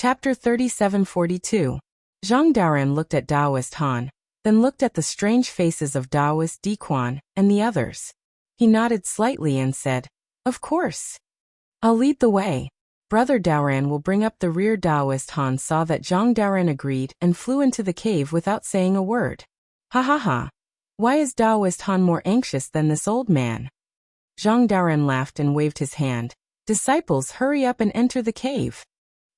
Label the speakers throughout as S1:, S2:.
S1: Chapter 3742. Zhang Daoran looked at Daoist Han, then looked at the strange faces of Daoist Diquan and the others. He nodded slightly and said, "Of course. I'll lead the way." Brother Daoran will bring up the rear. Daoist Han saw that Zhang Daoran agreed and flew into the cave without saying a word. Ha ha ha. Why is Daoist Han more anxious than this old man? Zhang Daoran laughed and waved his hand. Disciples, hurry up and enter the cave.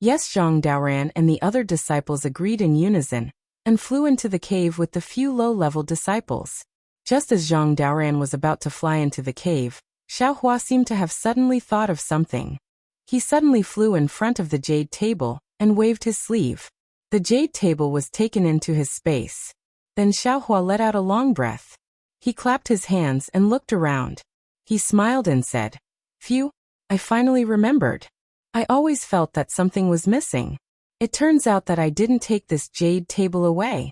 S1: Yes, Zhang Daoran and the other disciples agreed in unison, and flew into the cave with the few low-level disciples. Just as Zhang Daoran was about to fly into the cave, Xiaohua seemed to have suddenly thought of something. He suddenly flew in front of the jade table and waved his sleeve. The jade table was taken into his space. Then Xiaohua let out a long breath. He clapped his hands and looked around. He smiled and said, "Phew, I finally remembered. I always felt that something was missing. It turns out that I didn't take this jade table away."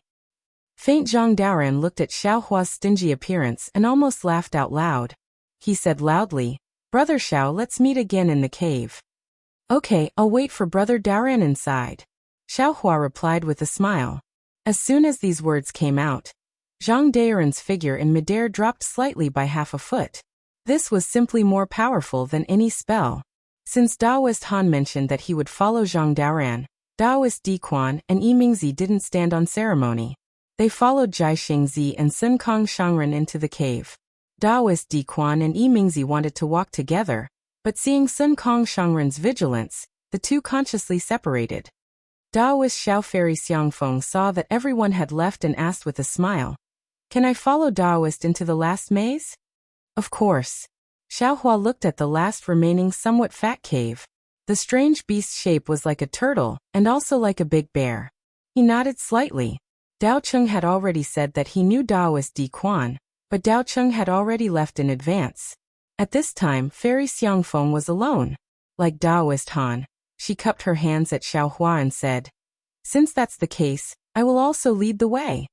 S1: Faint Zhang Daoran looked at Xiaohua's stingy appearance and almost laughed out loud. He said loudly, "Brother Xiao, let's meet again in the cave." "Okay, I'll wait for Brother Daoran inside," Xiaohua replied with a smile. As soon as these words came out, Zhang Daoran's figure in midair dropped slightly by half a foot. This was simply more powerful than any spell. Since Daoist Han mentioned that he would follow Zhang Daoran, Daoist Diquan and Yimingzi didn't stand on ceremony. They followed Jai Xingzi and Sun Kong Shangren into the cave. Daoist Diquan and Yimingzi wanted to walk together, but seeing Sun Kong Shangren's vigilance, the two consciously separated. Daoist Xiao Fairy Xiangfeng saw that everyone had left and asked with a smile, "Can I follow Daoist into the last maze?" "Of course." Xiaohua looked at the last remaining somewhat fat cave. The strange beast's shape was like a turtle, and also like a big bear. He nodded slightly. Dao Cheng had already said that he knew Daoist Diquan, but Dao Cheng had already left in advance. At this time, Fairy Xiangfeng was alone. Like Daoist Han, she cupped her hands at Xiaohua and said, "Since that's the case, I will also lead the way."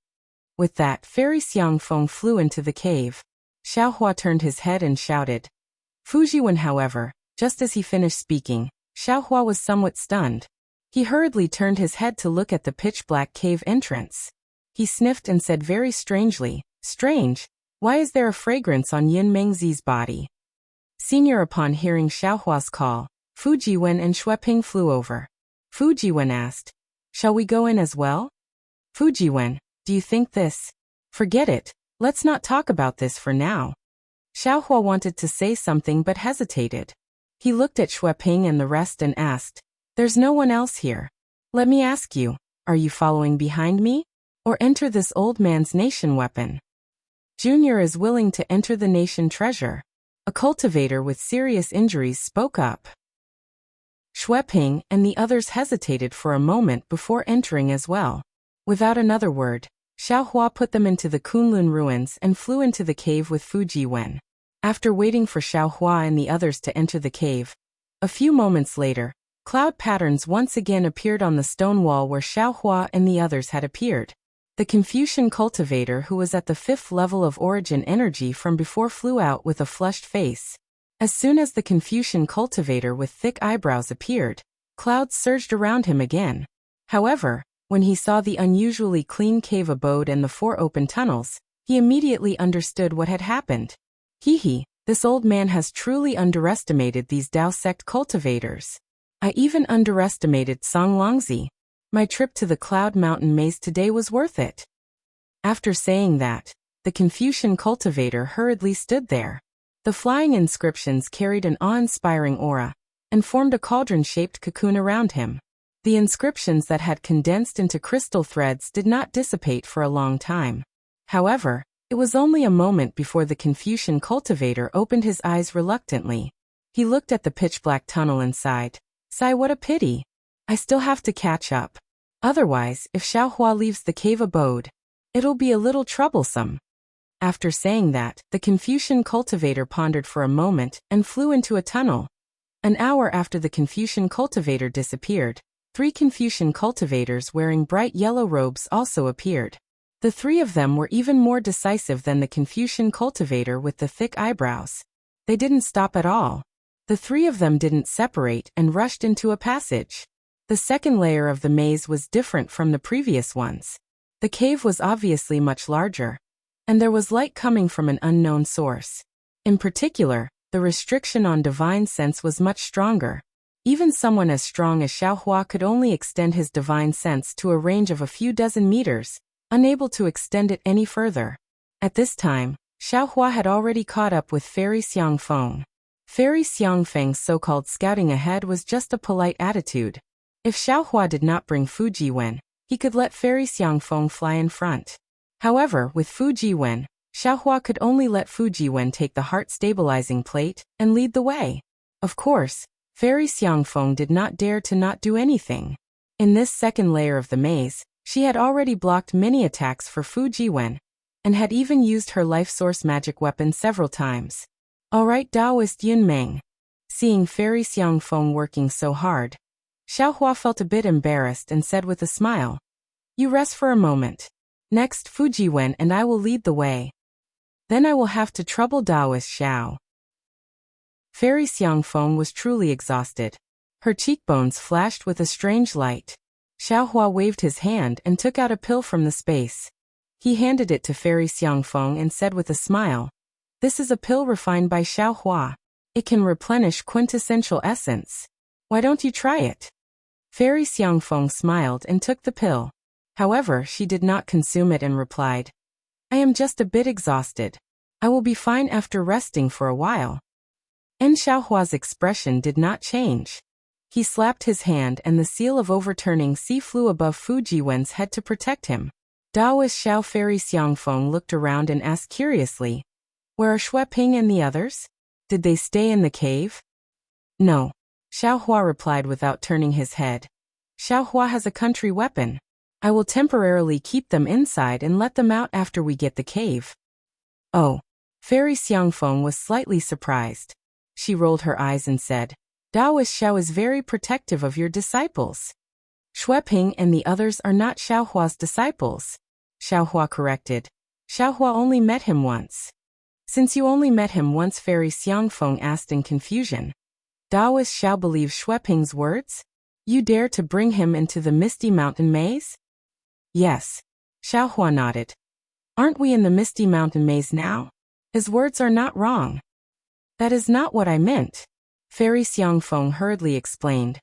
S1: With that, Fairy Xiangfeng flew into the cave. Xiaohua turned his head and shouted, "Fujiwen." However, just as he finished speaking, Xiaohua was somewhat stunned. He hurriedly turned his head to look at the pitch-black cave entrance. He sniffed and said very strangely, "Strange, why is there a fragrance on Yin Mengzi's body?" Senior, upon hearing Xiaohua's call, Fujiwen and Xueping flew over. Fujiwen asked, "Shall we go in as well?" "Fujiwen, do you think this?" "Forget it, let's not talk about this for now." Xiaohua wanted to say something but hesitated. He looked at Xueping and the rest and asked, "There's no one else here. Let me ask you, are you following behind me? Or enter this old man's nation weapon?" Junior is willing to enter the nation treasure. A cultivator with serious injuries spoke up. Xueping and the others hesitated for a moment before entering as well. Without another word, Xiaohua put them into the Kunlun ruins and flew into the cave with Fujiwen. After waiting for Xiaohua and the others to enter the cave, a few moments later, cloud patterns once again appeared on the stone wall where Xiaohua and the others had appeared. The Confucian cultivator, who was at the 5th level of origin energy from before, flew out with a flushed face. As soon as the Confucian cultivator with thick eyebrows appeared, clouds surged around him again. However, when he saw the unusually clean cave abode and the 4 open tunnels, he immediately understood what had happened. Hee, this old man has truly underestimated these Dao sect cultivators. I even underestimated Song Longzi. My trip to the Cloud Mountain maze today was worth it. After saying that, the Confucian cultivator hurriedly stood there. The flying inscriptions carried an awe-inspiring aura, and formed a cauldron-shaped cocoon around him. The inscriptions that had condensed into crystal threads did not dissipate for a long time. However, it was only a moment before the Confucian cultivator opened his eyes reluctantly. He looked at the pitch-black tunnel inside. Sigh, what a pity. I still have to catch up. Otherwise, if Xiaohua leaves the cave abode, it'll be a little troublesome. After saying that, the Confucian cultivator pondered for a moment and flew into a tunnel. An hour after the Confucian cultivator disappeared, 3 Confucian cultivators wearing bright yellow robes also appeared. The 3 of them were even more decisive than the Confucian cultivator with the thick eyebrows. They didn't stop at all. The 3 of them didn't separate and rushed into a passage. The second layer of the maze was different from the previous ones. The cave was obviously much larger, and there was light coming from an unknown source. In particular, the restriction on divine sense was much stronger. Even someone as strong as Xiaohua could only extend his divine sense to a range of a few dozen meters, unable to extend it any further. At this time, Xiaohua had already caught up with Fairy Xiangfeng. Fairy Xiangfeng's so-called scouting ahead was just a polite attitude. If Xiaohua did not bring Fujiwen, he could let Fairy Xiangfeng fly in front. However, with Fujiwen, Xiaohua could only let Fujiwen take the heart-stabilizing plate and lead the way. Of course, Fairy Xiangfeng did not dare to not do anything. In this second layer of the maze, she had already blocked many attacks for Fujiwen, and had even used her life source magic weapon several times. Alright, Taoist Yunmeng. Seeing Fairy Xiangfeng working so hard, Xiaohua felt a bit embarrassed and said with a smile, "You rest for a moment. Next, Fujiwen and I will lead the way. Then I will have to trouble Taoist Xiao." Fairy Xiangfeng was truly exhausted. Her cheekbones flashed with a strange light. Xiaohua waved his hand and took out a pill from the space. He handed it to Fairy Xiangfeng and said with a smile, "This is a pill refined by Xiaohua. It can replenish quintessential essence. Why don't you try it?" Fairy Xiangfeng smiled and took the pill. However, she did not consume it and replied, "I am just a bit exhausted. I will be fine after resting for a while." And Xiaohua's expression did not change. He slapped his hand and the seal of overturning sea flew above Fujiwen's head to protect him. Taoist Xiao. Fairy Xiangfeng looked around and asked curiously, "Where are Xueping and the others? Did they stay in the cave?" "No," Xiaohua replied without turning his head. "Xiaohua has a country weapon. I will temporarily keep them inside and let them out after we get the cave." "Oh." Fairy Xiangfeng was slightly surprised. She rolled her eyes and said, "Taoist Xiao is very protective of your disciples." "Xueping and the others are not Xiaohua's disciples," Xiaohua corrected. "Xiaohua only met him once." "Since you only met him once," Fairy Xiangfeng asked in confusion, "Taoist Xiao believes Xueping's words? You dare to bring him into the Misty Mountain Maze?" "Yes." Xiaohua nodded. "Aren't we in the Misty Mountain Maze now? His words are not wrong." "That is not what I meant," Fairy Xiangfeng hurriedly explained.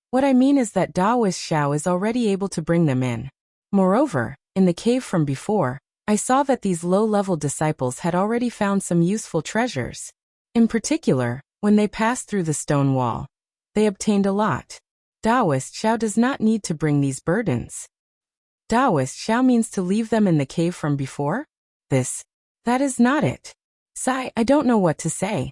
S1: "What I mean is that Taoist Xiao is already able to bring them in. Moreover, in the cave from before, I saw that these low-level disciples had already found some useful treasures. In particular, when they passed through the stone wall, they obtained a lot. Taoist Xiao does not need to bring these burdens." "Taoist Xiao means to leave them in the cave from before? That is not it. Sigh, I don't know what to say."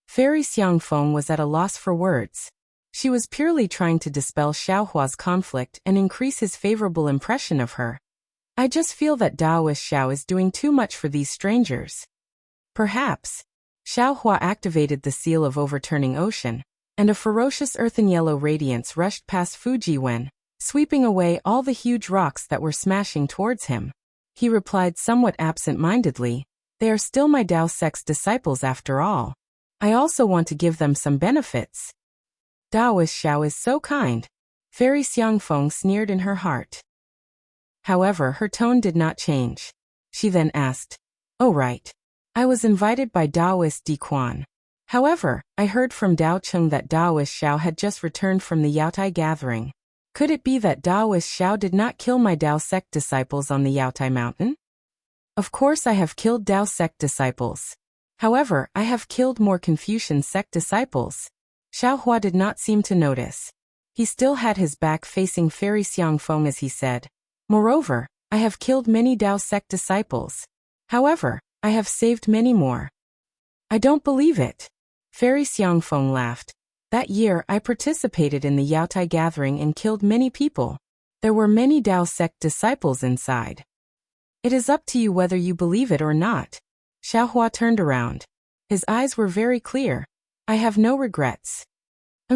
S1: Fairy Xiangfeng was at a loss for words. She was purely trying to dispel Xiaohua's conflict and increase his favorable impression of her. "I just feel that Taoist Xiao is doing too much for these strangers." "Perhaps." Xiaohua activated the seal of overturning ocean, and a ferocious earthen yellow radiance rushed past Fujiwen, sweeping away all the huge rocks that were smashing towards him. He replied somewhat absent-mindedly, "They are still my Dao sect's disciples after all. I also want to give them some benefits." "Taoist Xiao is so kind," Fairy Xiangfeng sneered in her heart. However, her tone did not change. She then asked, "Oh right. I was invited by Taoist Di Quan. However, I heard from Dao Cheng that Taoist Xiao had just returned from the Yaotai gathering. Could it be that Taoist Xiao did not kill my Dao sect disciples on the Yaotai mountain?" "Of course I have killed Dao sect disciples. However, I have killed more Confucian sect disciples." Xiaohua did not seem to notice. He still had his back facing Fairy Xiangfeng as he said, "Moreover, I have killed many Dao sect disciples. However, I have saved many more." "I don't believe it." Fairy Xiangfeng laughed. "That year I participated in the Yaotai gathering and killed many people. There were many Dao sect disciples inside." "It is up to you whether you believe it or not." Xiaohua turned around. His eyes were very clear. "I have no regrets."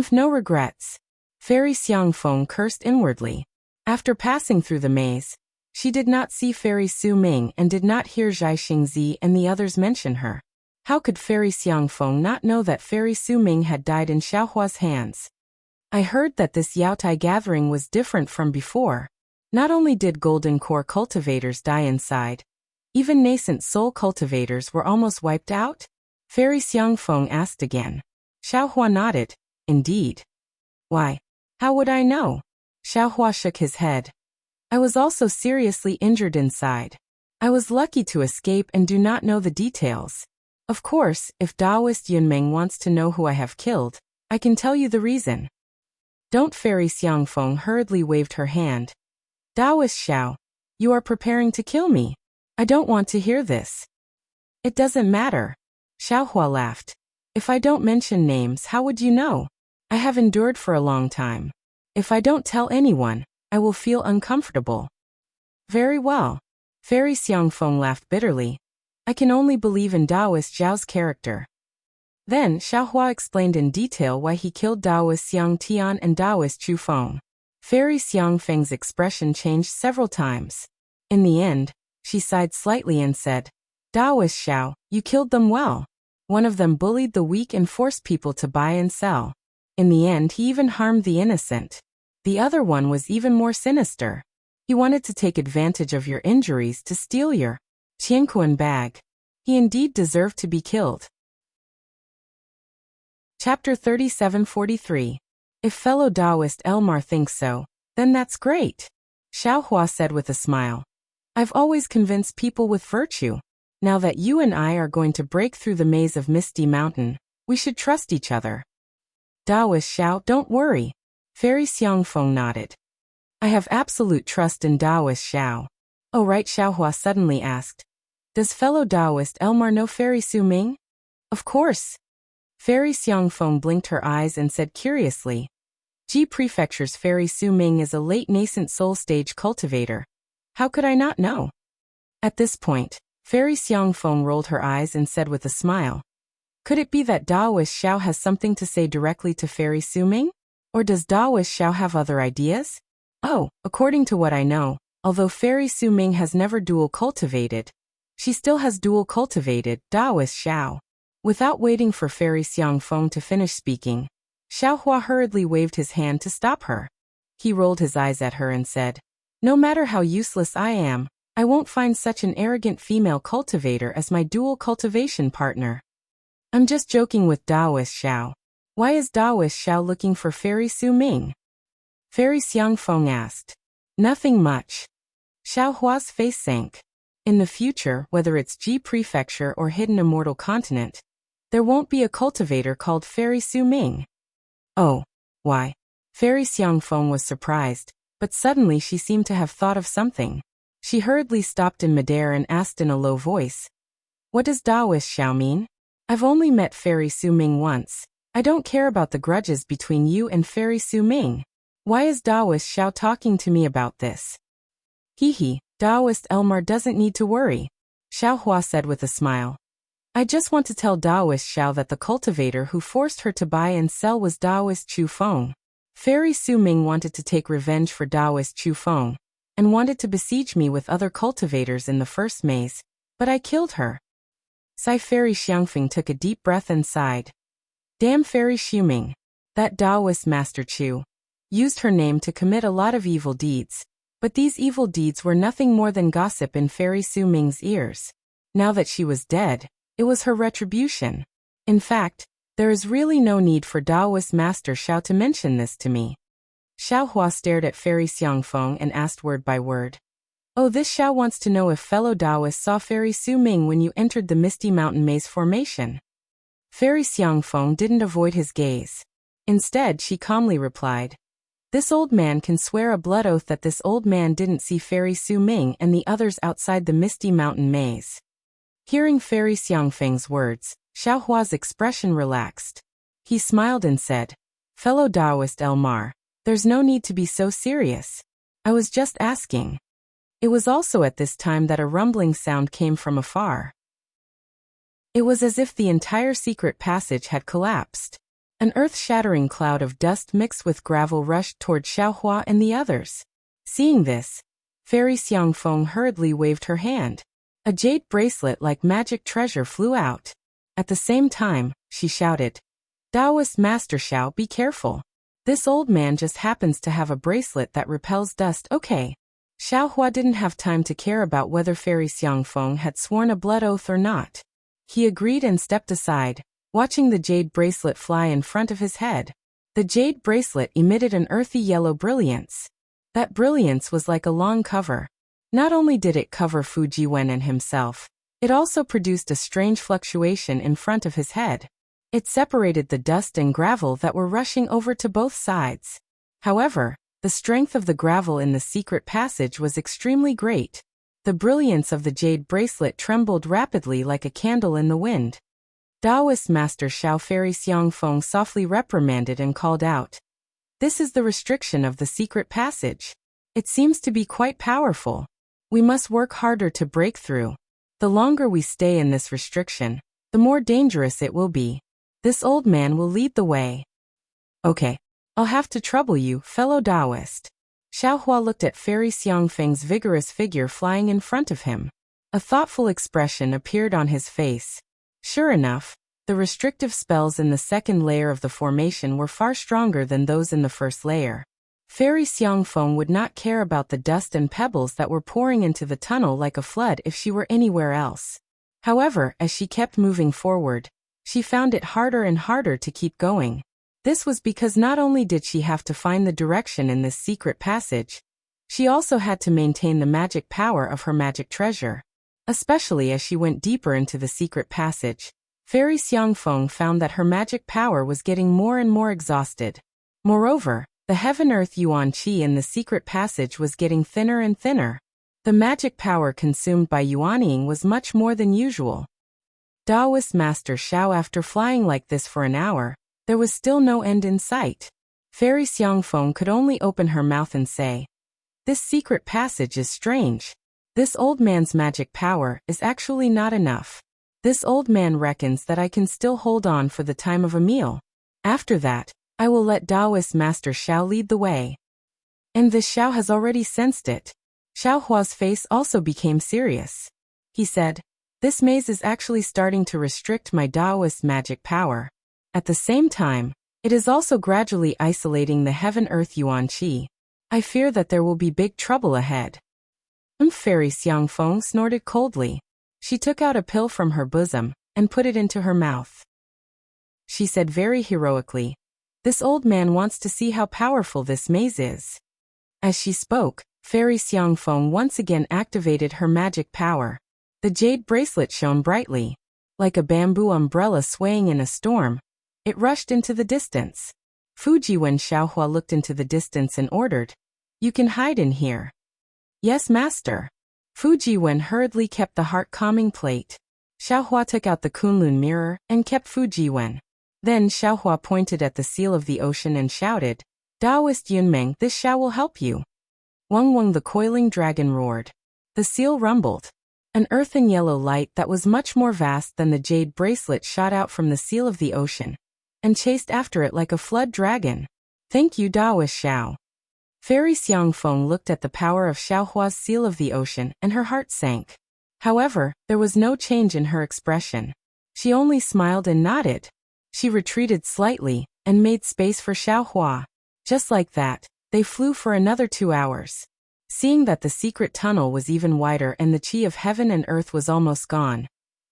S1: No regrets." Fairy Xiangfeng cursed inwardly. After passing through the maze, she did not see Fairy Su Ming and did not hear Zhai Xingzi and the others mention her. How could Fairy Xiangfeng not know that Fairy Su Ming had died in Xiaohua's hands? I heard that this Yaotai gathering was different from before. Not only did golden core cultivators die inside, even nascent soul cultivators were almost wiped out? Fairy Xiangfeng asked again. Xiaohua nodded. Indeed. Why? How would I know? Xiaohua shook his head. I was also seriously injured inside. I was lucky to escape and do not know the details. Of course, if Taoist Yunmeng wants to know who I have killed, I can tell you the reason. Don't. Fairy Xiangfeng hurriedly waved her hand. Taoist Xiao, you are preparing to kill me. I don't want to hear this. It doesn't matter. Xiaohua laughed. If I don't mention names, how would you know? I have endured for a long time. If I don't tell anyone, I will feel uncomfortable. Very well. Fairy Xiangfeng laughed bitterly. I can only believe in Taoist Zhao's character. Then Xiaohua explained in detail why he killed Taoist Xiang Tian and Taoist Chu Feng. Fairy Xiangfeng's expression changed several times. In the end, she sighed slightly and said, Taoist Xiao, you killed them well. One of them bullied the weak and forced people to buy and sell. In the end, he even harmed the innocent. The other one was even more sinister. He wanted to take advantage of your injuries to steal your Qianquan bag. He indeed deserved to be killed. Chapter 3743. If fellow Taoist Elmar thinks so, then that's great. Xiaohua said with a smile. I've always convinced people with virtue. Now that you and I are going to break through the maze of Misty Mountain, we should trust each other. Taoist Xiao, don't worry. Fairy Xiangfeng nodded. I have absolute trust in Taoist Xiao. Oh right, Xiaohua suddenly asked. Does fellow Taoist Elmar know Fairy Su Ming? Of course. Fairy Xiangfeng blinked her eyes and said curiously. Ji Prefecture's Fairy Su Ming is a late nascent soul stage cultivator. How could I not know? At this point, Fairy Xiangfeng rolled her eyes and said with a smile. Could it be that Taoist Xiao has something to say directly to Fairy Su Ming? Or does Taoist Xiao have other ideas? Oh, according to what I know, although Fairy Su Ming has never dual cultivated, she still has dual cultivated Taoist Xiao. Without waiting for Fairy Xiangfeng to finish speaking, Xiaohua hurriedly waved his hand to stop her. He rolled his eyes at her and said, No matter how useless I am, I won't find such an arrogant female cultivator as my dual cultivation partner. I'm just joking with Taoist Xiao. Why is Taoist Xiao looking for Fairy Su Ming? Fairy Xiangfeng asked. Nothing much. Xiaohua's face sank. In the future, whether it's Ji Prefecture or Hidden Immortal Continent, there won't be a cultivator called Fairy Su Ming. Oh, why? Fairy Xiangfeng was surprised, but suddenly she seemed to have thought of something. She hurriedly stopped in midair and asked in a low voice. What does Taoist Xiao mean? I've only met Fairy Su Ming once. I don't care about the grudges between you and Fairy Su Ming. Why is Taoist Xiao talking to me about this? Hee, Taoist Elmar doesn't need to worry. Xiaohua said with a smile. I just want to tell Taoist Xiao that the cultivator who forced her to buy and sell was Taoist Chu Feng. Fairy Su Ming wanted to take revenge for Taoist Chu Feng, and wanted to besiege me with other cultivators in the first maze, but I killed her. Fairy Xiangfeng took a deep breath and sighed. Damn Fairy Su Ming. That Taoist Master Chu used her name to commit a lot of evil deeds, but these evil deeds were nothing more than gossip in Fairy Su Ming's ears. Now that she was dead, it was her retribution. In fact, there is really no need for Taoist Master Xiao to mention this to me. Xiaohua stared at Fairy Xiangfeng and asked word by word. Oh, this Xiao wants to know if fellow Taoists saw Fairy Su Ming when you entered the Misty Mountain Maze formation. Fairy Xiangfeng didn't avoid his gaze. Instead, she calmly replied. This old man can swear a blood oath that this old man didn't see Fairy Su Ming and the others outside the Misty Mountain Maze. Hearing Fairy Xiangfeng's words, Xiaohua's expression relaxed. He smiled and said, Fellow Taoist Elmar, there's no need to be so serious. I was just asking. It was also at this time that a rumbling sound came from afar. It was as if the entire secret passage had collapsed. An earth-shattering cloud of dust mixed with gravel rushed toward Xiaohua and the others. Seeing this, Fairy Xiangfeng hurriedly waved her hand. A jade bracelet like magic treasure flew out. At the same time, she shouted, Taoist Master Xiao, be careful. This old man just happens to have a bracelet that repels dust. Okay. Xiao Hua didn't have time to care about whether Fairy Xiangfeng had sworn a blood oath or not. He agreed and stepped aside, watching the jade bracelet fly in front of his head. The jade bracelet emitted an earthy yellow brilliance. That brilliance was like a long cover. Not only did it cover Fu Jiwen and himself, it also produced a strange fluctuation in front of his head. It separated the dust and gravel that were rushing over to both sides. However, the strength of the gravel in the secret passage was extremely great. The brilliance of the jade bracelet trembled rapidly like a candle in the wind. Taoist Master Xiao Fairy Xiangfeng softly reprimanded and called out. This is the restriction of the secret passage. It seems to be quite powerful. We must work harder to break through. The longer we stay in this restriction, the more dangerous it will be. This old man will lead the way. Okay. I'll have to trouble you, fellow Taoist. Xiao Hua looked at Fairy Xiangfeng's vigorous figure flying in front of him. A thoughtful expression appeared on his face. Sure enough, the restrictive spells in the second layer of the formation were far stronger than those in the first layer. Fairy Xiangfeng would not care about the dust and pebbles that were pouring into the tunnel like a flood if she were anywhere else. However, as she kept moving forward, she found it harder and harder to keep going. This was because not only did she have to find the direction in this secret passage, she also had to maintain the magic power of her magic treasure. Especially as she went deeper into the secret passage, Fairy Xiangfeng found that her magic power was getting more and more exhausted. Moreover, the Heaven-Earth Yuan Qi in the secret passage was getting thinner and thinner. The magic power consumed by Yuanying was much more than usual. Taoist Master Xiao, after flying like this for an hour, there was still no end in sight. Fairy Xiangfeng could only open her mouth and say, "This secret passage is strange. This old man's magic power is actually not enough. This old man reckons that I can still hold on for the time of a meal. After that, I will let Taoist Master Xiao lead the way." And this Xiao has already sensed it. Xiao Hua's face also became serious. He said, "This maze is actually starting to restrict my Taoist magic power. At the same time, it is also gradually isolating the Heaven-Earth Yuan Qi. I fear that there will be big trouble ahead." Fairy Xiangfeng snorted coldly. She took out a pill from her bosom and put it into her mouth. She said very heroically, "This old man wants to see how powerful this maze is." As she spoke, Fairy Xiangfeng once again activated her magic power. The jade bracelet shone brightly. Like a bamboo umbrella swaying in a storm, it rushed into the distance. Fujiwen Xiaohua looked into the distance and ordered, "You can hide in here." "Yes, master." Fujiwen hurriedly kept the heart-calming plate. Xiaohua took out the Kunlun mirror and kept Fujiwen. Then Xiaohua pointed at the seal of the ocean and shouted, "Taoist Yunmeng, this Xiao will help you." Wang Wang the coiling dragon roared. The seal rumbled. An earthen yellow light that was much more vast than the jade bracelet shot out from the seal of the ocean and chased after it like a flood dragon. "Thank you, Taoist Xiao." Fairy Xiangfeng looked at the power of Xiaohua's seal of the ocean and her heart sank. However, there was no change in her expression. She only smiled and nodded. She retreated slightly and made space for Xiaohua. Just like that, they flew for another 2 hours. Seeing that the secret tunnel was even wider and the qi of heaven and earth was almost gone,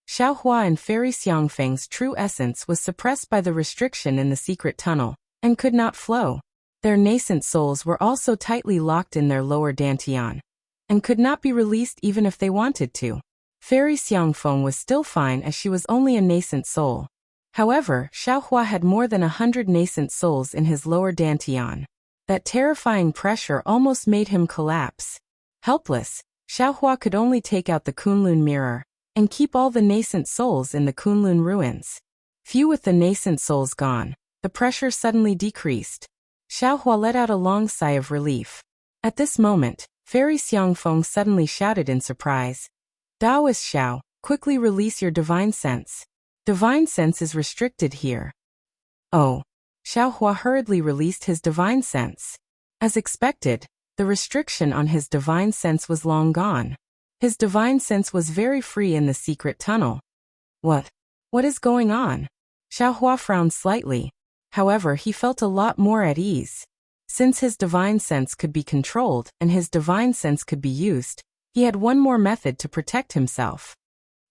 S1: Xiaohua and Fairy Xiangfeng's true essence was suppressed by the restriction in the secret tunnel, and could not flow. Their nascent souls were also tightly locked in their lower dantian, and could not be released even if they wanted to. Fairy Xiangfeng was still fine as she was only a nascent soul. However, Xiaohua had more than 100 nascent souls in his lower dantian. That terrifying pressure almost made him collapse. Helpless, Xiaohua could only take out the Kunlun mirror and keep all the nascent souls in the Kunlun ruins. Few with the nascent souls gone, the pressure suddenly decreased. Xiaohua let out a long sigh of relief. At this moment, Fairy Xiangfeng suddenly shouted in surprise, "Taoist Xiao, quickly release your divine sense. Divine sense is restricted here." Oh. Xiaohua hurriedly released his divine sense. As expected, the restriction on his divine sense was long gone. His divine sense was very free in the secret tunnel. What is going on? Xiaohua frowned slightly. However, he felt a lot more at ease. Since his divine sense could be controlled and his divine sense could be used, he had one more method to protect himself.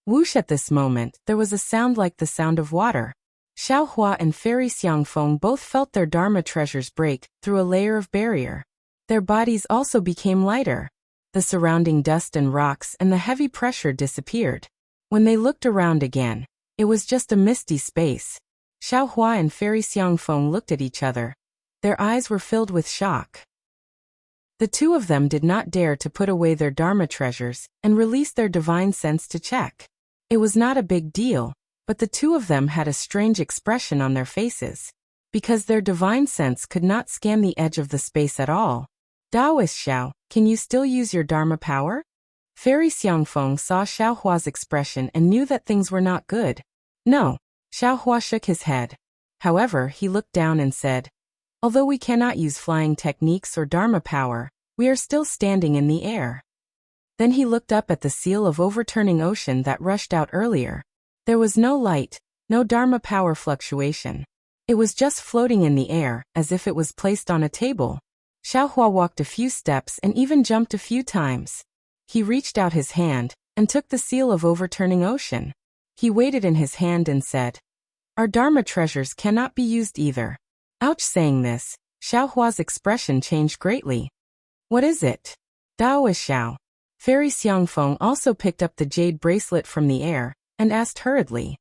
S1: Whoosh! At this moment, there was a sound like the sound of water. Xiaohua and Fairy Xiangfeng both felt their Dharma treasures break through a layer of barrier. Their bodies also became lighter. The surrounding dust and rocks and the heavy pressure disappeared. When they looked around again, it was just a misty space. Xiaohua and Fairy Xiangfeng looked at each other. Their eyes were filled with shock. The two of them did not dare to put away their Dharma treasures and release their divine sense to check. It was not a big deal, but the two of them had a strange expression on their faces. Because their divine sense could not scan the edge of the space at all. Taoist Xiao, can you still use your Dharma power? Fairy Xiangfeng saw Xiaohua's expression and knew that things were not good. No. Xiaohua shook his head. However, he looked down and said, although we cannot use flying techniques or Dharma power, we are still standing in the air. Then he looked up at the seal of overturning ocean that rushed out earlier. There was no light, no Dharma power fluctuation. It was just floating in the air, as if it was placed on a table. Xiaohua walked a few steps and even jumped a few times. He reached out his hand and took the seal of overturning ocean. He weighed it in his hand and said, our Dharma treasures cannot be used either. Ouch! Saying this, Xiaohua's expression changed greatly. What is it? Taoist Xiao. Fairy Xiangfeng also picked up the jade bracelet from the air and asked hurriedly.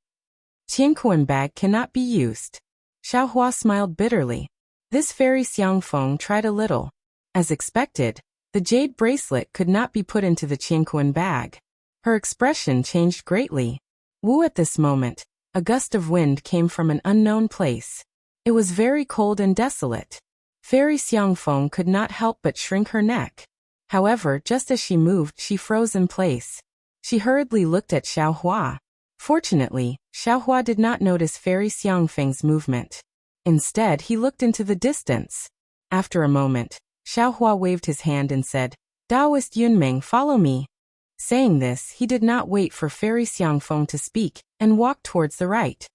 S1: Qianquan bag cannot be used. Xiaohua smiled bitterly. This Fairy Xiangfeng tried a little. As expected, the jade bracelet could not be put into the Qianquan bag. Her expression changed greatly. Wu! At this moment, a gust of wind came from an unknown place. It was very cold and desolate. Fairy Xiangfeng could not help but shrink her neck. However, just as she moved, she froze in place. She hurriedly looked at Xiaohua. Fortunately, Xiaohua did not notice Fairy Xiangfeng's movement. Instead, he looked into the distance. After a moment, Xiaohua waved his hand and said, Taoist Yunmeng, follow me. Saying this, he did not wait for Fairy Xiangfeng to speak and walked towards the right.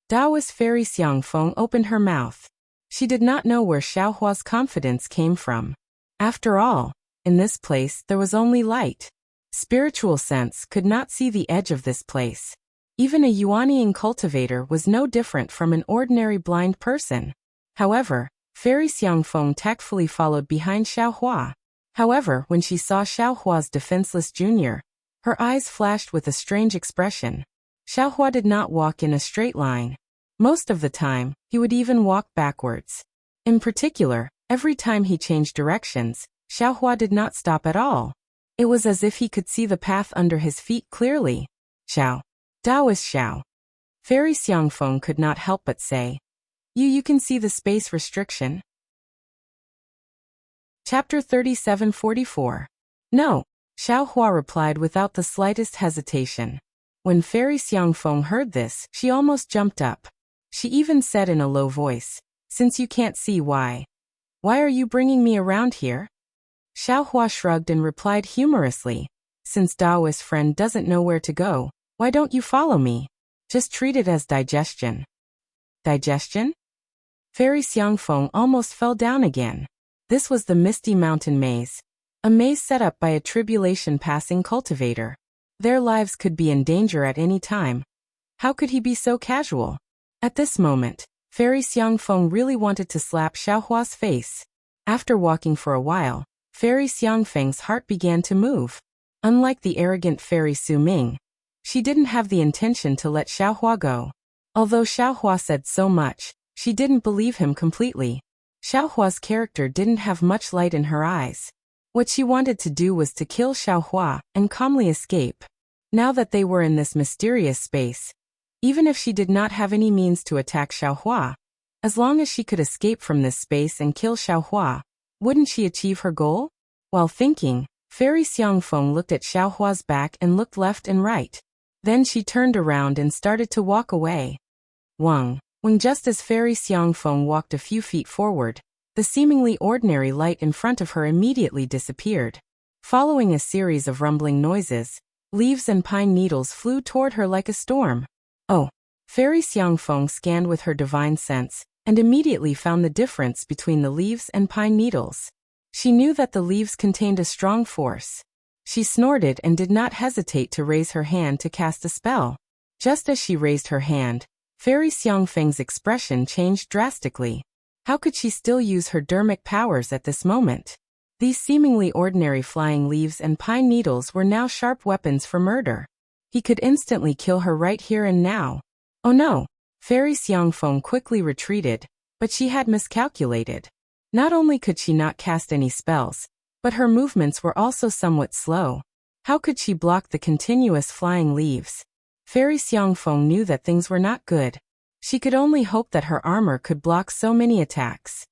S1: Taoist Fairy Xiangfeng opened her mouth. She did not know where Xiaohua's confidence came from. After all, in this place there was only light. Spiritual sense could not see the edge of this place. Even a Yuanian cultivator was no different from an ordinary blind person. However, Fairy Xiangfeng tactfully followed behind Xiaohua. However, when she saw Xiaohua's defenseless junior, her eyes flashed with a strange expression. Xiaohua did not walk in a straight line. Most of the time, he would even walk backwards. In particular, every time he changed directions, Xiaohua did not stop at all. It was as if he could see the path under his feet clearly. Xiao. Taoist Xiao. Fairy Xiangfeng could not help but say, You can see the space restriction? Chapter 3744. No, Xiaohua replied without the slightest hesitation. When Fairy Xiangfeng heard this, she almost jumped up. She even said in a low voice, since you can't see why are you bringing me around here? Xiaohua shrugged and replied humorously, since Taoist friend doesn't know where to go, why don't you follow me? Just treat it as digestion. Digestion? Fairy Xiangfeng almost fell down again. This was the Misty Mountain Maze, a maze set up by a tribulation-passing cultivator. Their lives could be in danger at any time. How could he be so casual? At this moment, Fairy Xiangfeng really wanted to slap Xiaohua's face. After walking for a while, Fairy Xiangfeng's heart began to move. Unlike the arrogant Fairy Su Ming, she didn't have the intention to let Xiaohua go. Although Xiaohua said so much, she didn't believe him completely. Xiaohua's character didn't have much light in her eyes. What she wanted to do was to kill Xiaohua and calmly escape. Now that they were in this mysterious space, even if she did not have any means to attack Xiaohua, as long as she could escape from this space and kill Xiaohua, wouldn't she achieve her goal? While thinking, Fairy Xiangfeng looked at Xiaohua's back and looked left and right. Then she turned around and started to walk away. When just as Fairy Xiangfeng walked a few feet forward, the seemingly ordinary light in front of her immediately disappeared. Following a series of rumbling noises, leaves and pine needles flew toward her like a storm. Oh! Fairy Xiangfeng scanned with her divine sense, and immediately found the difference between the leaves and pine needles. She knew that the leaves contained a strong force. She snorted and did not hesitate to raise her hand to cast a spell. Just as she raised her hand, Fairy Xiangfeng's expression changed drastically. How could she still use her dermic powers at this moment? These seemingly ordinary flying leaves and pine needles were now sharp weapons for murder. He could instantly kill her right here and now. Oh no! Fairy Xiangfeng quickly retreated, but she had miscalculated. Not only could she not cast any spells, but her movements were also somewhat slow. How could she block the continuous flying leaves? Fairy Xiangfeng knew that things were not good. She could only hope that her armor could block so many attacks.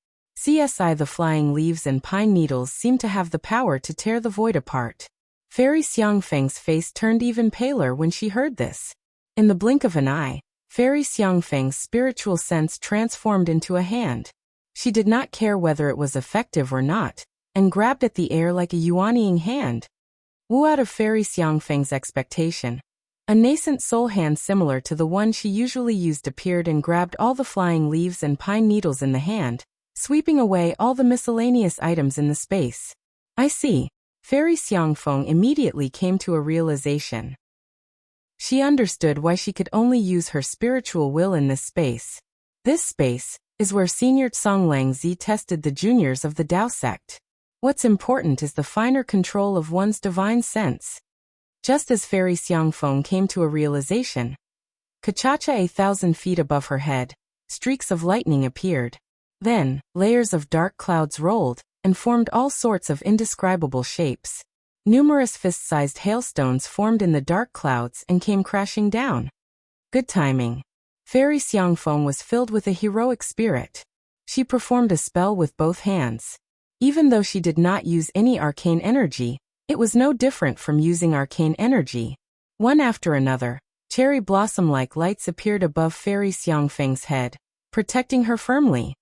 S1: The flying leaves and pine needles seemed to have the power to tear the void apart. Fairy Xiangfeng's face turned even paler when she heard this. In the blink of an eye, Fairy Xiangfeng's spiritual sense transformed into a hand. She did not care whether it was effective or not, and grabbed at the air like a yuanying hand. Wu out of Fairy Xiangfeng's expectation. A nascent soul hand similar to the one she usually used appeared and grabbed all the flying leaves and pine needles in the hand, sweeping away all the miscellaneous items in the space. I see. Fairy Xiangfeng immediately came to a realization. She understood why she could only use her spiritual will in this space. This space is where Senior Songlang Zi tested the juniors of the Dao sect. What's important is the finer control of one's divine sense. Just as Fairy Xiangfeng came to a realization, Kachacha 1,000 feet above her head, streaks of lightning appeared. Then, layers of dark clouds rolled and formed all sorts of indescribable shapes. Numerous fist-sized hailstones formed in the dark clouds and came crashing down. Good timing. Fairy Xiangfeng was filled with a heroic spirit. She performed a spell with both hands. Even though she did not use any arcane energy, it was no different from using arcane energy. One after another, cherry blossom-like lights appeared above Fairy Xiangfeng's head, protecting her firmly.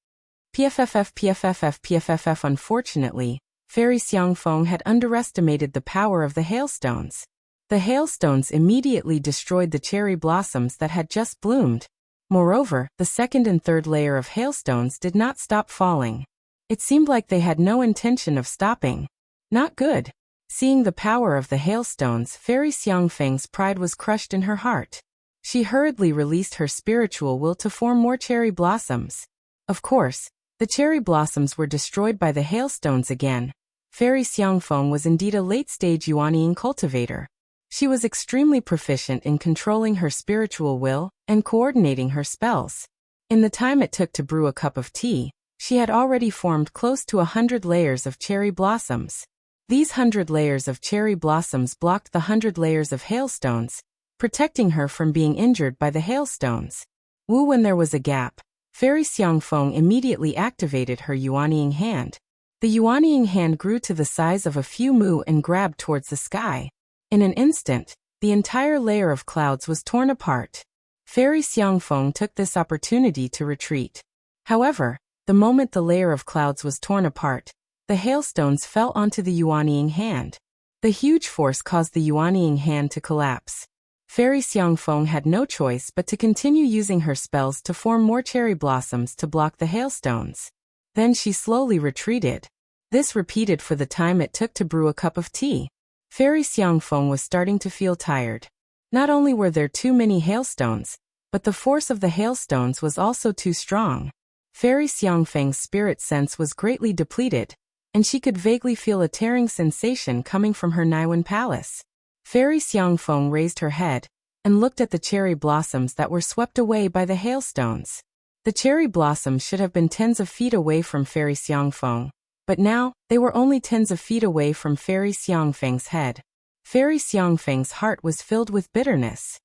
S1: PFFF. Unfortunately, Fairy Xiangfeng had underestimated the power of the hailstones. The hailstones immediately destroyed the cherry blossoms that had just bloomed. Moreover, the second and third layer of hailstones did not stop falling. It seemed like they had no intention of stopping. Not good. Seeing the power of the hailstones, Fairy Xiangfeng's pride was crushed in her heart. She hurriedly released her spiritual will to form more cherry blossoms. Of course, the cherry blossoms were destroyed by the hailstones again. Fairy Xiangfeng was indeed a late-stage yuanying cultivator. She was extremely proficient in controlling her spiritual will and coordinating her spells. In the time it took to brew a cup of tea, she had already formed close to 100 layers of cherry blossoms. These 100 layers of cherry blossoms blocked the 100 layers of hailstones, protecting her from being injured by the hailstones. When there was a gap, Fairy Xiangfeng immediately activated her yuanying hand. The yuanying hand grew to the size of a few mu and grabbed towards the sky. In an instant, the entire layer of clouds was torn apart. Fairy Xiangfeng took this opportunity to retreat. However, the moment the layer of clouds was torn apart, the hailstones fell onto the yuanying hand. The huge force caused the yuanying hand to collapse. Fairy Xiangfeng had no choice but to continue using her spells to form more cherry blossoms to block the hailstones. Then she slowly retreated. This repeated for the time it took to brew a cup of tea. Fairy Xiangfeng was starting to feel tired. Not only were there too many hailstones, but the force of the hailstones was also too strong. Fairy Xiangfeng's spirit sense was greatly depleted, and she could vaguely feel a tearing sensation coming from her Naiwan palace. Fairy Xiangfeng raised her head and looked at the cherry blossoms that were swept away by the hailstones. The cherry blossoms should have been tens of feet away from Fairy Xiangfeng, but now they were only tens of feet away from Fairy Xiangfeng's head. Fairy Xiangfeng's heart was filled with bitterness.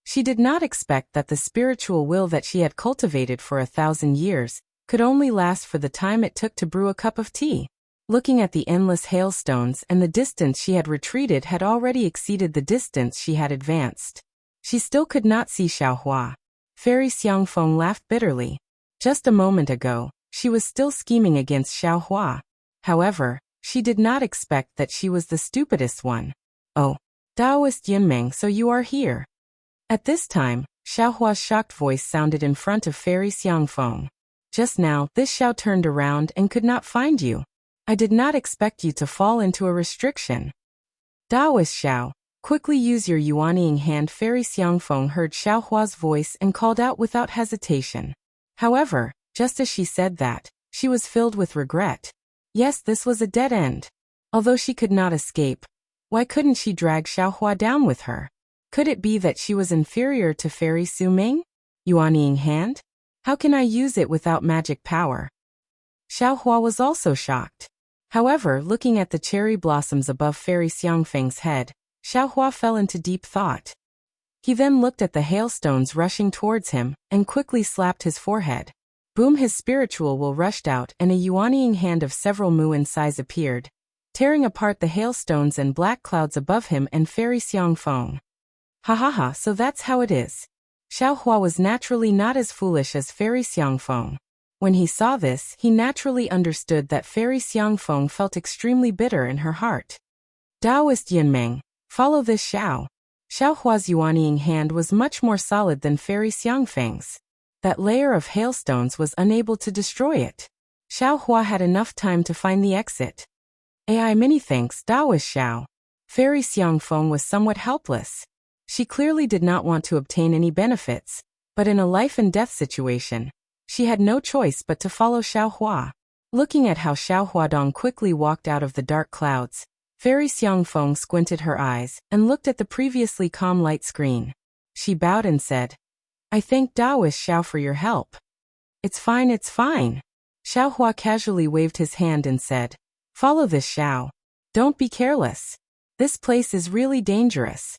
S1: She did not expect that the spiritual will that she had cultivated for 1,000 years could only last for the time it took to brew a cup of tea. Looking at the endless hailstones and the distance she had retreated had already exceeded the distance she had advanced. She still could not see Xiaohua. Fairy Xiangfeng laughed bitterly. Just a moment ago, she was still scheming against Xiaohua. However, she did not expect that she was the stupidest one. Oh, Taoist Yunmeng, so you are here. At this time, Xiaohua's shocked voice sounded in front of Fairy Xiangfeng. Just now, this Xiao turned around and could not find you. I did not expect you to fall into a restriction. Daoist Xiao, quickly use your yuanying hand. Fairy Xiangfeng heard Xiaohua's voice and called out without hesitation. However, just as she said that, she was filled with regret. Yes, this was a dead end. Although she could not escape, why couldn't she drag Xiaohua down with her? Could it be that she was inferior to Fairy Su Ming? Yuanying hand? How can I use it without magic power? Xiaohua was also shocked. However, looking at the cherry blossoms above Fairy Xiangfeng's head, Xiaohua fell into deep thought. He then looked at the hailstones rushing towards him, and quickly slapped his forehead. Boom! His spiritual will rushed out and a yuanying hand of several mu in size appeared, tearing apart the hailstones and black clouds above him and Fairy Xiangfeng. Ha ha ha, so that's how it is. Xiaohua was naturally not as foolish as Fairy Xiangfeng. When he saw this, he naturally understood that Fairy Xiangfeng felt extremely bitter in her heart. Daoist Yunmeng, follow this Xiao. Xiaohua's yuanying hand was much more solid than Fairy Xiangfeng's. That layer of hailstones was unable to destroy it. Xiaohua had enough time to find the exit. Ai, many thanks, Daoist Xiao. Fairy Xiangfeng was somewhat helpless. She clearly did not want to obtain any benefits, but in a life-and-death situation, she had no choice but to follow Xiaohua. Looking at how Xiaohua Dong quickly walked out of the dark clouds, Fairy Xiangfeng squinted her eyes and looked at the previously calm light screen. She bowed and said, I thank Daoist Xiao for your help. It's fine, it's fine. Xiaohua casually waved his hand and said, follow this Xiao. Don't be careless. This place is really dangerous.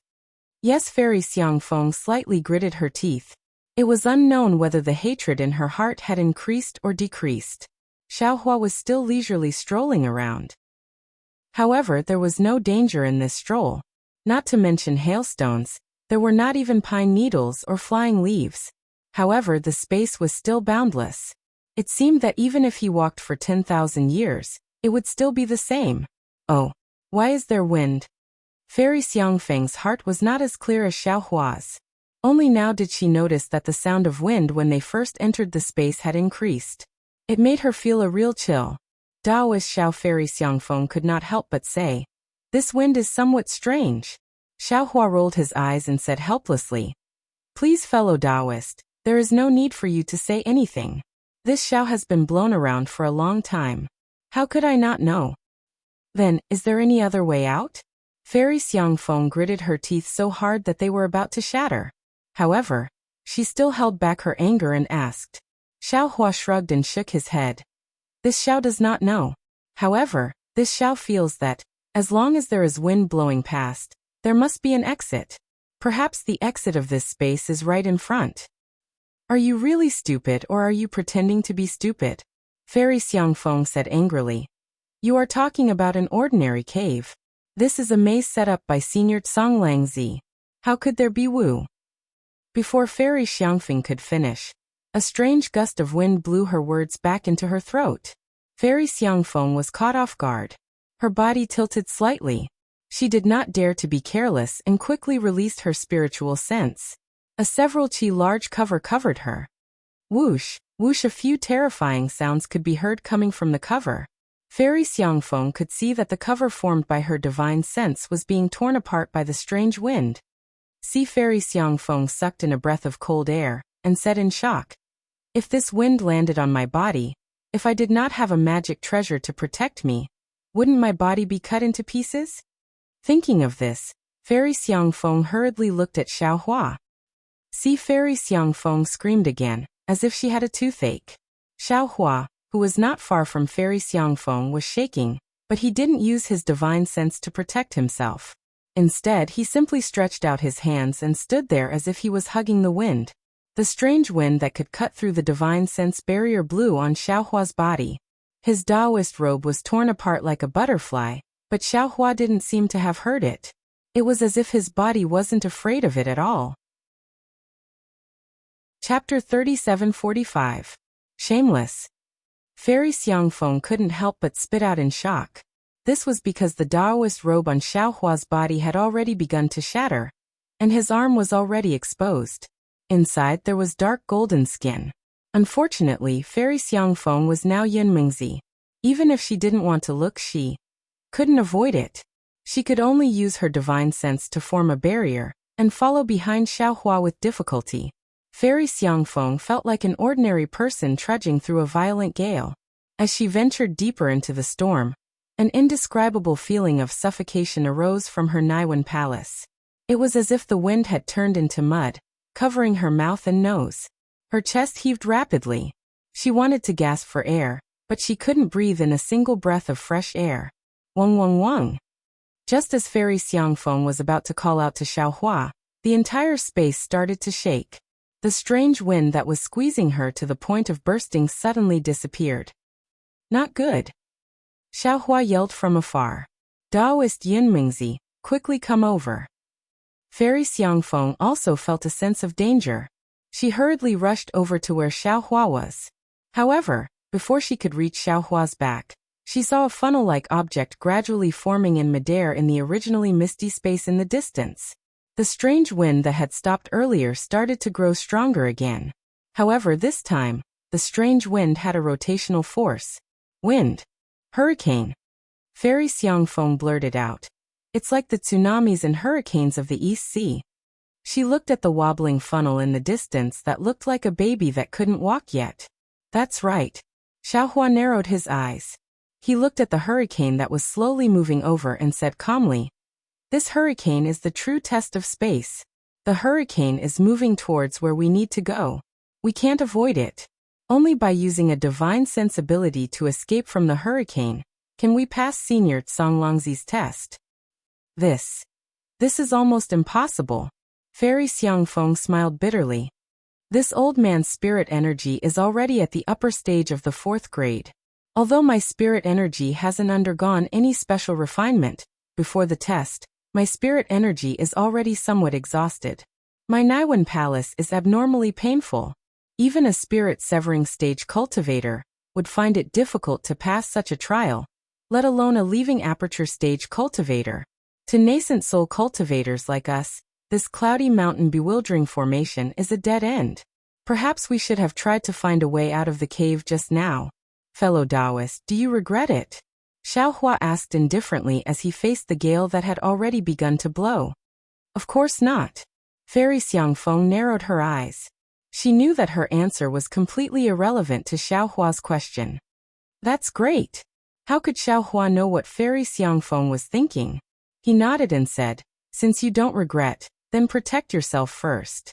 S1: Yes, Fairy Xiangfeng slightly gritted her teeth. It was unknown whether the hatred in her heart had increased or decreased. Xiaohua was still leisurely strolling around. However, there was no danger in this stroll. Not to mention hailstones, there were not even pine needles or flying leaves. However, the space was still boundless. It seemed that even if he walked for 10,000 years, it would still be the same. Oh, why is there wind? Fairy Xiangfeng's heart was not as clear as Xiaohua's. Only now did she notice that the sound of wind when they first entered the space had increased. It made her feel a real chill. Daoist Xiao. Fairy Xiangfeng could not help but say, this wind is somewhat strange. Xiaohua rolled his eyes and said helplessly, please, fellow Daoist, there is no need for you to say anything. This Xiao has been blown around for a long time. How could I not know? Then, is there any other way out? Fairy Xiangfeng gritted her teeth so hard that they were about to shatter. However, she still held back her anger and asked. Xiaohua shrugged and shook his head. This Xiao does not know. However, this Xiao feels that, as long as there is wind blowing past, there must be an exit. Perhaps the exit of this space is right in front. Are you really stupid or are you pretending to be stupid? Fairy Xiangfeng said angrily. You are talking about an ordinary cave. This is a maze set up by Senior Tsonglangzi. How could there be Wu? Before Fairy Xiangfeng could finish, a strange gust of wind blew her words back into her throat. Fairy Xiangfeng was caught off guard. Her body tilted slightly. She did not dare to be careless and quickly released her spiritual sense. A several chi large cover covered her. Whoosh, whoosh, a few terrifying sounds could be heard coming from the cover. Fairy Xiangfeng could see that the cover formed by her divine sense was being torn apart by the strange wind. Fairy Xiangfeng sucked in a breath of cold air, and said in shock, if this wind landed on my body, if I did not have a magic treasure to protect me, wouldn't my body be cut into pieces? Thinking of this, Fairy Xiangfeng hurriedly looked at Xiaohua. Fairy Xiangfeng screamed again, as if she had a toothache. Xiaohua, who was not far from Fairy Xiangfeng, was shaking, but he didn't use his divine sense to protect himself. Instead, he simply stretched out his hands and stood there as if he was hugging the wind. The strange wind that could cut through the divine sense barrier blew on Xiaohua's body. His Taoist robe was torn apart like a butterfly, but Xiaohua didn't seem to have heard it. It was as if his body wasn't afraid of it at all. Chapter 3745. Shameless. Fairy Xiangfeng couldn't help but spit out in shock. This was because the Taoist robe on Xiaohua's body had already begun to shatter, and his arm was already exposed. Inside there was dark golden skin. Unfortunately, Fairy Xiangfeng was now Yunmingzi. Even if she didn't want to look, she couldn't avoid it. She could only use her divine sense to form a barrier and follow behind Xiaohua with difficulty. Fairy Xiangfeng felt like an ordinary person trudging through a violent gale. As she ventured deeper into the storm, an indescribable feeling of suffocation arose from her Naiwan palace. It was as if the wind had turned into mud, covering her mouth and nose. Her chest heaved rapidly. She wanted to gasp for air, but she couldn't breathe in a single breath of fresh air. Wang wang wang. Just as Fairy Xiangfeng was about to call out to Xiaohua, the entire space started to shake. The strange wind that was squeezing her to the point of bursting suddenly disappeared. Not good. Xiaohua yelled from afar. Daoist Yunmingzi, quickly come over. Fairy Xiangfeng also felt a sense of danger. She hurriedly rushed over to where Xiaohua was. However, before she could reach Xiaohua's back, she saw a funnel-like object gradually forming in midair in the originally misty space in the distance. The strange wind that had stopped earlier started to grow stronger again. However, this time, the strange wind had a rotational force. Wind. Hurricane. Fairy Xiangfeng blurted out. It's like the tsunamis and hurricanes of the East Sea. She looked at the wobbling funnel in the distance that looked like a baby that couldn't walk yet. That's right. Xiaohua narrowed his eyes. He looked at the hurricane that was slowly moving over and said calmly, "This hurricane is the true test of space. The hurricane is moving towards where we need to go. We can't avoid it. Only by using a divine sensibility to escape from the hurricane can we pass Senior Songlongzi's test. This is almost impossible." Fairy Xiangfeng smiled bitterly. This old man's spirit energy is already at the upper stage of the 4th grade. Although my spirit energy hasn't undergone any special refinement, before the test, my spirit energy is already somewhat exhausted. My Naiwan palace is abnormally painful. Even a spirit-severing stage cultivator would find it difficult to pass such a trial, let alone a leaving aperture stage cultivator. To nascent soul cultivators like us, this cloudy mountain bewildering formation is a dead end. Perhaps we should have tried to find a way out of the cave just now. Fellow Taoist, do you regret it? Xiaohua asked indifferently as he faced the gale that had already begun to blow. Of course not. Fairy Xiangfeng narrowed her eyes. She knew that her answer was completely irrelevant to Xiaohua's question. That's great. How could Xiaohua know what Fairy Xiangfeng was thinking? He nodded and said, "Since you don't regret, then protect yourself first.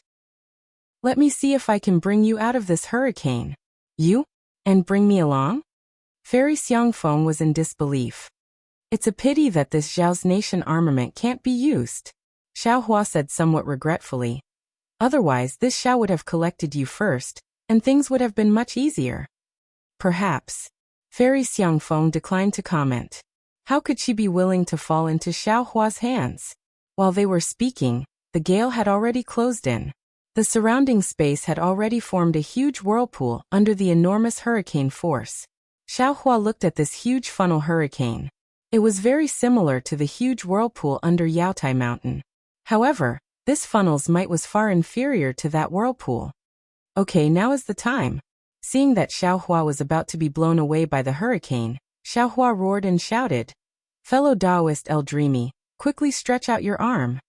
S1: Let me see if I can bring you out of this hurricane." You? And bring me along? Fairy Xiangfeng was in disbelief. It's a pity that this Zhao's nation armament can't be used, Xiaohua said somewhat regretfully. Otherwise this Xiao would have collected you first, and things would have been much easier. Perhaps. Fairy Xiangfeng declined to comment. How could she be willing to fall into Xiaohua's hands? While they were speaking, the gale had already closed in. The surrounding space had already formed a huge whirlpool under the enormous hurricane force. Xiaohua looked at this huge funnel hurricane. It was very similar to the huge whirlpool under Yaotai Mountain. However, this funnel's might was far inferior to that whirlpool. Okay, now is the time. Seeing that Xiaohua was about to be blown away by the hurricane, Xiaohua roared and shouted, "Fellow Taoist El Dreamy, quickly stretch out your arm."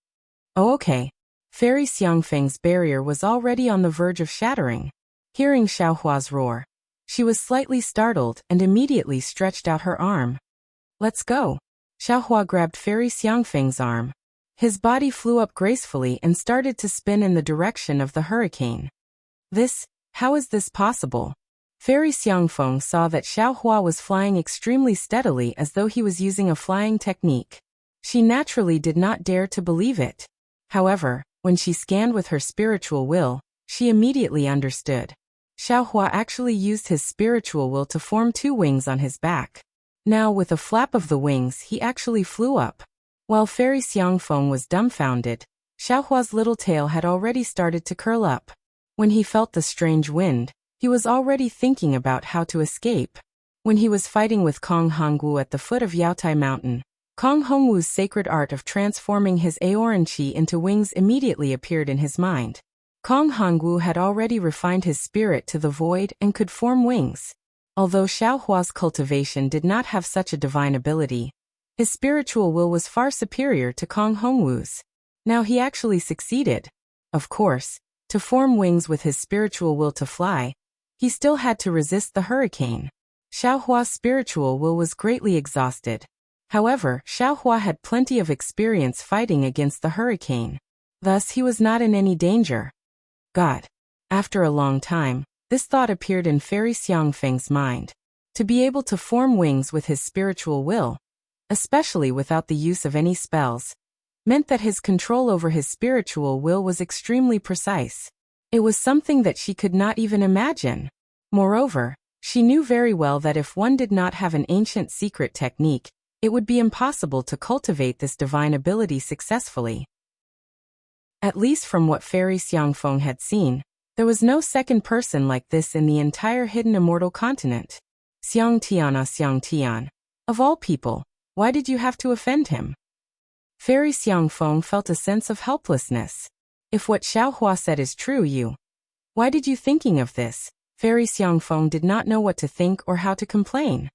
S1: Oh, okay. Fairy Xiangfeng's barrier was already on the verge of shattering. Hearing Xiaohua's roar, she was slightly startled and immediately stretched out her arm. Let's go. Xiaohua grabbed Fairy Xiangfeng's arm. His body flew up gracefully and started to spin in the direction of the hurricane. How is this possible? Fairy Xiangfeng saw that Xiaohua was flying extremely steadily as though he was using a flying technique. She naturally did not dare to believe it. However, when she scanned with her spiritual will, she immediately understood. Xiaohua actually used his spiritual will to form 2 wings on his back. Now with a flap of the wings he actually flew up. While Fairy Xiangfeng was dumbfounded, Xiaohua's little tail had already started to curl up. When he felt the strange wind, he was already thinking about how to escape. When he was fighting with Kong Hongwu at the foot of Yaotai Mountain, Kong Hongwu's sacred art of transforming his Aoran Qi into wings immediately appeared in his mind. Kong Hongwu had already refined his spirit to the void and could form wings. Although Xiaohua's cultivation did not have such a divine ability, his spiritual will was far superior to Kong Hongwu's. Now he actually succeeded. Of course, to form wings with his spiritual will to fly, he still had to resist the hurricane. Xiaohua's spiritual will was greatly exhausted. However, Xiaohua had plenty of experience fighting against the hurricane. Thus he was not in any danger. God. After a long time, this thought appeared in Fairy Xiangfeng's mind. To be able to form wings with his spiritual will, especially without the use of any spells, meant that his control over his spiritual will was extremely precise. It was something that she could not even imagine. Moreover, she knew very well that if one did not have an ancient secret technique, it would be impossible to cultivate this divine ability successfully. At least from what Fairy Xiangfeng had seen, there was no second person like this in the entire hidden immortal continent. Xiang Tian. Of all people, why did you have to offend him? Fairy Xiangfeng felt a sense of helplessness. If what Xiaohua said is true, why did you thinking of this? Fairy Xiangfeng did not know what to think or how to complain.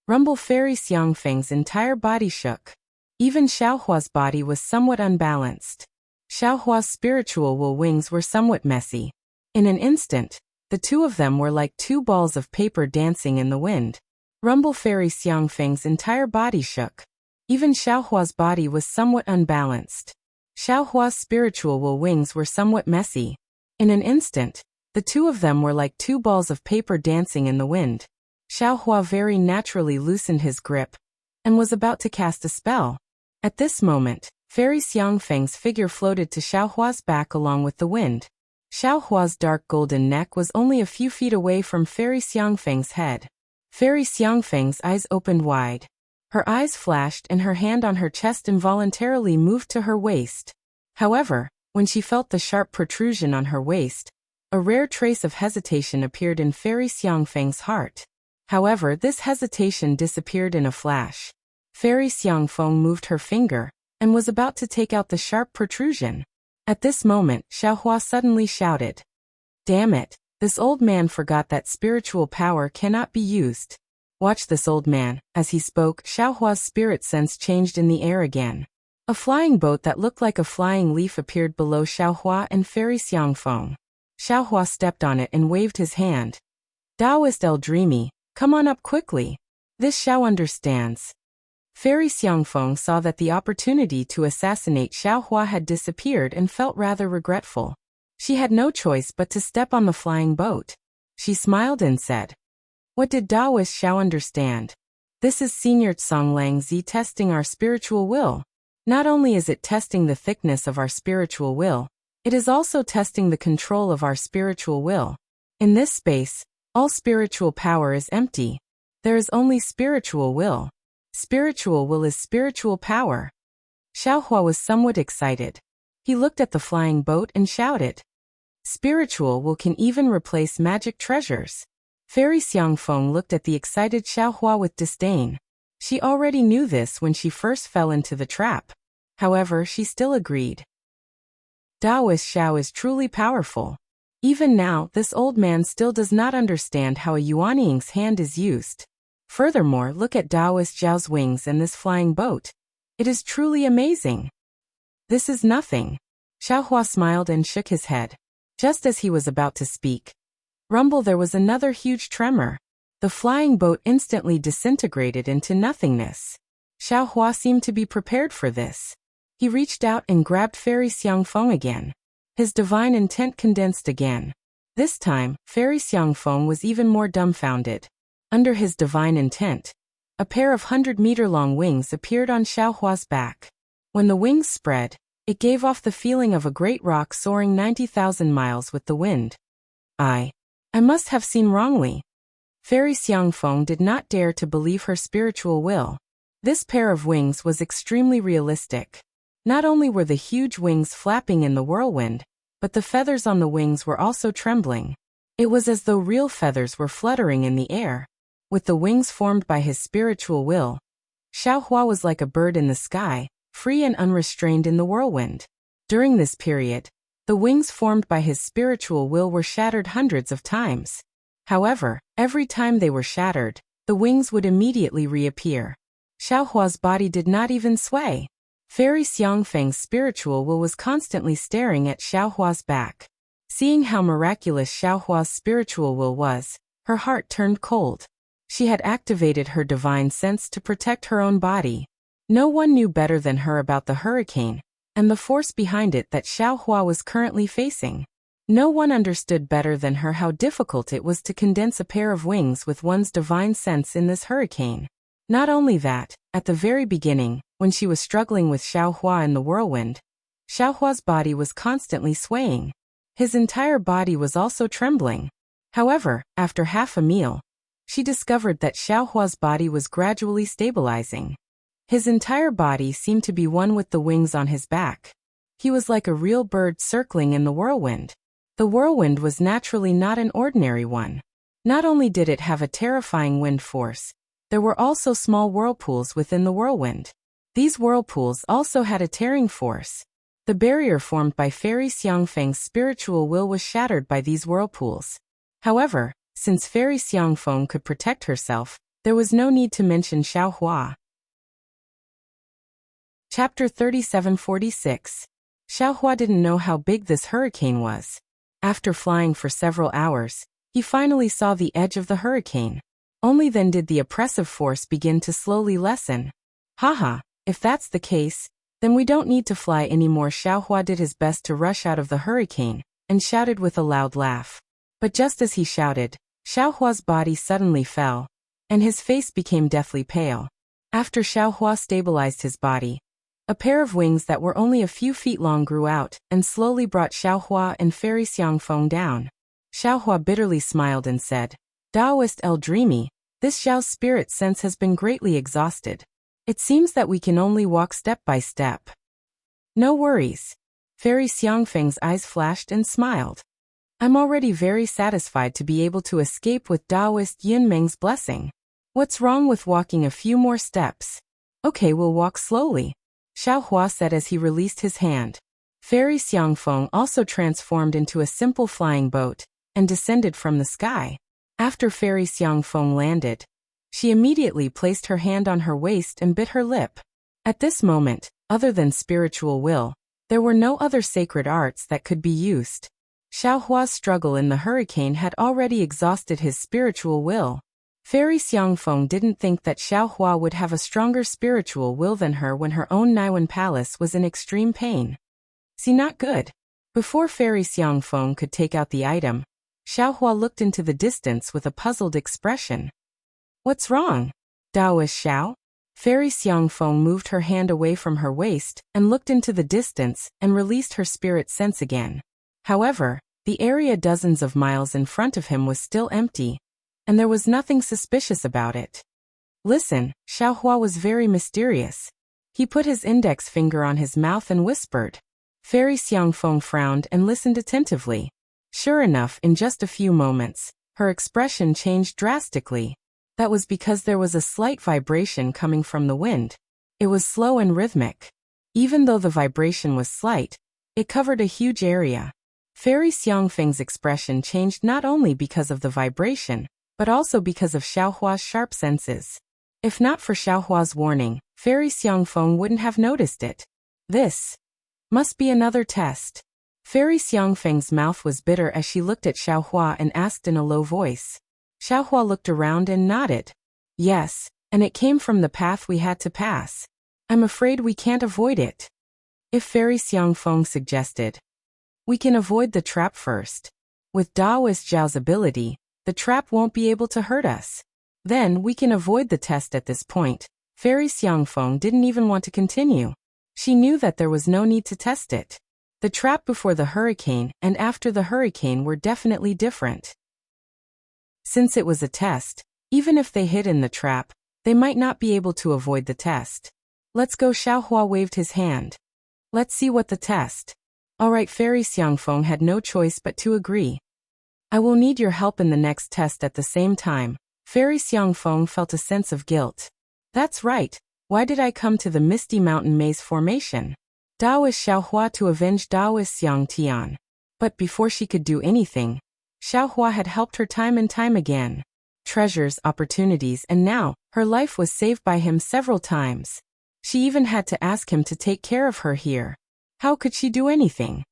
S1: Rumble Fairy Xiangfeng's entire body shook. Even Xiaohua's body was somewhat unbalanced. Xiaohua's spiritual will wings were somewhat messy. In an instant, the two of them were like two balls of paper dancing in the wind. Rumble Fairy Xiangfeng's entire body shook. Even Xiaohua's body was somewhat unbalanced. Xiaohua's spiritual will wings were somewhat messy. In an instant, the two of them were like two balls of paper dancing in the wind. Xiaohua very naturally loosened his grip and was about to cast a spell. At this moment, Fairy Xiangfeng's figure floated to Xiaohua's back along with the wind. Xiaohua's dark golden neck was only a few feet away from Fairy Xiangfeng's head. Fairy Xiangfeng's eyes opened wide. Her eyes flashed and her hand on her chest involuntarily moved to her waist. However, when she felt the sharp protrusion on her waist, a rare trace of hesitation appeared in Fairy Xiangfeng's heart. However, this hesitation disappeared in a flash. Fairy Xiangfeng moved her finger and was about to take out the sharp protrusion. At this moment, Xiaohua suddenly shouted, "Damn it, this old man forgot that spiritual power cannot be used." Watch this old man. As he spoke, Xiaohua's spirit sense changed in the air again. A flying boat that looked like a flying leaf appeared below Xiaohua and Fairy Xiangfeng. Xiaohua stepped on it and waved his hand. "Taoist El Dreamy, come on up quickly. This Xiao understands." Fairy Xiangfeng saw that the opportunity to assassinate Xiaohua had disappeared and felt rather regretful. She had no choice but to step on the flying boat. She smiled and said, "What did Taoist Xiao understand? This is Senior Tsong Zi testing our spiritual will. Not only is it testing the thickness of our spiritual will, it is also testing the control of our spiritual will. In this space, all spiritual power is empty. There is only spiritual will. Spiritual will is spiritual power." Xiaohua was somewhat excited. He looked at the flying boat and shouted, "Spiritual will can even replace magic treasures." Fairy Xiangfeng looked at the excited Xiaohua with disdain. She already knew this when she first fell into the trap. However, she still agreed. Taoist Xiao is truly powerful. Even now, this old man still does not understand how a Yuanying's hand is used. Furthermore, look at Taoist Xiao's wings and this flying boat. It is truly amazing. This is nothing. Xiaohua smiled and shook his head. Just as he was about to speak, rumble, there was another huge tremor. The flying boat instantly disintegrated into nothingness. Xiaohua seemed to be prepared for this. He reached out and grabbed Fairy Xiangfeng again. His divine intent condensed again. This time, Fairy Xiangfeng was even more dumbfounded. Under his divine intent, a pair of 100-meter-long wings appeared on Xiaohua's back. When the wings spread, it gave off the feeling of a great rock soaring 90,000 miles with the wind. I must have seen wrongly. Fairy Xiangfeng did not dare to believe her spiritual will. This pair of wings was extremely realistic. Not only were the huge wings flapping in the whirlwind, but the feathers on the wings were also trembling. It was as though real feathers were fluttering in the air. With the wings formed by his spiritual will, Xiaohua was like a bird in the sky, free and unrestrained in the whirlwind. During this period, The wings formed by his spiritual will were shattered hundreds of times. However, every time they were shattered, the wings would immediately reappear. Xiaohua's body did not even sway. Fairy Xiangfeng's spiritual will was constantly staring at Xiaohua's back. Seeing how miraculous Xiaohua's spiritual will was, her heart turned cold. She had activated her divine sense to protect her own body. No one knew better than her about the hurricane, and the force behind it that Xiaohua was currently facing. No one understood better than her how difficult it was to condense a pair of wings with one's divine sense in this hurricane. Not only that, at the very beginning, when she was struggling with Xiaohua in the whirlwind, Xiaohua's body was constantly swaying. His entire body was also trembling. However, after half a meal, she discovered that Xiaohua's body was gradually stabilizing. His entire body seemed to be one with the wings on his back. He was like a real bird circling in the whirlwind. The whirlwind was naturally not an ordinary one. Not only did it have a terrifying wind force, there were also small whirlpools within the whirlwind. These whirlpools also had a tearing force. The barrier formed by Fairy Xiangfeng's spiritual will was shattered by these whirlpools. However, since Fairy Xiangfeng could protect herself, there was no need to mention Xiaohua. Chapter 3746. Xiaohua didn't know how big this hurricane was. After flying for several hours, he finally saw the edge of the hurricane. Only then did the oppressive force begin to slowly lessen. Haha, if that's the case, then we don't need to fly anymore. Xiaohua did his best to rush out of the hurricane, and shouted with a loud laugh. But just as he shouted, Xiaohua's body suddenly fell, and his face became deathly pale. After Xiaohua stabilized his body, a pair of wings that were only a few feet long grew out, and slowly brought Xiaohua and Fairy Xiangfeng down. Xiaohua bitterly smiled and said, Taoist El Dreamy, this Xiao's spirit sense has been greatly exhausted. It seems that we can only walk step by step. No worries. Fairy Xiangfeng's eyes flashed and smiled. I'm already very satisfied to be able to escape with Taoist Yunmeng's blessing. What's wrong with walking a few more steps? Okay, we'll walk slowly, Xiaohua said as he released his hand. Fairy Xiangfeng also transformed into a simple flying boat, and descended from the sky. After Fairy Xiangfeng landed, she immediately placed her hand on her waist and bit her lip. At this moment, other than spiritual will, there were no other sacred arts that could be used. Xiaohua's struggle in the hurricane had already exhausted his spiritual will. Fairy Xiangfeng didn't think that Xiaohua would have a stronger spiritual will than her when her own Naiwan palace was in extreme pain. See, not good. Before Fairy Xiangfeng could take out the item, Xiaohua looked into the distance with a puzzled expression. What's wrong? Taoist Xiao? Fairy Xiangfeng moved her hand away from her waist and looked into the distance and released her spirit sense again. However, the area dozens of miles in front of him was still empty, and there was nothing suspicious about it. Listen, Xiaohua was very mysterious. He put his index finger on his mouth and whispered. Fairy Xiangfeng frowned and listened attentively. Sure enough, in just a few moments, her expression changed drastically. That was because there was a slight vibration coming from the wind. It was slow and rhythmic. Even though the vibration was slight, it covered a huge area. Fairy Xiangfeng's expression changed not only because of the vibration, but also because of Xiaohua's sharp senses. If not for Xiaohua's warning, Fairy Xiangfeng wouldn't have noticed it. This must be another test. Fairy Xiangfeng's mouth was bitter as she looked at Xiaohua and asked in a low voice. Xiaohua looked around and nodded. Yes, and it came from the path we had to pass. I'm afraid we can't avoid it. If Fairy Xiangfeng suggested, we can avoid the trap first. With Taoist Zhao's ability, the trap won't be able to hurt us. Then we can avoid the test at this point. Fairy Xiangfeng didn't even want to continue. She knew that there was no need to test it. The trap before the hurricane and after the hurricane were definitely different. Since it was a test, even if they hid in the trap, they might not be able to avoid the test. Let's go. Xiaohua waved his hand. Let's see what the test. Alright, Fairy Xiangfeng had no choice but to agree. I will need your help in the next test at the same time. Fairy Xiangfeng felt a sense of guilt. That's right. Why did I come to the Misty Mountain Maze formation? Daoist Xiaohua to avenge Daoist Xiang Tian. But before she could do anything, Xiaohua had helped her time and time again. Treasures, opportunities, and now, her life was saved by him several times. She even had to ask him to take care of her here. How could she do anything?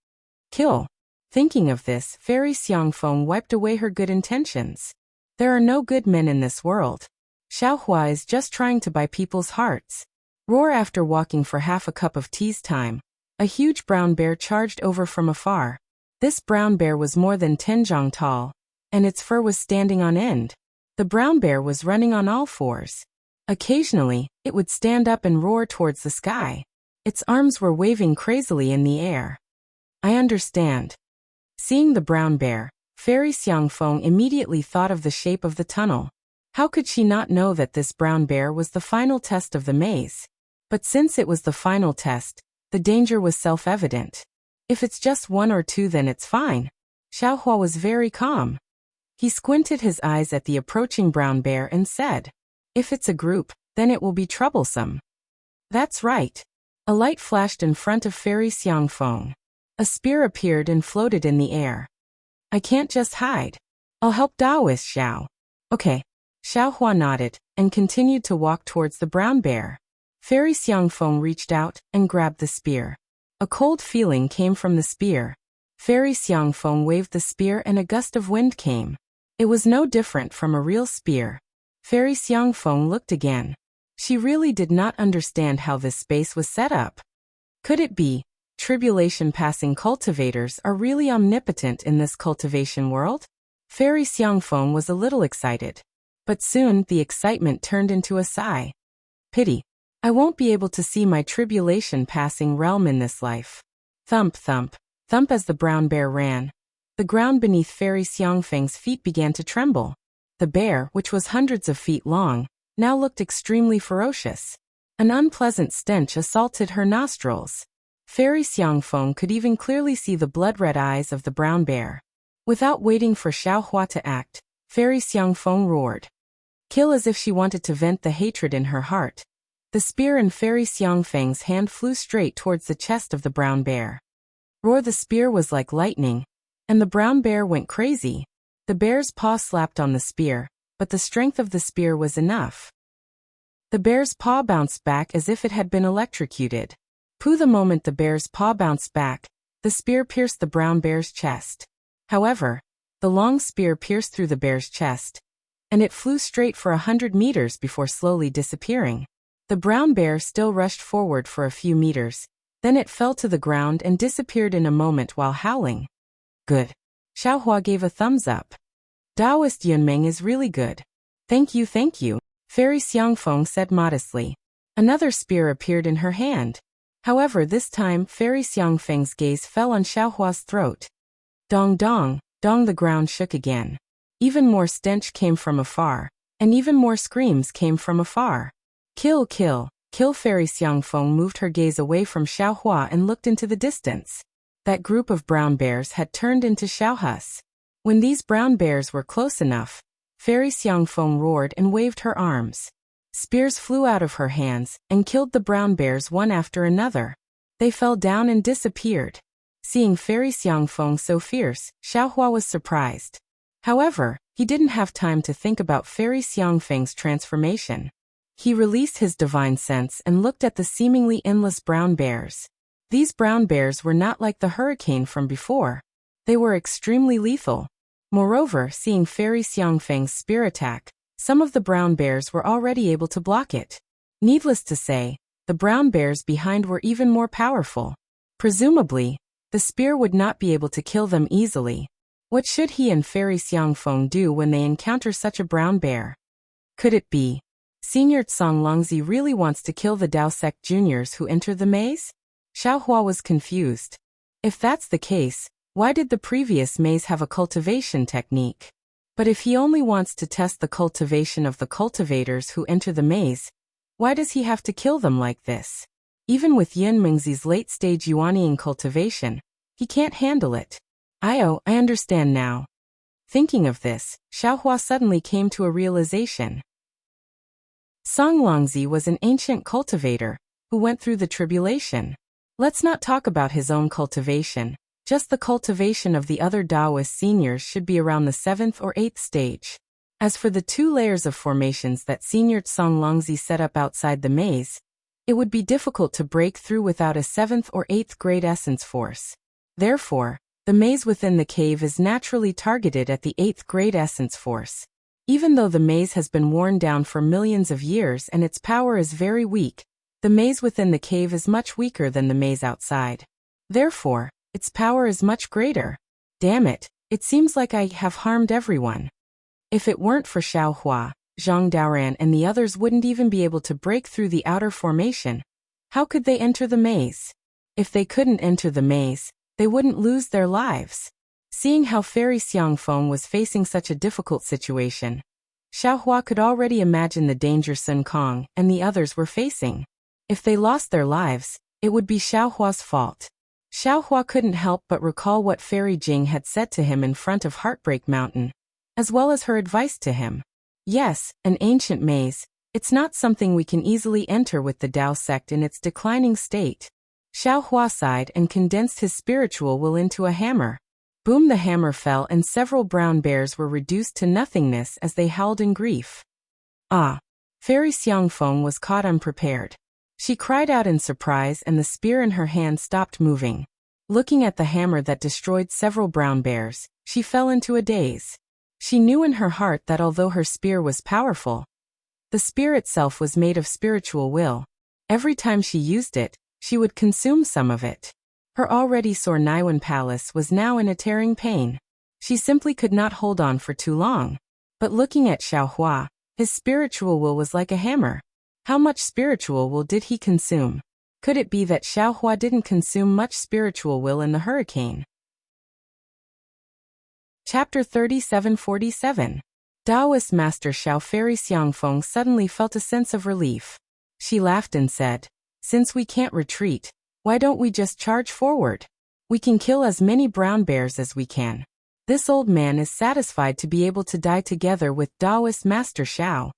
S1: Kill. Thinking of this, Fairy Xiangfeng wiped away her good intentions. There are no good men in this world. Xiaohua is just trying to buy people's hearts. Roar. After walking for half a cup of tea's time, a huge brown bear charged over from afar. This brown bear was more than 10 zhang tall, and its fur was standing on end. The brown bear was running on all fours. Occasionally, it would stand up and roar towards the sky. Its arms were waving crazily in the air. I understand. Seeing the brown bear, Fairy Xiangfeng immediately thought of the shape of the tunnel. How could she not know that this brown bear was the final test of the maze? But since it was the final test, the danger was self-evident. If it's just one or two, then it's fine. Xiaohua was very calm. He squinted his eyes at the approaching brown bear and said, "If it's a group, then it will be troublesome." That's right. A light flashed in front of Fairy Xiangfeng. A spear appeared and floated in the air. I can't just hide. I'll help Daoist Xiao. Okay. Xiaohua nodded and continued to walk towards the brown bear. Fairy Xiangfeng reached out and grabbed the spear. A cold feeling came from the spear. Fairy Xiangfeng waved the spear and a gust of wind came. It was no different from a real spear. Fairy Xiangfeng looked again. She really did not understand how this space was set up. Could it be? Tribulation-passing cultivators are really omnipotent in this cultivation world? Fairy Xiangfeng was a little excited. But soon the excitement turned into a sigh. Pity. I won't be able to see my tribulation-passing realm in this life. Thump, thump, thump as the brown bear ran. The ground beneath Fairy Xiangfeng's feet began to tremble. The bear, which was hundreds of feet long, now looked extremely ferocious. An unpleasant stench assaulted her nostrils. Fairy Xiangfeng could even clearly see the blood-red eyes of the brown bear. Without waiting for Xiaohua to act, Fairy Xiangfeng roared. Kill, as if she wanted to vent the hatred in her heart. The spear in Fairy Xiangfeng's hand flew straight towards the chest of the brown bear. Roar. The spear was like lightning, and the brown bear went crazy. The bear's paw slapped on the spear, but the strength of the spear was enough. The bear's paw bounced back as if it had been electrocuted. Pooh! The moment the bear's paw bounced back, the spear pierced the brown bear's chest. However, the long spear pierced through the bear's chest, and it flew straight for 100 meters before slowly disappearing. The brown bear still rushed forward for a few meters, then it fell to the ground and disappeared in a moment while howling. Good. Xiaohua gave a thumbs up. Daoist Yunmeng is really good. Thank you, thank you, Fairy Xiangfeng said modestly. Another spear appeared in her hand. However, this time Fairy Xiangfeng's gaze fell on Xiaohua's throat. Dong dong, dong. The ground shook again. Even more stench came from afar, and even more screams came from afar. Kill, kill, kill. Fairy Xiangfeng moved her gaze away from Xiaohua and looked into the distance. That group of brown bears had turned into Xiaohus. When these brown bears were close enough, Fairy Xiangfeng roared and waved her arms. Spears flew out of her hands and killed the brown bears one after another. They fell down and disappeared. Seeing Fairy Xiangfeng so fierce, Xiaohua was surprised. However, he didn't have time to think about Fairy Xiangfeng's transformation. He released his divine sense and looked at the seemingly endless brown bears. These brown bears were not like the hurricane from before. They were extremely lethal. Moreover, seeing Fairy Xiangfeng's spear attack, some of the brown bears were already able to block it. Needless to say, the brown bears behind were even more powerful. Presumably, the spear would not be able to kill them easily. What should he and Fairy Xiangfeng do when they encounter such a brown bear? Could it be Senior Tsang Longzi really wants to kill the Dao Sect juniors who enter the maze? Xiaohua was confused. If that's the case, why did the previous maze have a cultivation technique? But if he only wants to test the cultivation of the cultivators who enter the maze, why does he have to kill them like this? Even with Yin Mingzi's late-stage Yuanying cultivation, he can't handle it. I understand now. Thinking of this, Xiaohua suddenly came to a realization. Song Longzi was an ancient cultivator who went through the tribulation. Let's not talk about his own cultivation. Just the cultivation of the other Taoist seniors should be around the 7th or 8th stage. As for the 2 layers of formations that Senior Tsong Longzi set up outside the maze, it would be difficult to break through without a 7th or 8th grade essence force. Therefore, the maze within the cave is naturally targeted at the 8th grade essence force. Even though the maze has been worn down for millions of years and its power is very weak, the maze within the cave is much weaker than the maze outside. Therefore, its power is much greater. Damn it, it seems like I have harmed everyone. If it weren't for Xiao Hua, Zhang Daoran and the others wouldn't even be able to break through the outer formation. How could they enter the maze? If they couldn't enter the maze, they wouldn't lose their lives. Seeing how Fairy Xiangfeng was facing such a difficult situation, Xiao Hua could already imagine the danger Sun Kong and the others were facing. If they lost their lives, it would be Xiao Hua's fault. Xiao Hua couldn't help but recall what Fairy Jing had said to him in front of Heartbreak Mountain, as well as her advice to him. Yes, an ancient maze, it's not something we can easily enter with the Tao sect in its declining state. Xiao Hua sighed and condensed his spiritual will into a hammer. Boom, the hammer fell and several brown bears were reduced to nothingness as they howled in grief. Ah! Fairy Xiangfeng was caught unprepared. She cried out in surprise and the spear in her hand stopped moving. Looking at the hammer that destroyed several brown bears, she fell into a daze. She knew in her heart that although her spear was powerful, the spear itself was made of spiritual will. Every time she used it, she would consume some of it. Her already sore Naiwan palace was now in a tearing pain. She simply could not hold on for too long. But looking at Xiao Hua, his spiritual will was like a hammer. How much spiritual will did he consume? Could it be that Xiao Hua didn't consume much spiritual will in the hurricane? Chapter 3747. Taoist Master Xiao Fairy Xiangfeng suddenly felt a sense of relief. She laughed and said, "Since we can't retreat, why don't we just charge forward? We can kill as many brown bears as we can." This old man is satisfied to be able to die together with Taoist Master Xiao.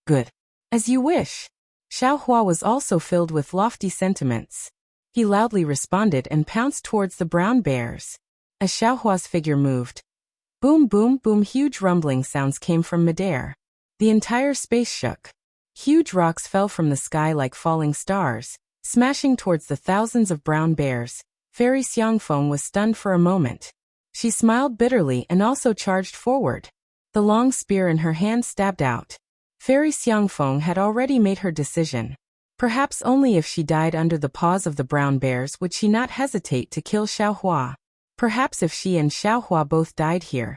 S1: Good. As you wish. Xiao Hua was also filled with lofty sentiments. He loudly responded and pounced towards the brown bears. As Xiao Hua's figure moved, boom boom boom, huge rumbling sounds came from midair. The entire space shook. Huge rocks fell from the sky like falling stars, smashing towards the thousands of brown bears. Fairy Xiangfeng was stunned for a moment. She smiled bitterly and also charged forward. The long spear in her hand stabbed out. Fairy Xiangfeng had already made her decision. Perhaps only if she died under the paws of the brown bears would she not hesitate to kill Xiao Hua. Perhaps if she and Xiao Hua both died here,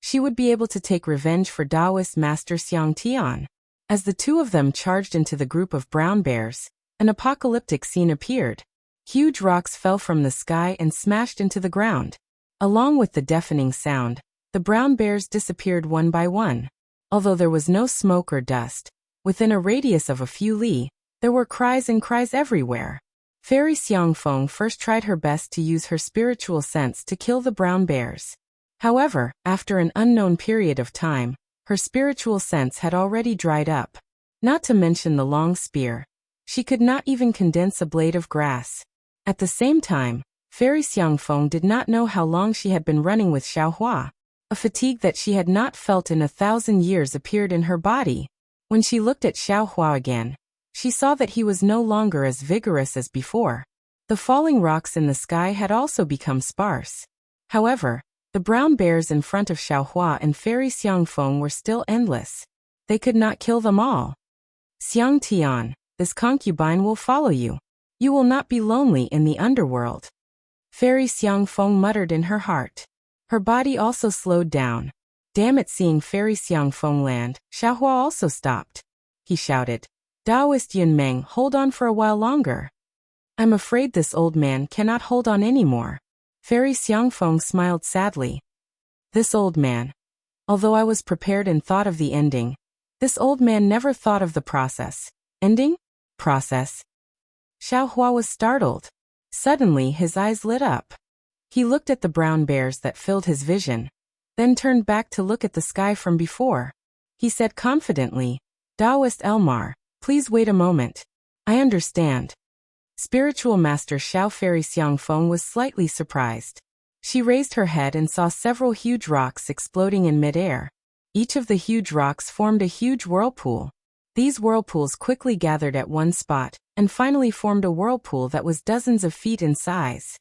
S1: she would be able to take revenge for Taoist Master Xiang Tian. As the two of them charged into the group of brown bears, an apocalyptic scene appeared. Huge rocks fell from the sky and smashed into the ground. Along with the deafening sound, the brown bears disappeared one by one. Although there was no smoke or dust, within a radius of a few li, there were cries and cries everywhere. Fairy Xiangfeng first tried her best to use her spiritual sense to kill the brown bears. However, after an unknown period of time, her spiritual sense had already dried up. Not to mention the long spear. She could not even condense a blade of grass. At the same time, Fairy Xiangfeng did not know how long she had been running with Xiao Hua. A fatigue that she had not felt in 1,000 years appeared in her body. When she looked at Xiao Hua again, she saw that he was no longer as vigorous as before. The falling rocks in the sky had also become sparse. However, the brown bears in front of Xiao Hua and Fairy Xiangfeng were still endless. They could not kill them all. Xiang Tian, this concubine will follow you. You will not be lonely in the underworld. Fairy Xiangfeng muttered in her heart. Her body also slowed down. Damn it, seeing Fairy Xiangfeng land, Xiao Hua also stopped. He shouted, "Taoist Yunmeng, hold on for a while longer." "I'm afraid this old man cannot hold on anymore." Fairy Xiangfeng smiled sadly. This old man. Although I was prepared and thought of the ending, this old man never thought of the process. Ending? Process. Xiao Hua was startled. Suddenly his eyes lit up. He looked at the brown bears that filled his vision, then turned back to look at the sky from before. He said confidently, "Taoist Elmar, please wait a moment. I understand." Spiritual Master Xiao Fairy Xiangfeng was slightly surprised. She raised her head and saw several huge rocks exploding in midair. Each of the huge rocks formed a huge whirlpool. These whirlpools quickly gathered at one spot, and finally formed a whirlpool that was dozens of feet in size.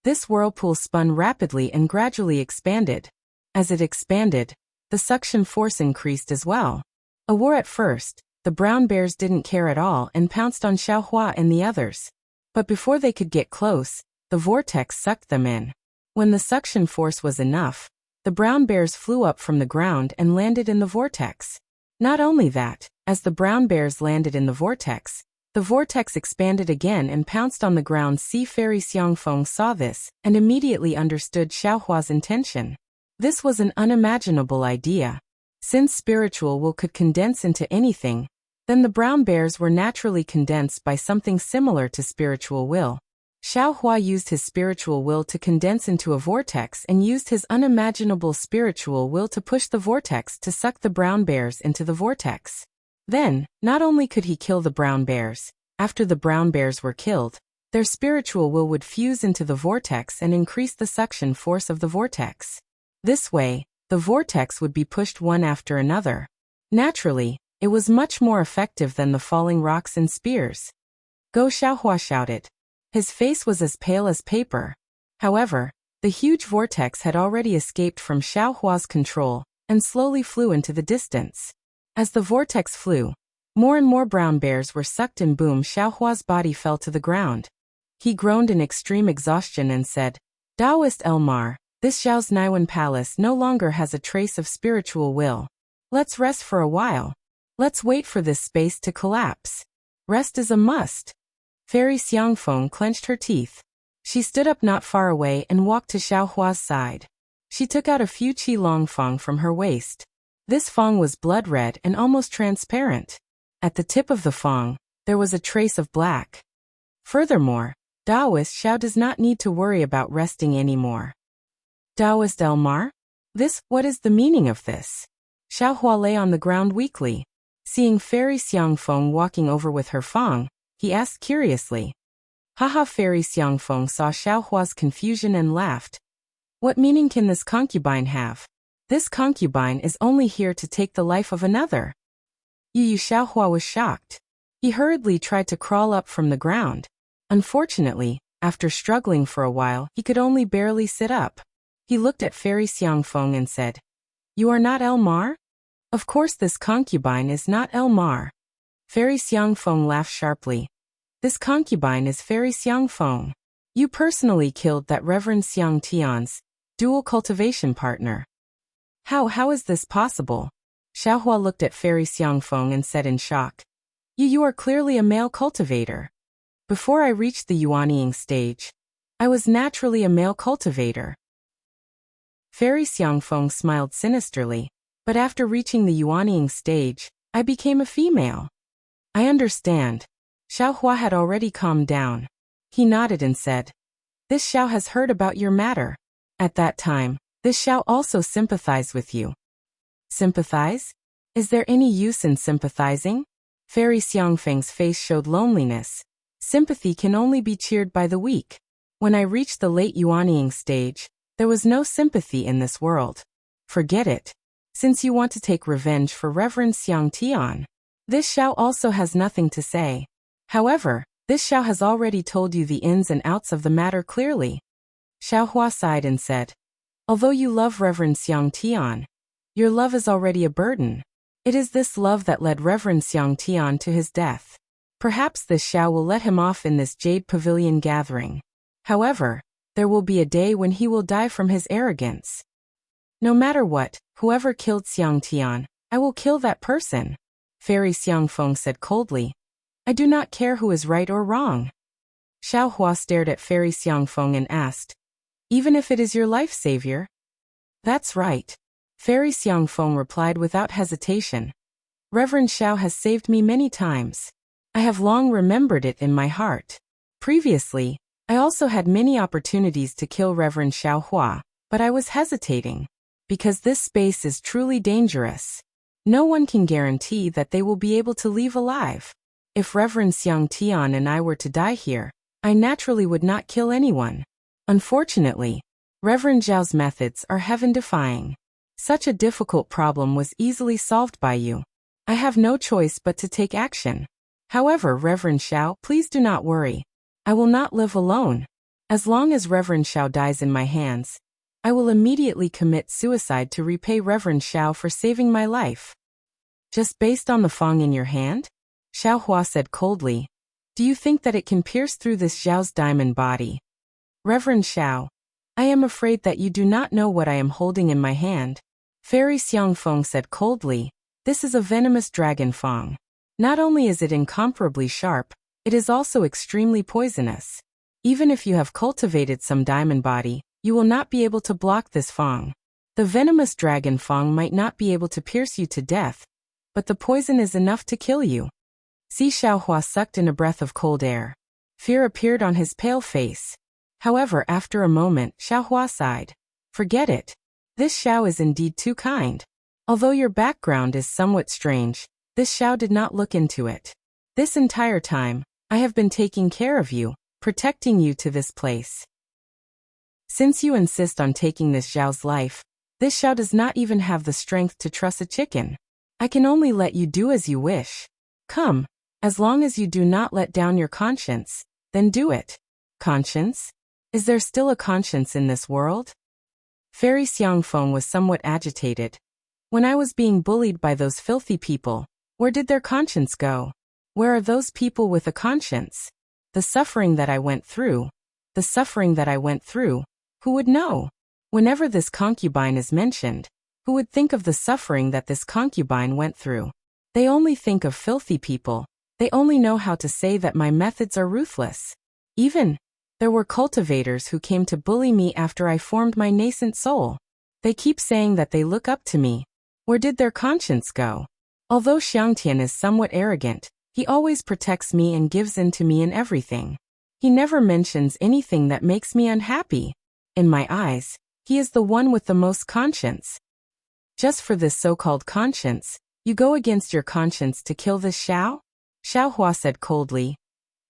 S1: This whirlpool spun rapidly and gradually expanded. As it expanded, the suction force increased as well. A war at first, the brown bears didn't care at all and pounced on Xiaohua and the others. But before they could get close, the vortex sucked them in. When the suction force was enough, the brown bears flew up from the ground and landed in the vortex. Not only that, as the brown bears landed in the vortex expanded again and pounced on the ground. Fairy Xiangfeng saw this and immediately understood Xiaohua's intention. This was an unimaginable idea. Since spiritual will could condense into anything, then the brown bears were naturally condensed by something similar to spiritual will. Xiaohua used his spiritual will to condense into a vortex and used his unimaginable spiritual will to push the vortex to suck the brown bears into the vortex. Then, not only could he kill the brown bears, after the brown bears were killed, their spiritual will would fuse into the vortex and increase the suction force of the vortex. This way, the vortex would be pushed one after another. Naturally, it was much more effective than the falling rocks and spears. Go, Xiaohua shouted. His face was as pale as paper. However, the huge vortex had already escaped from Xiaohua's control and slowly flew into the distance. As the vortex flew, more and more brown bears were sucked and boom, Xiaohua's body fell to the ground. He groaned in extreme exhaustion and said, Taoist Elmar, this Xiao's Naiwan palace no longer has a trace of spiritual will. Let's rest for a while. Let's wait for this space to collapse. Rest is a must. Fairy Xiangfeng clenched her teeth. She stood up not far away and walked to Xiaohua's side. She took out a few qi-long fang from her waist. This fang was blood red and almost transparent. At the tip of the fang, there was a trace of black. Furthermore, Taoist Xiao does not need to worry about resting anymore. Taoist Elmar? What is the meaning of this? Xiaohua lay on the ground weakly. Seeing Fairy Xiangfeng walking over with her fang, he asked curiously. Haha, Fairy Xiangfeng saw Xiaohua's confusion and laughed. What meaning can this concubine have? This concubine is only here to take the life of another. Yu Xiaohua was shocked. He hurriedly tried to crawl up from the ground. Unfortunately, after struggling for a while, he could only barely sit up. He looked at Fairy Xiangfeng and said, You are not Elmar? Of course this concubine is not Elmar. Fairy Xiangfeng laughed sharply. This concubine is Fairy Xiangfeng. You personally killed that Reverend Xiang Tian's dual cultivation partner. How is this possible? Xiaohua looked at Fairy Xiangfeng and said in shock. You are clearly a male cultivator. Before I reached the Yuanying stage, I was naturally a male cultivator. Fairy Xiangfeng smiled sinisterly, but after reaching the Yuanying stage, I became a female. I understand. Xiaohua had already calmed down. He nodded and said, This Xiao has heard about your matter. At that time, this Xiao also sympathized with you. Sympathize? Is there any use in sympathizing? Fairy Xiangfeng's face showed loneliness. Sympathy can only be cheered by the weak. When I reached the late Yuanying stage, there was no sympathy in this world. Forget it. Since you want to take revenge for Reverend Xiang Tian, this Xiao also has nothing to say. However, this Xiao has already told you the ins and outs of the matter clearly. Xiaohua sighed and said, Although you love Reverend Xiang Tian, your love is already a burden. It is this love that led Reverend Xiang Tian to his death. Perhaps this Xiao will let him off in this Jade Pavilion gathering. However, there will be a day when he will die from his arrogance. No matter what, whoever killed Xiang Tian, I will kill that person. Fairy Xiangfeng said coldly. I do not care who is right or wrong. Xiaohua stared at Fairy Xiangfeng and asked, Even if it is your life savior? That's right. Fairy Xiangfeng replied without hesitation. Reverend Xiao has saved me many times. I have long remembered it in my heart. Previously, I also had many opportunities to kill Reverend Xiaohua, but I was hesitating. Because this space is truly dangerous. No one can guarantee that they will be able to leave alive. If Reverend Xiang Tian and I were to die here, I naturally would not kill anyone. Unfortunately, Reverend Zhao's methods are heaven-defying. Such a difficult problem was easily solved by you. I have no choice but to take action. However, Reverend Xiao, please do not worry. I will not live alone. As long as Reverend Xiao dies in my hands, I will immediately commit suicide to repay Reverend Xiao for saving my life. Just based on the fang in your hand? Xiao Hua said coldly. Do you think that it can pierce through this Zhao's diamond body? Reverend Xiao, I am afraid that you do not know what I am holding in my hand. Fairy Xiangfeng said coldly. This is a venomous dragon fang. Not only is it incomparably sharp, it is also extremely poisonous. Even if you have cultivated some diamond body, you will not be able to block this fang. The venomous dragon fang might not be able to pierce you to death, but the poison is enough to kill you. Si Xiaohua sucked in a breath of cold air. Fear appeared on his pale face. However, after a moment, Xiaohua sighed. Forget it. This Xiao is indeed too kind. Although your background is somewhat strange, this Xiao did not look into it. This entire time, I have been taking care of you, protecting you to this place. Since you insist on taking this Xiao's life, this Xiao does not even have the strength to truss a chicken. I can only let you do as you wish. Come, as long as you do not let down your conscience, then do it. Conscience? Is there still a conscience in this world? Fairy Xiangfeng was somewhat agitated. When I was being bullied by those filthy people, where did their conscience go? Where are those people with a conscience? The suffering that I went through. Who would know? Whenever this concubine is mentioned, who would think of the suffering that this concubine went through? They only think of filthy people. They only know how to say that my methods are ruthless. There were cultivators who came to bully me after I formed my nascent soul. They keep saying that they look up to me. Where did their conscience go? Although Xiangtian is somewhat arrogant, he always protects me and gives in to me in everything. He never mentions anything that makes me unhappy. In my eyes, he is the one with the most conscience. Just for this so-called conscience, you go against your conscience to kill this Xiao? Xiao Hua said coldly.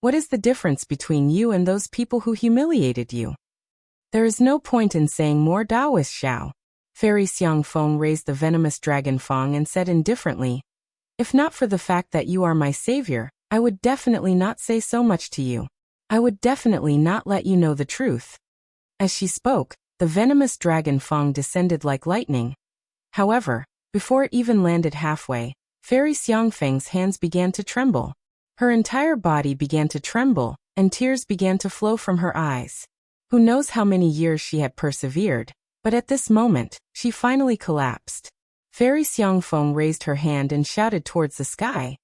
S1: What is the difference between you and those people who humiliated you? There is no point in saying more Taoist, Xiao. Fairy Xiangfeng raised the venomous dragon fang and said indifferently, if not for the fact that you are my savior, I would definitely not say so much to you. I would definitely not let you know the truth. As she spoke, the venomous dragon fang descended like lightning. However, before it even landed halfway, Fairy Xiangfeng's hands began to tremble. Her entire body began to tremble, and tears began to flow from her eyes. Who knows how many years she had persevered, but at this moment, she finally collapsed. Fairy Xiangfeng raised her hand and shouted towards the sky.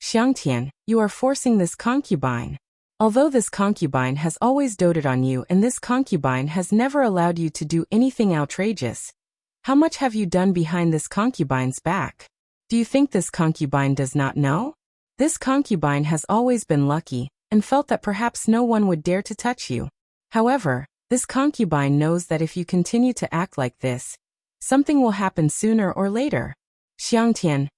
S1: Xiangtian, you are forcing this concubine. Although this concubine has always doted on you and this concubine has never allowed you to do anything outrageous, how much have you done behind this concubine's back? Do you think this concubine does not know? This concubine has always been lucky, and felt that perhaps no one would dare to touch you. However, this concubine knows that if you continue to act like this, something will happen sooner or later. Xiangtian,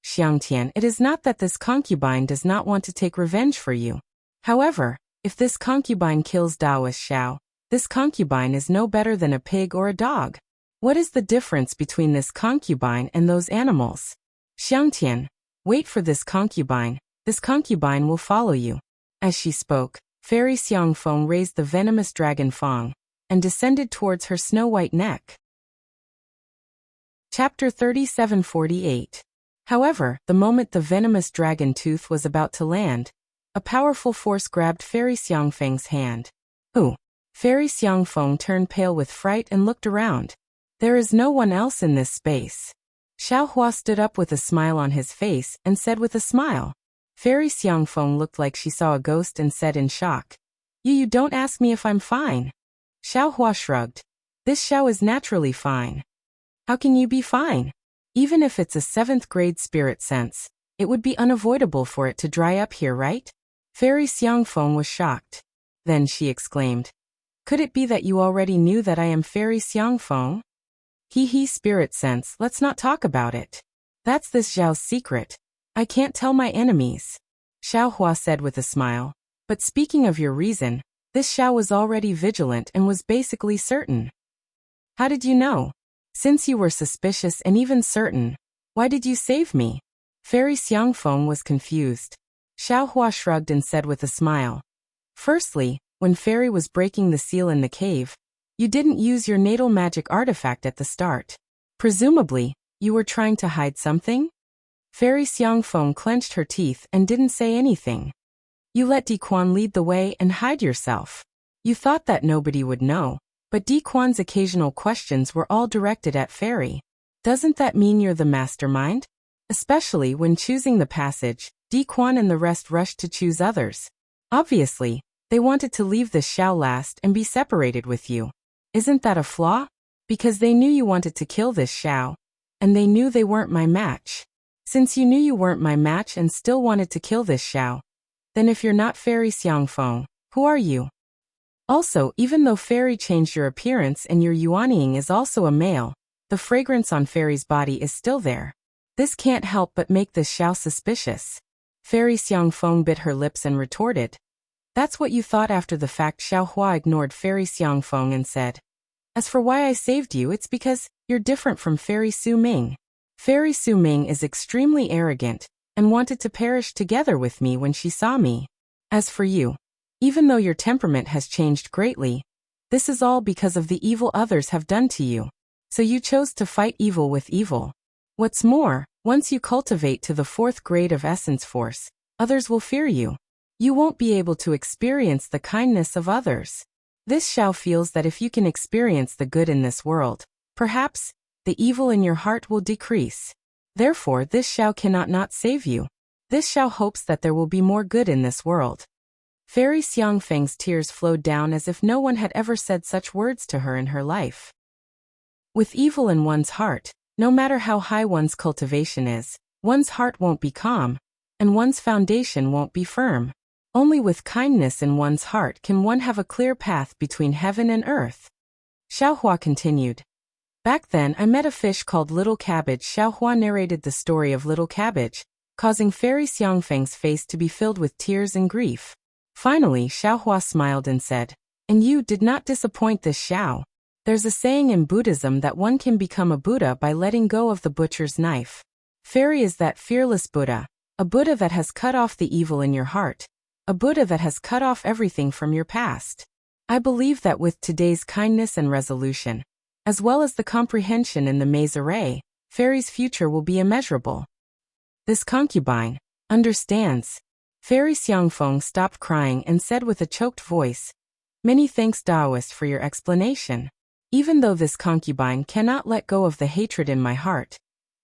S1: it is not that this concubine does not want to take revenge for you. However, if this concubine kills Taoist Xiao, this concubine is no better than a pig or a dog. What is the difference between this concubine and those animals? Xiangtian, wait for this concubine. This concubine will follow you. As she spoke, Fairy Xiangfeng raised the venomous dragon fang and descended towards her snow-white neck. Chapter 3748. However, the moment the venomous dragon tooth was about to land, a powerful force grabbed Fairy Xiangfeng's hand. Ooh! Fairy Xiangfeng turned pale with fright and looked around. There is no one else in this space. Xiao Hua stood up with a smile on his face and said with a smile. Fairy Xiangfeng looked like she saw a ghost and said in shock, You don't ask me if I'm fine. Xiao Hua shrugged. This Xiao is naturally fine. How can you be fine? Even if it's a 7th grade spirit sense, it would be unavoidable for it to dry up here, right? Fairy Xiangfeng was shocked. Then she exclaimed, Could it be that you already knew that I am Fairy Xiangfeng? Spirit sense, let's not talk about it. That's this Xiao's secret. I can't tell my enemies. Xiao Hua said with a smile. But speaking of your reason, this Xiao was already vigilant and was basically certain. How did you know? Since you were suspicious and even certain, why did you save me? Fairy Xiangfeng was confused. Xiao Hua shrugged and said with a smile. Firstly, when Fairy was breaking the seal in the cave, you didn't use your natal magic artifact at the start. Presumably, you were trying to hide something? Fairy Xiangfeng clenched her teeth and didn't say anything. You let Di Quan lead the way and hide yourself. You thought that nobody would know, but Di Quan's occasional questions were all directed at Fairy. Doesn't that mean you're the mastermind? Especially when choosing the passage, Di Quan and the rest rushed to choose others. Obviously, they wanted to leave the Xiao last and be separated with you. Isn't that a flaw? Because they knew you wanted to kill this Xiao, and they knew they weren't my match. Since you knew you weren't my match and still wanted to kill this Xiao, then if you're not Fairy Xiangfeng, who are you? Also, even though Fairy changed your appearance and your Yuanying is also a male, the fragrance on Fairy's body is still there. This can't help but make this Xiao suspicious. Fairy Xiangfeng bit her lips and retorted. That's what you thought after the fact. Xiao Hua ignored Fairy Xiangfeng and said, as for why I saved you, it's because you're different from Fairy Su Ming. Fairy Su Ming is extremely arrogant and wanted to perish together with me when she saw me. As for you, even though your temperament has changed greatly, this is all because of the evil others have done to you. So you chose to fight evil with evil. What's more, once you cultivate to the 4th grade of Essence Force, others will fear you. You won't be able to experience the kindness of others. This Xiao feels that if you can experience the good in this world, perhaps, the evil in your heart will decrease. Therefore, this Xiao cannot not save you. This Xiao hopes that there will be more good in this world. Fairy Xiangfeng's tears flowed down as if no one had ever said such words to her in her life. With evil in one's heart, no matter how high one's cultivation is, one's heart won't be calm, and one's foundation won't be firm. Only with kindness in one's heart can one have a clear path between heaven and earth. Xiao Hua continued. Back then I met a fish called Little Cabbage. Xiao Hua narrated the story of Little Cabbage, causing Fairy Xiangfeng's face to be filled with tears and grief. Finally, Xiao Hua smiled and said, and you did not disappoint this Xiao. There's a saying in Buddhism that one can become a Buddha by letting go of the butcher's knife. Fairy is that fearless Buddha, a Buddha that has cut off the evil in your heart, a Buddha that has cut off everything from your past. I believe that with today's kindness and resolution, as well as the comprehension in the maze array, Fairy's future will be immeasurable. This concubine understands. Fairy Xiangfeng stopped crying and said with a choked voice, many thanks Taoist for your explanation. Even though this concubine cannot let go of the hatred in my heart,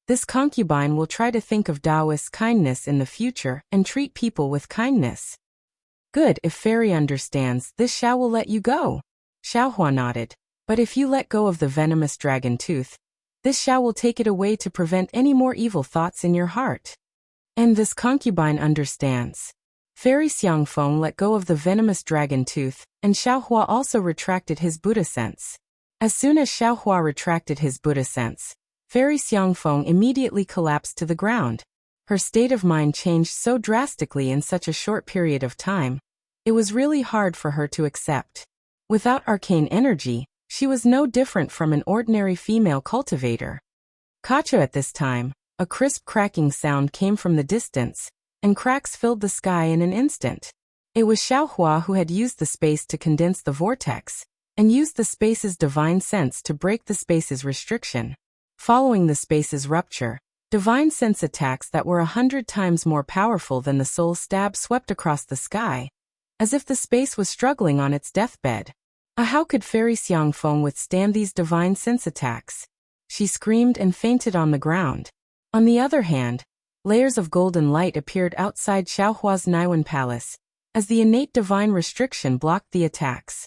S1: this concubine will try to think of Taoist kindness in the future and treat people with kindness. Good, if Fairy understands, this Xiao will let you go. Xiao Hua nodded. But if you let go of the venomous dragon tooth, this Xiao will take it away to prevent any more evil thoughts in your heart. And this concubine understands. Fairy Xiangfeng let go of the venomous dragon tooth, and Xiao Hua also retracted his Buddha sense. As soon as Xiao Hua retracted his Buddha sense, Fairy Xiangfeng immediately collapsed to the ground. Her state of mind changed so drastically in such a short period of time, it was really hard for her to accept. Without arcane energy, she was no different from an ordinary female cultivator. Kacha at this time, a crisp cracking sound came from the distance, and cracks filled the sky in an instant. It was Xiao Hua who had used the space to condense the vortex, and used the space's divine sense to break the space's restriction. Following the space's rupture, divine sense attacks that were 100 times more powerful than the soul stab swept across the sky, as if the space was struggling on its deathbed. How could Fairy Xiangfeng withstand these divine sense attacks? She screamed and fainted on the ground. On the other hand, layers of golden light appeared outside Xiao Hua's Naiwan Palace, as the innate divine restriction blocked the attacks.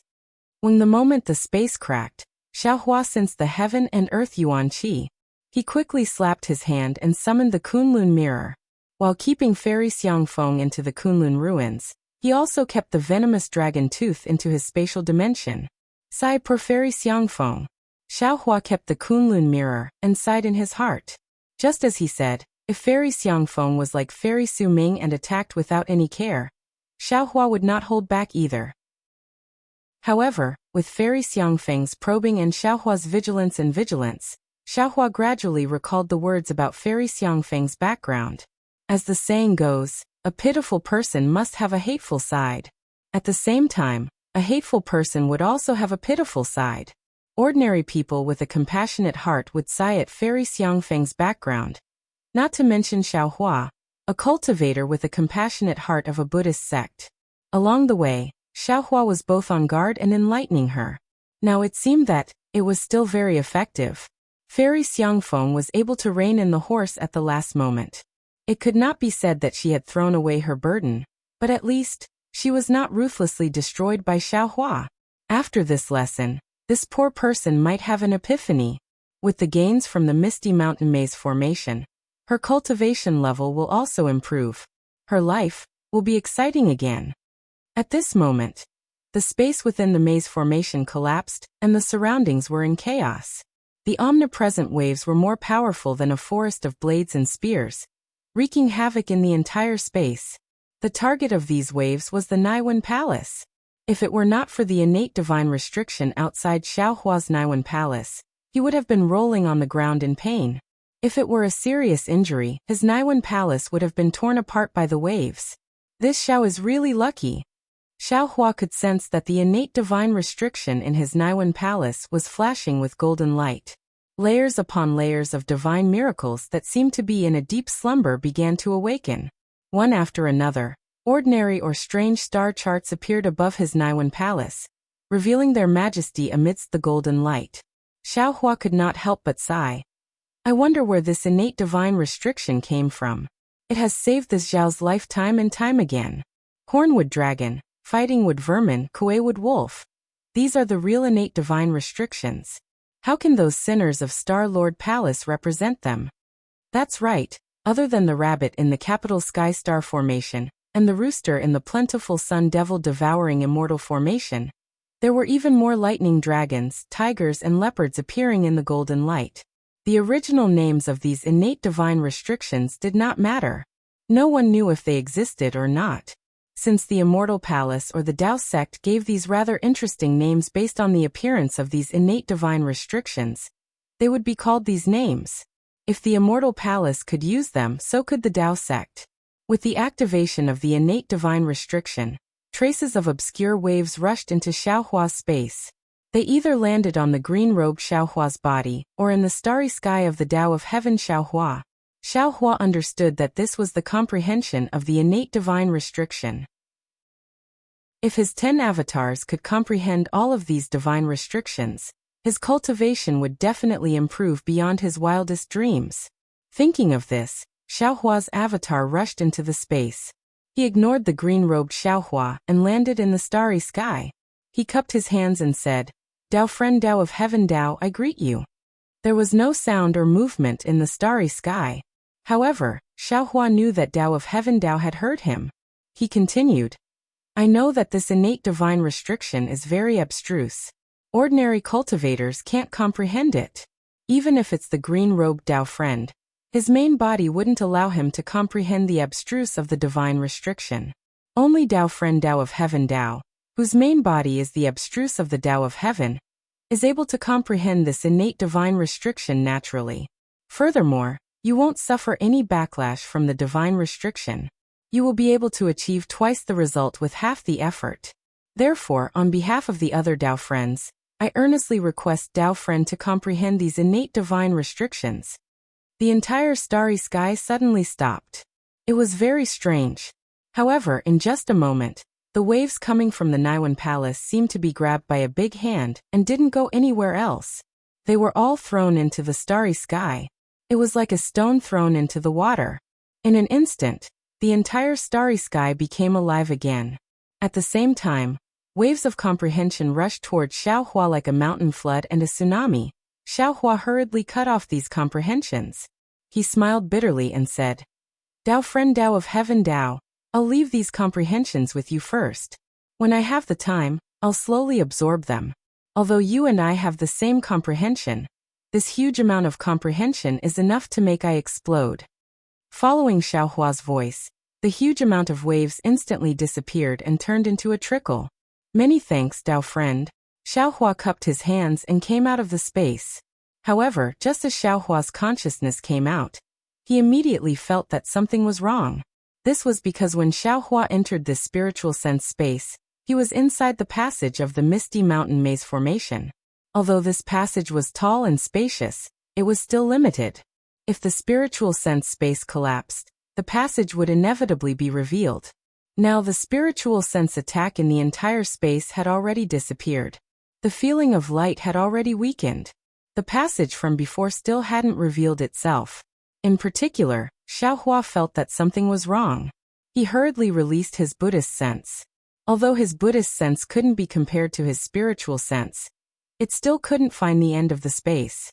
S1: When the moment the space cracked, Xiao Hua sensed the heaven and earth yuan qi. He quickly slapped his hand and summoned the Kunlun mirror. While keeping Fairy Xiangfeng into the Kunlun ruins, he also kept the venomous dragon tooth into his spatial dimension. Sigh per Fairy Xiangfeng. Xiao Hua kept the Kunlun mirror and sighed in his heart. Just as he said, If Fairy Xiangfeng was like Fairy Su Ming and attacked without any care, Xiaohua would not hold back either. However, with Fairy Xiangfeng's probing and Xiaohua's vigilance, Xiaohua gradually recalled the words about Fairy Xiangfeng's background. As the saying goes, a pitiful person must have a hateful side. At the same time, a hateful person would also have a pitiful side. Ordinary people with a compassionate heart would sigh at Fairy Xiangfeng's background. Not to mention Xiaohua, a cultivator with a compassionate heart of a Buddhist sect. Along the way, Xiaohua was both on guard and enlightening her. Now it seemed that it was still very effective. Fairy Xiangfeng was able to rein in the horse at the last moment. It could not be said that she had thrown away her burden, but at least, she was not ruthlessly destroyed by Xiaohua. After this lesson, this poor person might have an epiphany. With the gains from the Misty Mountain Maze formation, her cultivation level will also improve. Her life will be exciting again. At this moment, the space within the maze formation collapsed, and the surroundings were in chaos. The omnipresent waves were more powerful than a forest of blades and spears, wreaking havoc in the entire space. The target of these waves was the Naiwen Palace. If it were not for the innate divine restriction outside Xiaohua's Naiwen Palace, he would have been rolling on the ground in pain. If it were a serious injury, his Naiwen Palace would have been torn apart by the waves. This Xiao is really lucky. Xiaohua could sense that the innate divine restriction in his Naiwen Palace was flashing with golden light. Layers upon layers of divine miracles that seemed to be in a deep slumber began to awaken. One after another, ordinary or strange star charts appeared above his Naiwen Palace, revealing their majesty amidst the golden light. Xiaohua could not help but sigh. I wonder where this innate divine restriction came from. It has saved this Xiao's life time and time again. Hornwood dragon, fighting wood vermin, Kuei-wood wolf. These are the real innate divine restrictions. How can those sinners of Star-Lord Palace represent them? That's right, other than the rabbit in the capital Sky Star formation, and the rooster in the plentiful Sun Devil devouring immortal formation, there were even more lightning dragons, tigers and leopards appearing in the golden light. The original names of these innate divine restrictions did not matter. No one knew if they existed or not. Since the Immortal Palace or the Dao sect gave these rather interesting names based on the appearance of these innate divine restrictions, they would be called these names. If the Immortal Palace could use them, so could the Dao sect. With the activation of the innate divine restriction, traces of obscure waves rushed into Xiaohua's space. They either landed on the green-robed Xiaohua's body, or in the starry sky of the Tao of Heaven Xiaohua. Xiaohua understood that this was the comprehension of the innate divine restriction. If his 10 avatars could comprehend all of these divine restrictions, his cultivation would definitely improve beyond his wildest dreams. Thinking of this, Xiaohua's avatar rushed into the space. He ignored the green-robed Xiaohua and landed in the starry sky. He cupped his hands and said, "Dao friend Dao of Heaven Dao, I greet you." There was no sound or movement in the starry sky. However, Xiaohua knew that Dao of Heaven Dao had heard him. He continued, "I know that this innate divine restriction is very abstruse. Ordinary cultivators can't comprehend it. Even if it's the green-robed Dao friend, his main body wouldn't allow him to comprehend the abstruse of the divine restriction. Only Dao friend Dao of Heaven Dao, whose main body is the abstruse of the Tao of Heaven, is able to comprehend this innate divine restriction naturally. Furthermore, you won't suffer any backlash from the divine restriction. You will be able to achieve twice the result with half the effort. Therefore, on behalf of the other Tao friends, I earnestly request Tao friend to comprehend these innate divine restrictions." The entire starry sky suddenly stopped. It was very strange. However, in just a moment, the waves coming from the Naiwen Palace seemed to be grabbed by a big hand and didn't go anywhere else. They were all thrown into the starry sky. It was like a stone thrown into the water. In an instant, the entire starry sky became alive again. At the same time, waves of comprehension rushed toward Xiaohua like a mountain flood and a tsunami. Xiaohua hurriedly cut off these comprehensions. He smiled bitterly and said, "Dao friend Dao of Heaven Dao, I'll leave these comprehensions with you first. When I have the time, I'll slowly absorb them. Although you and I have the same comprehension, this huge amount of comprehension is enough to make I explode." Following Xiaohua's voice, the huge amount of waves instantly disappeared and turned into a trickle. Many thanks, Dao friend. Xiaohua cupped his hands and came out of the space. However, just as Xiaohua's consciousness came out, he immediately felt that something was wrong. This was because when Xiaohua entered this spiritual sense space, he was inside the passage of the misty mountain maze formation. Although this passage was tall and spacious, it was still limited. If the spiritual sense space collapsed, the passage would inevitably be revealed. Now the spiritual sense attack in the entire space had already disappeared. The feeling of light had already weakened. The passage from before still hadn't revealed itself. In particular, Xiaohua felt that something was wrong. He hurriedly released his Buddhist sense. Although his Buddhist sense couldn't be compared to his spiritual sense, it still couldn't find the end of the space.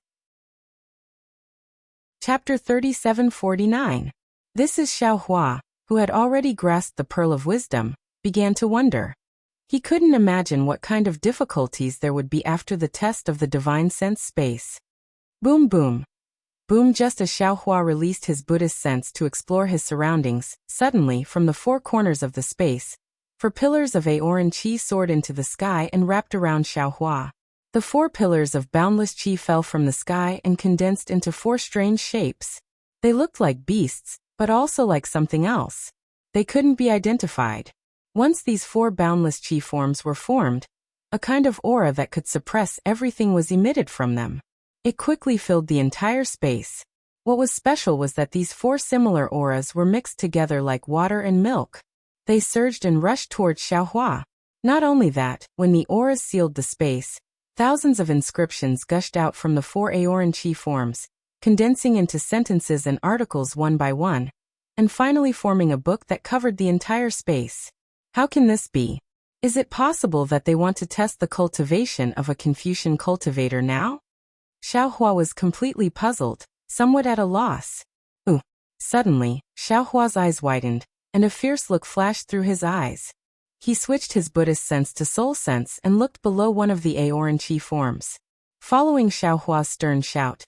S1: Chapter 3749. This is Xiaohua, who had already grasped the pearl of wisdom, began to wonder. He couldn't imagine what kind of difficulties there would be after the test of the divine sense space. Boom boom. Boom. Just as Xiaohua released his Buddhist sense to explore his surroundings, suddenly from the four corners of the space, 4 pillars of Aoran Qi soared into the sky and wrapped around Xiaohua. The 4 pillars of boundless Qi fell from the sky and condensed into 4 strange shapes. They looked like beasts, but also like something else. They couldn't be identified. Once these 4 boundless Qi forms were formed, a kind of aura that could suppress everything was emitted from them. It quickly filled the entire space. What was special was that these 4 similar auras were mixed together like water and milk. They surged and rushed towards Xiaohua. Not only that, when the auras sealed the space, thousands of inscriptions gushed out from the 4 Aoran Qi forms, condensing into sentences and articles one by one, and finally forming a book that covered the entire space. How can this be? Is it possible that they want to test the cultivation of a Confucian cultivator now? Xiaohua was completely puzzled, somewhat at a loss. Suddenly, Xiaohua's eyes widened, and a fierce look flashed through his eyes. He switched his Buddhist sense to soul sense and looked below one of the Aoran Qi forms. Following Xiaohua's stern shout,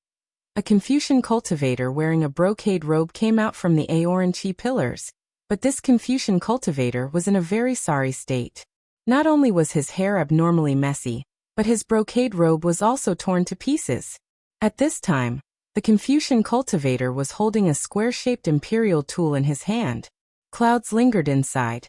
S1: a Confucian cultivator wearing a brocade robe came out from the Aoran Qi pillars, but this Confucian cultivator was in a very sorry state. Not only was his hair abnormally messy, but his brocade robe was also torn to pieces. At this time, the Confucian cultivator was holding a square-shaped imperial tool in his hand. Clouds lingered inside,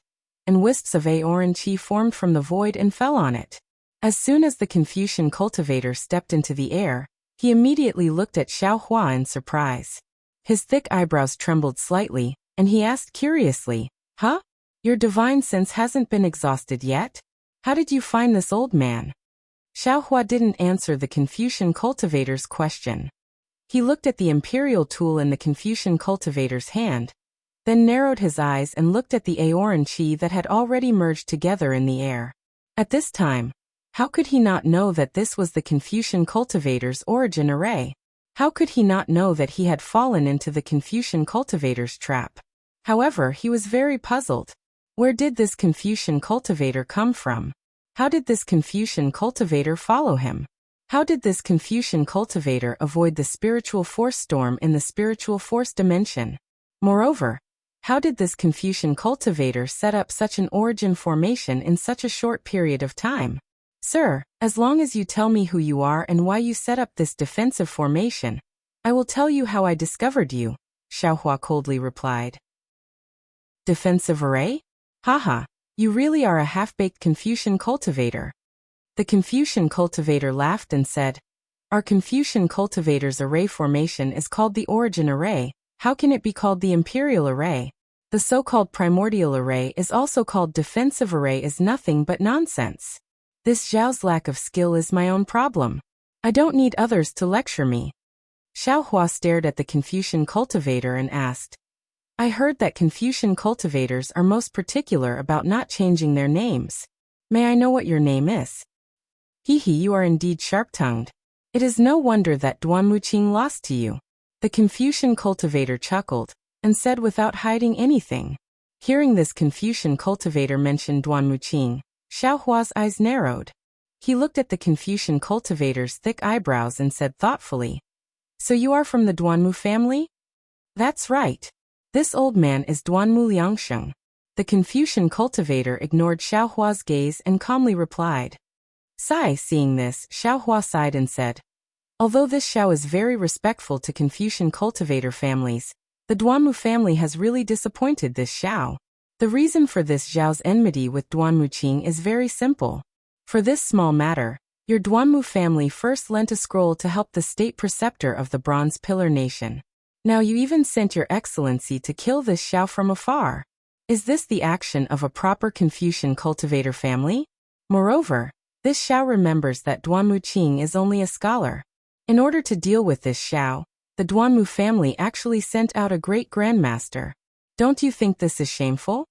S1: and wisps of Aoran Qi formed from the void and fell on it. As soon as the Confucian cultivator stepped into the air, he immediately looked at Xiaohua in surprise. His thick eyebrows trembled slightly, and he asked curiously, "Huh? Your divine sense hasn't been exhausted yet? How did you find this old man?" Xiaohua didn't answer the Confucian cultivator's question. He looked at the imperial tool in the Confucian cultivator's hand, then narrowed his eyes and looked at the Aoran Qi that had already merged together in the air. At this time, how could he not know that this was the Confucian cultivator's origin array? How could he not know that he had fallen into the Confucian cultivator's trap? However, he was very puzzled. Where did this Confucian cultivator come from? How did this Confucian cultivator follow him? How did this Confucian cultivator avoid the spiritual force storm in the spiritual force dimension? Moreover, how did this Confucian cultivator set up such an origin formation in such a short period of time? Sir, as long as you tell me who you are and why you set up this defensive formation, I will tell you how I discovered you, Xiaohua coldly replied. Defensive array? Haha, you really are a half-baked Confucian cultivator. The Confucian cultivator laughed and said, Our Confucian cultivator's array formation is called the origin array. How can it be called the imperial array? The so-called primordial array is also called defensive array is nothing but nonsense. This Zhao's lack of skill is my own problem. I don't need others to lecture me. Xiaohua stared at the Confucian cultivator and asked, I heard that Confucian cultivators are most particular about not changing their names. May I know what your name is? Hehe, you are indeed sharp-tongued. It is no wonder that Duan Muqing lost to you. The Confucian cultivator chuckled, and said without hiding anything. Hearing this Confucian cultivator mention Duan Muqing, Xiaohua's eyes narrowed. He looked at the Confucian cultivator's thick eyebrows and said thoughtfully, So you are from the Duanmu family? That's right. This old man is Duanmu Liangsheng. The Confucian cultivator ignored Xiaohua's gaze and calmly replied. Seeing this, Xiaohua sighed and said, although this Xiao is very respectful to Confucian cultivator families, the Duanmu family has really disappointed this Xiao. The reason for this Xiao's enmity with Duanmu Qing is very simple. For this small matter, your Duanmu family first lent a scroll to help the state preceptor of the Bronze Pillar Nation. Now you even sent your excellency to kill this Xiao from afar. Is this the action of a proper Confucian cultivator family? Moreover, this Xiao remembers that Duanmu Qing is only a scholar. In order to deal with this Xiao, the Duanmu family actually sent out a great grandmaster. Don't you think this is shameful?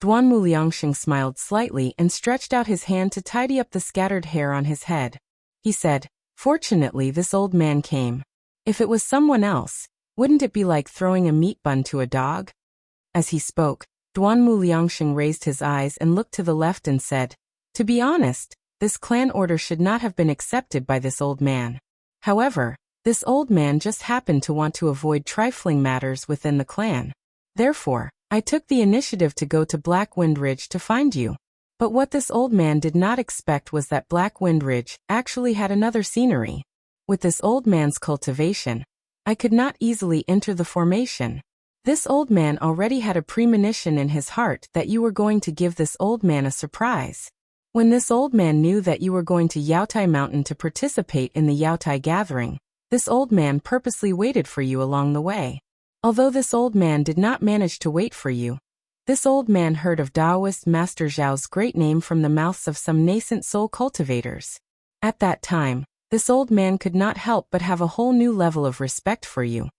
S1: Duanmu Liangsheng smiled slightly and stretched out his hand to tidy up the scattered hair on his head. He said, fortunately this old man came. If it was someone else, wouldn't it be like throwing a meat bun to a dog? As he spoke, Duanmu Liangsheng raised his eyes and looked to the left and said, to be honest, this clan order should not have been accepted by this old man. However, this old man just happened to want to avoid trifling matters within the clan. Therefore, I took the initiative to go to Black Wind Ridge to find you. But what this old man did not expect was that Black Wind Ridge actually had another scenery. With this old man's cultivation, I could not easily enter the formation. This old man already had a premonition in his heart that you were going to give this old man a surprise. When this old man knew that you were going to Yaotai Mountain to participate in the Yaotai gathering, this old man purposely waited for you along the way. Although this old man did not manage to wait for you, this old man heard of Taoist Master Zhao's great name from the mouths of some nascent soul cultivators. At that time, this old man could not help but have a whole new level of respect for you.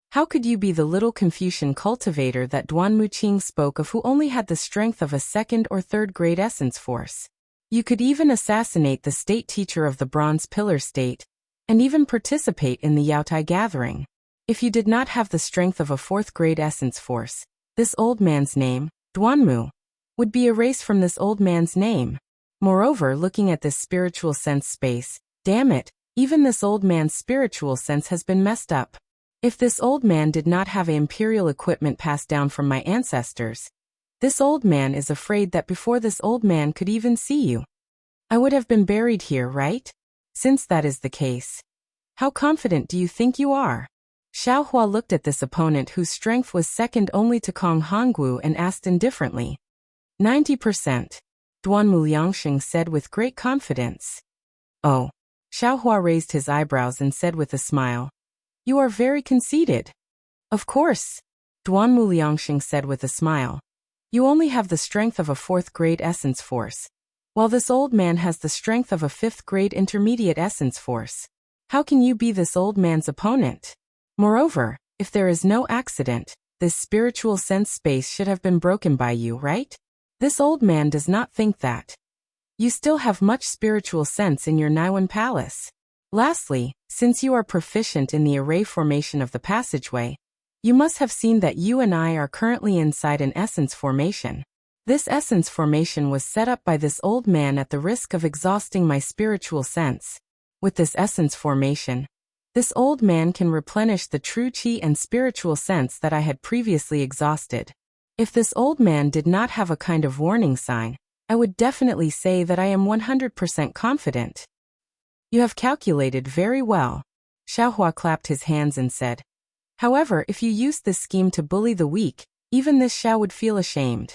S1: How could you be the little Confucian cultivator that Duanmu Qing spoke of who only had the strength of a second or third grade essence force? You could even assassinate the state teacher of the Bronze Pillar State, and even participate in the Yaotai gathering. If you did not have the strength of a fourth grade essence force, this old man's name, Duanmu, would be erased from this old man's name. Moreover, looking at this spiritual sense space, damn it, even this old man's spiritual sense has been messed up. If this old man did not have imperial equipment passed down from my ancestors, this old man is afraid that before this old man could even see you, I would have been buried here, right? Since that is the case, how confident do you think you are? Xiaohua looked at this opponent whose strength was second only to Kong Hongwu and asked indifferently. 90%. Duanmu Liangsheng said with great confidence. Oh. Xiaohua raised his eyebrows and said with a smile. You are very conceited. Of course. Duanmu Liangsheng said with a smile. You only have the strength of a fourth grade essence force, while this old man has the strength of a fifth grade intermediate essence force. How can you be this old man's opponent? Moreover, if there is no accident, this spiritual sense space should have been broken by you, right? This old man does not think that. You still have much spiritual sense in your Naiwan palace. Lastly, since you are proficient in the array formation of the passageway, you must have seen that you and I are currently inside an essence formation. This essence formation was set up by this old man at the risk of exhausting my spiritual sense. With this essence formation, this old man can replenish the true qi and spiritual sense that I had previously exhausted. If this old man did not have a kind of warning sign, I would definitely say that I am 100% confident. You have calculated very well. Xiaohua clapped his hands and said. However, if you used this scheme to bully the weak, even this Xiao would feel ashamed.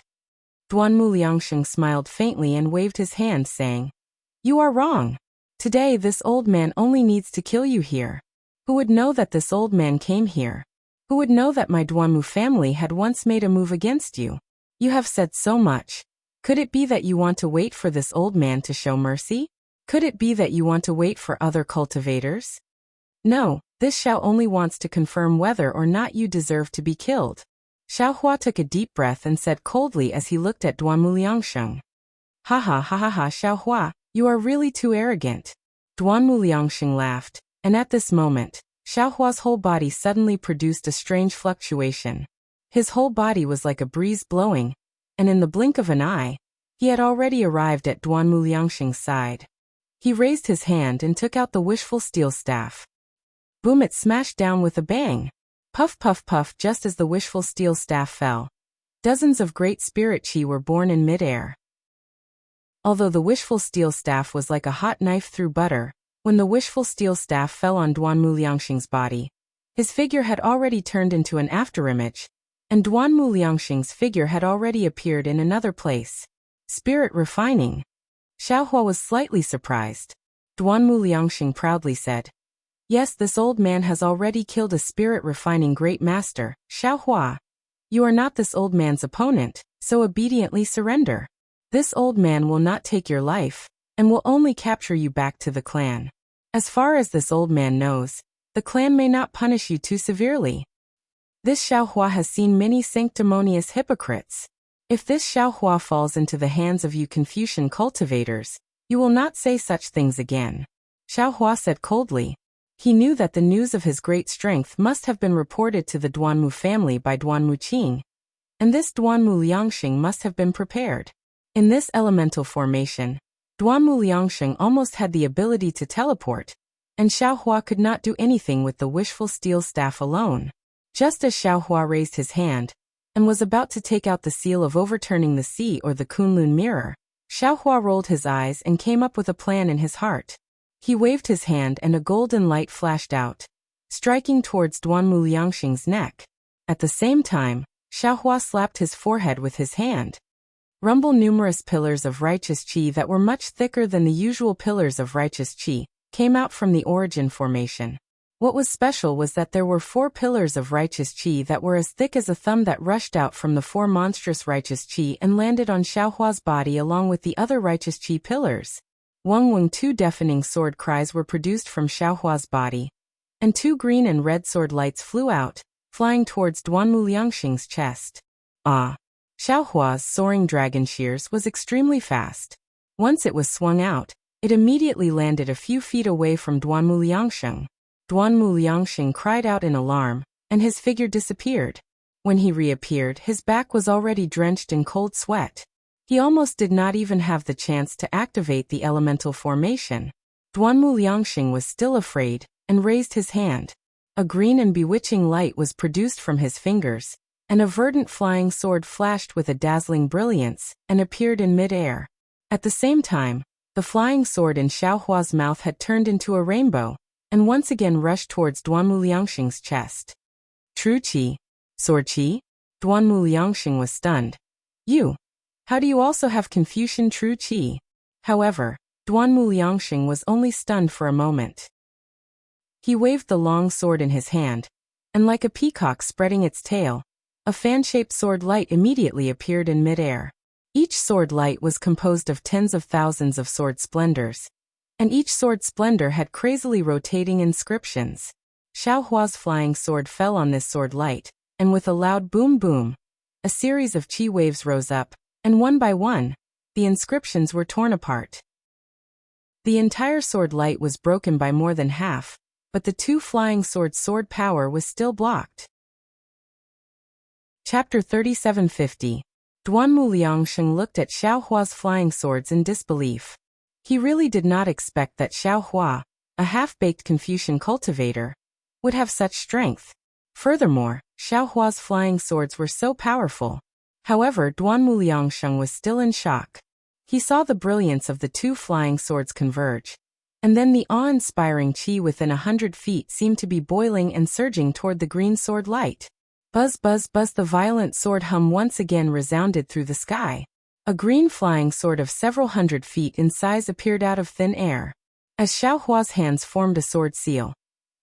S1: Duanmu Liangsheng smiled faintly and waved his hand, saying, You are wrong. Today this old man only needs to kill you here. Who would know that this old man came here? Who would know that my Duanmu family had once made a move against you? You have said so much. Could it be that you want to wait for this old man to show mercy? Could it be that you want to wait for other cultivators? No, this Xiao only wants to confirm whether or not you deserve to be killed. Xiaohua took a deep breath and said coldly as he looked at Duanmu Liangsheng. Ha ha ha ha ha, Xiaohua, you are really too arrogant. Duanmu Liangsheng laughed, and at this moment, Xiaohua's whole body suddenly produced a strange fluctuation. His whole body was like a breeze blowing, and in the blink of an eye, he had already arrived at Duanmu Liangsheng's side. He raised his hand and took out the wishful steel staff. Boom! It smashed down with a bang. Puff puff puff, just as the wishful steel staff fell. Dozens of great spirit chi were born in midair. Although the wishful steel staff was like a hot knife through butter, when the wishful steel staff fell on Duanmu Liangxing's body, his figure had already turned into an afterimage, and Duanmu Liangxing's figure had already appeared in another place. Spirit refining. Xiaohua was slightly surprised. Duanmu Liangxing proudly said, "Yes, this old man has already killed a spirit-refining great master, Xiaohua. You are not this old man's opponent, so obediently surrender. This old man will not take your life, and will only capture you back to the clan. As far as this old man knows, the clan may not punish you too severely. This Xiaohua has seen many sanctimonious hypocrites. If this Xiaohua falls into the hands of you Confucian cultivators, you will not say such things again." Xiaohua said coldly. He knew that the news of his great strength must have been reported to the Duanmu family by Duanmu Qing, and this Duanmu Liangxing must have been prepared. In this elemental formation, Duanmu Liangxing almost had the ability to teleport, and Xiaohua could not do anything with the wishful steel staff alone. Just as Xiaohua raised his hand, and was about to take out the seal of overturning the sea or the Kunlun mirror, Xiaohua rolled his eyes and came up with a plan in his heart. He waved his hand and a golden light flashed out, striking towards Duanmu Liangxing's neck. At the same time, Xiaohua slapped his forehead with his hand. Rumble numerous pillars of righteous qi that were much thicker than the usual pillars of righteous qi came out from the origin formation. What was special was that there were 4 pillars of righteous qi that were as thick as a thumb that rushed out from the 4 monstrous righteous qi and landed on Xiaohua's body along with the other righteous qi pillars. Weng Weng, 2 deafening sword cries were produced from Xiaohua's body, and 2 green and red sword lights flew out, flying towards Duanmu Liangxing's chest. Ah! Xiaohua's soaring dragon shears was extremely fast. Once it was swung out, it immediately landed a few feet away from Duanmu Liangxing. Duanmu Liangxing cried out in alarm, and his figure disappeared. When he reappeared, his back was already drenched in cold sweat. He almost did not even have the chance to activate the elemental formation. Duanmu Liangxing was still afraid, and raised his hand. A green and bewitching light was produced from his fingers, and a verdant flying sword flashed with a dazzling brilliance, and appeared in mid-air. At the same time, the flying sword in Xiaohua's mouth had turned into a rainbow, and once again rushed towards Duanmu Liangxing's chest. True Qi? Sword Qi? Duanmu Liangxing was stunned. How do you also have Confucian True Qi? However, Duanmu Liangxing was only stunned for a moment. He waved the long sword in his hand, and like a peacock spreading its tail, a fan-shaped sword light immediately appeared in mid-air. Each sword light was composed of tens of thousands of sword splendors, and each sword splendor had crazily rotating inscriptions. Xiaohua's flying sword fell on this sword light, and with a loud boom boom, a series of qi waves rose up, and one by one, the inscriptions were torn apart. The entire sword light was broken by more than half, but the 2 flying swords' sword power was still blocked. Chapter 3750. Duanmu Liangxing looked at Xiaohua's flying swords in disbelief. He really did not expect that Xiaohua, a half-baked Confucian cultivator, would have such strength. Furthermore, Xiaohua's flying swords were so powerful. However, Duanmu Liangxing was still in shock. He saw the brilliance of the 2 flying swords converge, and then the awe-inspiring qi within 100 feet seemed to be boiling and surging toward the green sword light. Buzz buzz buzz, the violent sword hum once again resounded through the sky. A green flying sword of several hundred feet in size appeared out of thin air. As Xiaohua's hands formed a sword seal,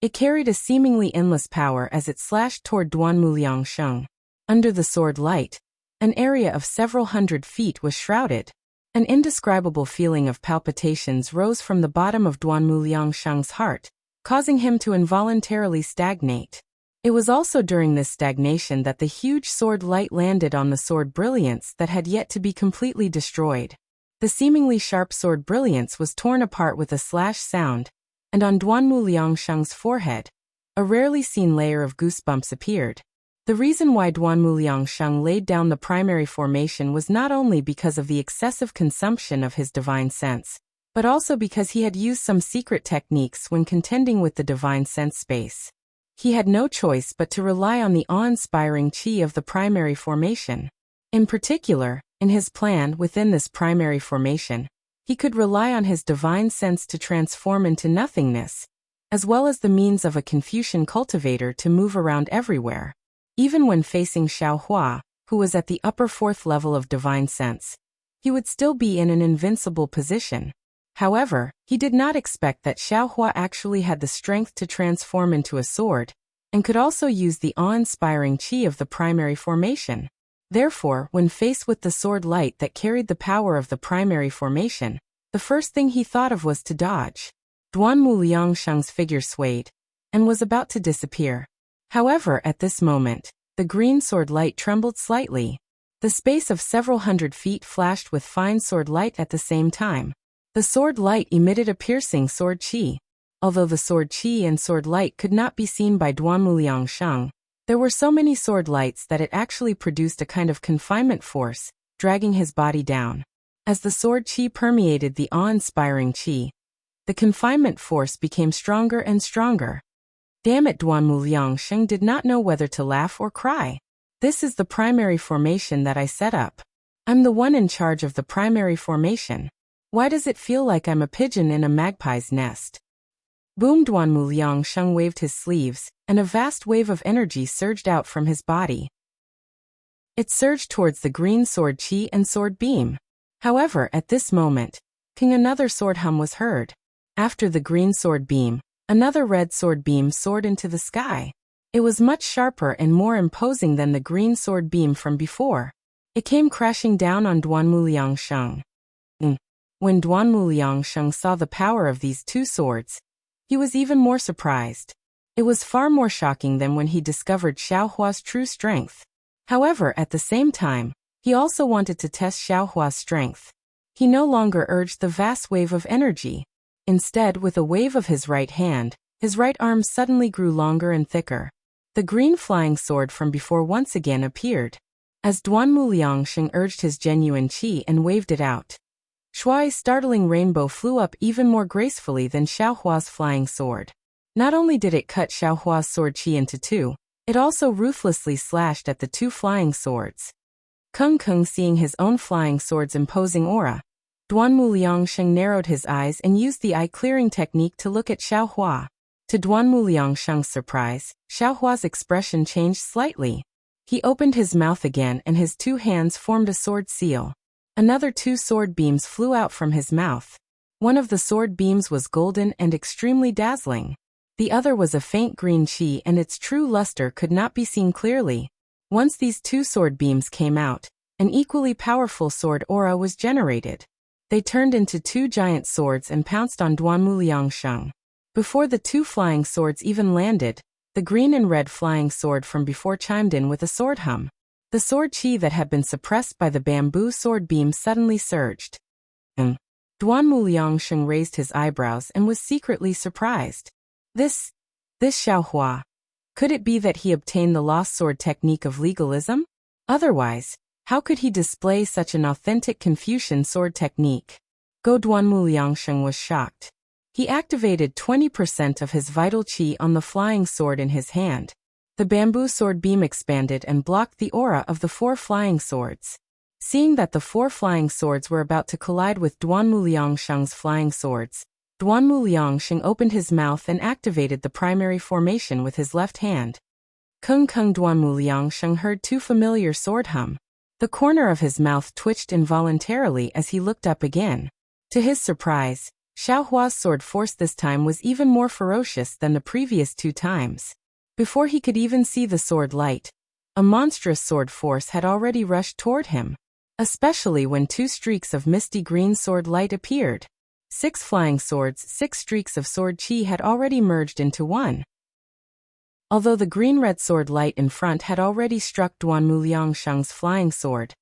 S1: it carried a seemingly endless power as it slashed toward Duanmu Liangxing. Under the sword light, an area of several hundred feet was shrouded. An indescribable feeling of palpitations rose from the bottom of Duanmu Liangxing's heart, causing him to involuntarily stagnate. It was also during this stagnation that the huge sword light landed on the sword brilliance that had yet to be completely destroyed. The seemingly sharp sword brilliance was torn apart with a slash sound, and on Duanmu Liangxing's forehead, a rarely seen layer of goosebumps appeared. The reason why Duanmu Liangxing laid down the primary formation was not only because of the excessive consumption of his divine sense, but also because he had used some secret techniques when contending with the divine sense space. He had no choice but to rely on the awe-inspiring qi of the primary formation. In particular, in his plan within this primary formation, he could rely on his divine sense to transform into nothingness, as well as the means of a Confucian cultivator to move around everywhere. Even when facing Xiaohua, who was at the upper fourth level of divine sense, he would still be in an invincible position. However, he did not expect that Xiaohua actually had the strength to transform into a sword, and could also use the awe-inspiring qi of the primary formation. Therefore, when faced with the sword light that carried the power of the primary formation, the first thing he thought of was to dodge. Duanmu Liangsheng's figure swayed, and was about to disappear. However, at this moment, the green sword light trembled slightly. The space of several hundred feet flashed with fine sword light at the same time. The sword light emitted a piercing sword qi. Although the sword qi and sword light could not be seen by Duanmu Liangsheng, there were so many sword lights that it actually produced a kind of confinement force, dragging his body down. As the sword qi permeated the awe-inspiring qi, the confinement force became stronger and stronger. Damn it, Duanmu Liangsheng did not know whether to laugh or cry. This is the primary formation that I set up. I'm the one in charge of the primary formation. Why does it feel like I'm a pigeon in a magpie's nest? Boom! Duanmu Liangsheng waved his sleeves, and a vast wave of energy surged out from his body. It surged towards the green sword qi and sword beam. However, at this moment, another sword hum was heard. After the green sword beam, another red sword beam soared into the sky. It was much sharper and more imposing than the green sword beam from before. It came crashing down on Duanmu Liangsheng. When Duanmu Liangsheng saw the power of these two swords, he was even more surprised. It was far more shocking than when he discovered Xiaohua's true strength. However, at the same time, he also wanted to test Xiaohua's strength. He no longer urged the vast wave of energy. Instead, with a wave of his right hand, his right arm suddenly grew longer and thicker. The green flying sword from before once again appeared. As Duanmu Liangsheng urged his genuine qi and waved it out, Shuai's startling rainbow flew up even more gracefully than Xiaohua's flying sword. Not only did it cut Xiaohua's sword qi into two, it also ruthlessly slashed at the two flying swords. Kung seeing his own flying sword's imposing aura, Duanmu Liangsheng narrowed his eyes and used the eye-clearing technique to look at Xiaohua. To Duanmu Liangsheng's surprise, Xiaohua's expression changed slightly. He opened his mouth again and his two hands formed a sword seal. Another two sword beams flew out from his mouth. One of the sword beams was golden and extremely dazzling. The other was a faint green qi and its true luster could not be seen clearly. Once these two sword beams came out, an equally powerful sword aura was generated. They turned into two giant swords and pounced on Duanmu Liangsheng. Before the two flying swords even landed, the green and red flying sword from before chimed in with a sword hum. The sword qi that had been suppressed by the bamboo sword beam suddenly surged. Duanmu Liangsheng raised his eyebrows and was secretly surprised. This Xiaohua. Could it be that he obtained the lost sword technique of legalism? Otherwise, how could he display such an authentic Confucian sword technique? Duanmu Liangsheng was shocked. He activated 20% of his vital qi on the flying sword in his hand. The bamboo sword beam expanded and blocked the aura of the four flying swords. Seeing that the four flying swords were about to collide with Duanmu Liangsheng's flying swords, Duanmu Liangsheng opened his mouth and activated the primary formation with his left hand. Duanmu Liangsheng heard two familiar sword hum. The corner of his mouth twitched involuntarily as he looked up again. To his surprise, Xiaohua's sword force this time was even more ferocious than the previous two times. Before he could even see the sword light, a monstrous sword force had already rushed toward him. Especially when two streaks of misty green sword light appeared. 6 flying swords, 6 streaks of sword qi had already merged into one. Although the green-red sword light in front had already struck Duanmu Liangsheng's flying sword,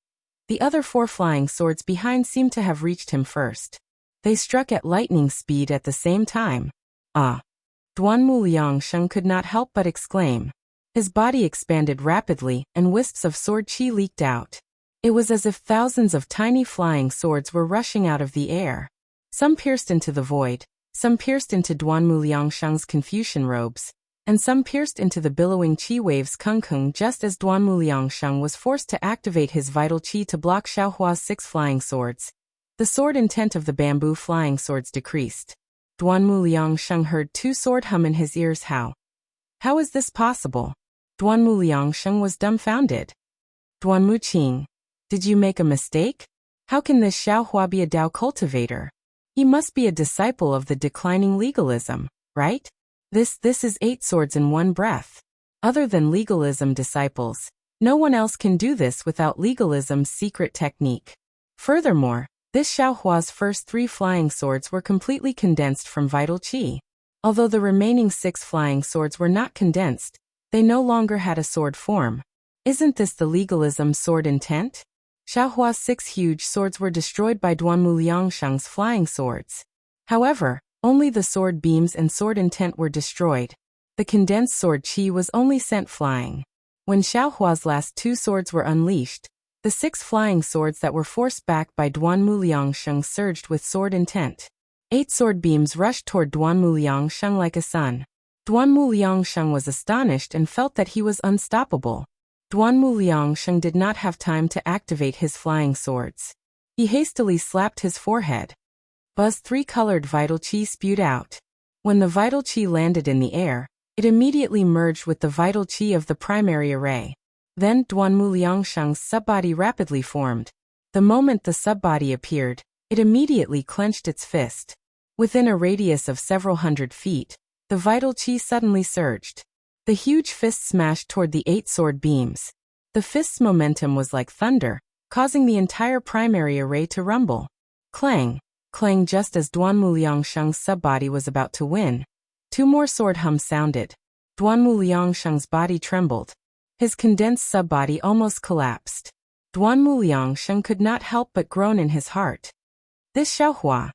S1: the other 4 flying swords behind seemed to have reached him first. They struck at lightning speed at the same time. Ah! Duanmu Liangsheng could not help but exclaim. His body expanded rapidly and wisps of sword qi leaked out. It was as if thousands of tiny flying swords were rushing out of the air. Some pierced into the void, some pierced into Duanmu Liangsheng's Confucian robes, and some pierced into the billowing qi waves kung just as Duanmu Liangsheng was forced to activate his vital qi to block Xiaohua's 6 flying swords. The sword intent of the bamboo flying swords decreased. Duanmu Liangsheng heard 2 sword hum in his ears. How is this possible? Duanmu Liangsheng was dumbfounded. Duanmu Qing, did you make a mistake? How can this Xiaohua be a Dao cultivator? He must be a disciple of the declining legalism, right? This is 8 swords in one breath. Other than legalism disciples, no one else can do this without legalism's secret technique. Furthermore, this Xiaohua's first 3 flying swords were completely condensed from vital qi. Although the remaining 6 flying swords were not condensed, they no longer had a sword form. Isn't this the legalism sword intent? Xiaohua's 6 huge swords were destroyed by Duanmu Liangsheng's flying swords. However, only the sword beams and sword intent were destroyed. The condensed sword qi was only sent flying. When Xiaohua's last 2 swords were unleashed, the 6 flying swords that were forced back by Duanmu Liangsheng surged with sword intent. 8 sword beams rushed toward Duanmu Liangsheng like a sun. Duanmu Liangsheng was astonished and felt that he was unstoppable. Duanmu Liangsheng did not have time to activate his flying swords. He hastily slapped his forehead. Buzz 3-colored vital qi spewed out. When the vital qi landed in the air, it immediately merged with the vital qi of the primary array. Then Duanmu Liangsheng's subbody rapidly formed. The moment the subbody appeared, it immediately clenched its fist. Within a radius of several hundred feet, the vital qi suddenly surged. The huge fist smashed toward the 8 sword beams. The fist's momentum was like thunder, causing the entire primary array to rumble. Clang, clang. Just as Duanmu Liangsheng's subbody was about to win, 2 more sword hums sounded. Duanmu Liangsheng's body trembled. His condensed subbody almost collapsed. Duanmu Liangsheng could not help but groan in his heart. This Xiaohua,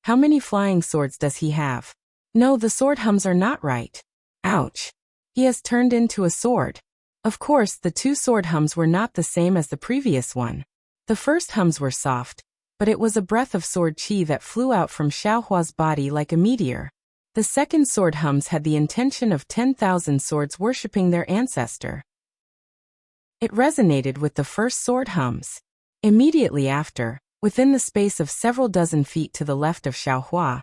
S1: how many flying swords does he have? No, the sword hums are not right. Ouch. He has turned into a sword. Of course, the 2 sword hums were not the same as the previous one. The first hums were soft, but it was a breath of sword qi that flew out from Xiaohua's body like a meteor. The second sword hums had the intention of 10,000 swords worshipping their ancestor. It resonated with the first sword hums. Immediately after, within the space of several dozen feet to the left of Xiaohua,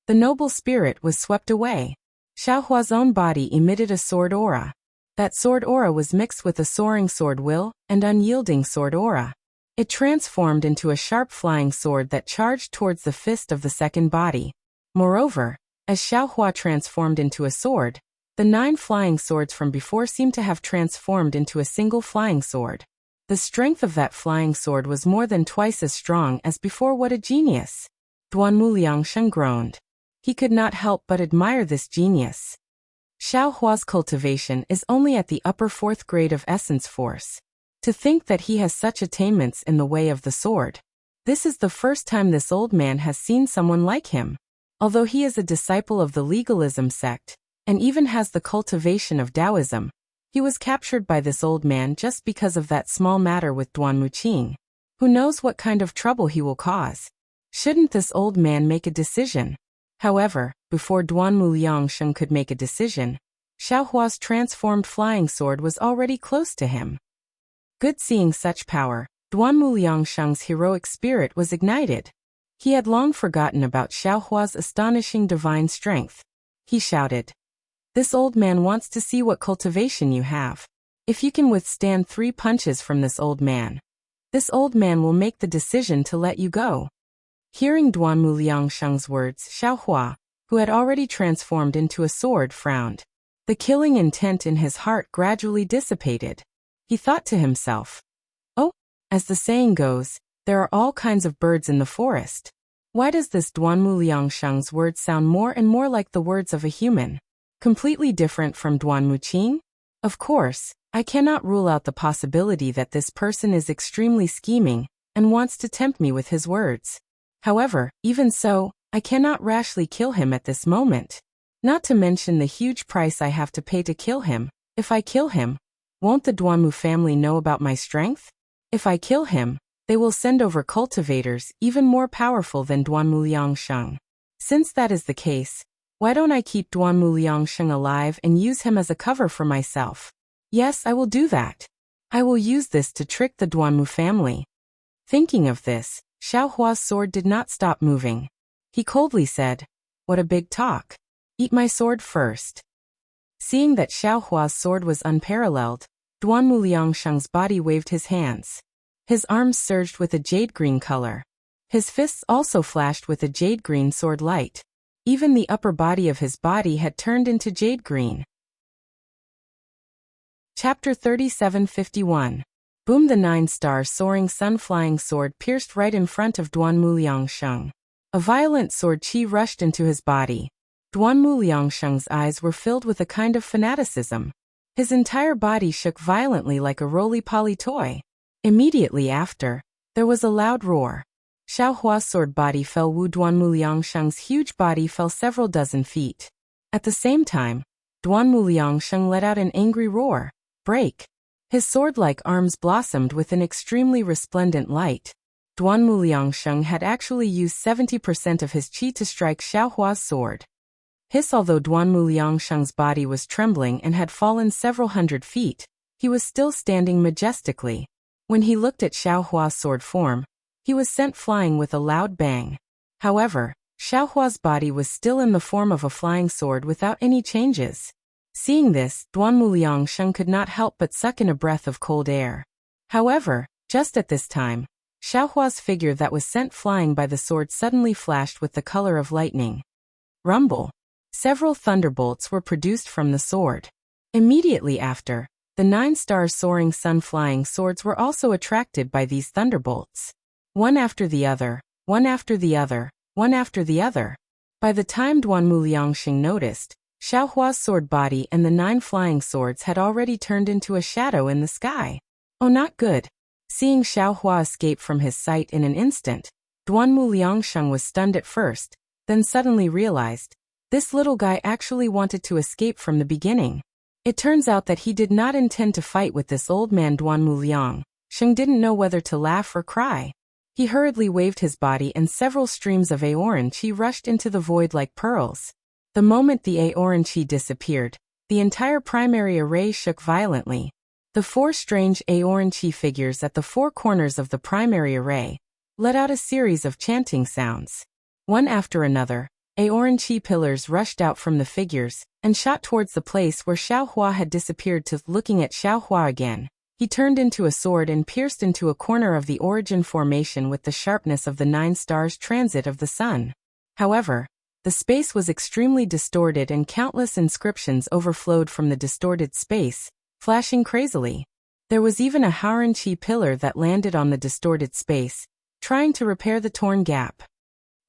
S1: the noble spirit was swept away. Xiaohua's own body emitted a sword aura. That sword aura was mixed with a soaring sword will and unyielding sword aura. It transformed into a sharp flying sword that charged towards the fist of the second body. Moreover, as Xiaohua transformed into a sword, the 9 flying swords from before seemed to have transformed into a single flying sword. The strength of that flying sword was more than twice as strong as before. What a genius! Duanmu Liangsheng groaned. He could not help but admire this genius. Xiaohua's cultivation is only at the upper 4th grade of essence force. To think that he has such attainments in the way of the sword. This is the first time this old man has seen someone like him. Although he is a disciple of the legalism sect, and even has the cultivation of Taoism, he was captured by this old man just because of that small matter with Duanmu Qing. Who knows what kind of trouble he will cause? Shouldn't this old man make a decision? However, before Duanmu Liangsheng could make a decision, Xiaohua's transformed flying sword was already close to him. Good seeing such power, Duanmu Liangsheng's heroic spirit was ignited. He had long forgotten about Xiaohua's astonishing divine strength. He shouted, "This old man wants to see what cultivation you have. If you can withstand 3 punches from this old man will make the decision to let you go." Hearing Duanmu Liangsheng's words, Xiaohua, who had already transformed into a sword, frowned. The killing intent in his heart gradually dissipated. He thought to himself, "Oh, as the saying goes, there are all kinds of birds in the forest. Why does this Duanmu Liangsheng's words sound more and more like the words of a human? Completely different from Duanmu Qing? Of course, I cannot rule out the possibility that this person is extremely scheming and wants to tempt me with his words. However, even so, I cannot rashly kill him at this moment. Not to mention the huge price I have to pay to kill him. If I kill him, won't the Duanmu family know about my strength? If I kill him, they will send over cultivators even more powerful than Duanmu Liangsheng. Since that is the case, Why don't I keep Duanmu Liangsheng alive and use him as a cover for myself? Yes, I will do that. I will use this to trick the Duanmu family. Thinking of this, Xiao Hua's sword did not stop moving. He coldly said, "What a big talk. Eat my sword first." Seeing that Xiao Hua's sword was unparalleled, Duanmu Liangsheng's body waved his hands. His arms surged with a jade-green color. His fists also flashed with a jade-green sword light. Even the upper body of his body had turned into jade-green. Chapter 3751. Boom! The 9-star soaring sun-flying sword pierced right in front of Duanmu Liangsheng. A violent sword chi rushed into his body. Duanmu Liangsheng's eyes were filled with a kind of fanaticism. His entire body shook violently like a roly-poly toy. Immediately after, there was a loud roar. Xiao Hua's sword body fell. Wu Duanmu Liangsheng's huge body fell several dozen feet. At the same time, Duanmu Liangsheng let out an angry roar. Break! His sword-like arms blossomed with an extremely resplendent light. Duanmu Liangsheng had actually used 70% of his qi to strike Xiao Hua's sword. Hiss! Although Duanmu Liangsheng's body was trembling and had fallen several hundred feet, he was still standing majestically. When he looked at Xiao Hua's sword form, he was sent flying with a loud bang. However, Xiao Hua's body was still in the form of a flying sword without any changes. Seeing this, Duanmu Liangsheng could not help but suck in a breath of cold air. However, just at this time, Xiao Hua's figure that was sent flying by the sword suddenly flashed with the color of lightning. Rumble! Several thunderbolts were produced from the sword. Immediately after, the 9-star soaring sun-flying swords were also attracted by these thunderbolts. One after the other, one after the other, one after the other. By the time Duanmu Liangsheng noticed, Xiao Hua's sword body and the 9 flying swords had already turned into a shadow in the sky. Oh, not good. Seeing Xiao Hua escape from his sight in an instant, Duanmu Liangsheng was stunned at first, then suddenly realized, this little guy actually wanted to escape from the beginning. It turns out that he did not intend to fight with this old man. Duanmu Liangsheng didn't know whether to laugh or cry. He hurriedly waved his body and several streams of Aoran Qi rushed into the void like pearls. The moment the Aoran Qi disappeared, the entire primary array shook violently. The 4 strange Aoran Qi figures at the 4 corners of the primary array let out a series of chanting sounds. One after another, Aoran Qi pillars rushed out from the figures and shot towards the place where Xiao Hua had disappeared. Looking at Xiao Hua again, he turned into a sword and pierced into a corner of the origin formation with the sharpness of the 9 stars transit of the sun. However, the space was extremely distorted and countless inscriptions overflowed from the distorted space, flashing crazily. There was even a Haoran Qi pillar that landed on the distorted space, trying to repair the torn gap.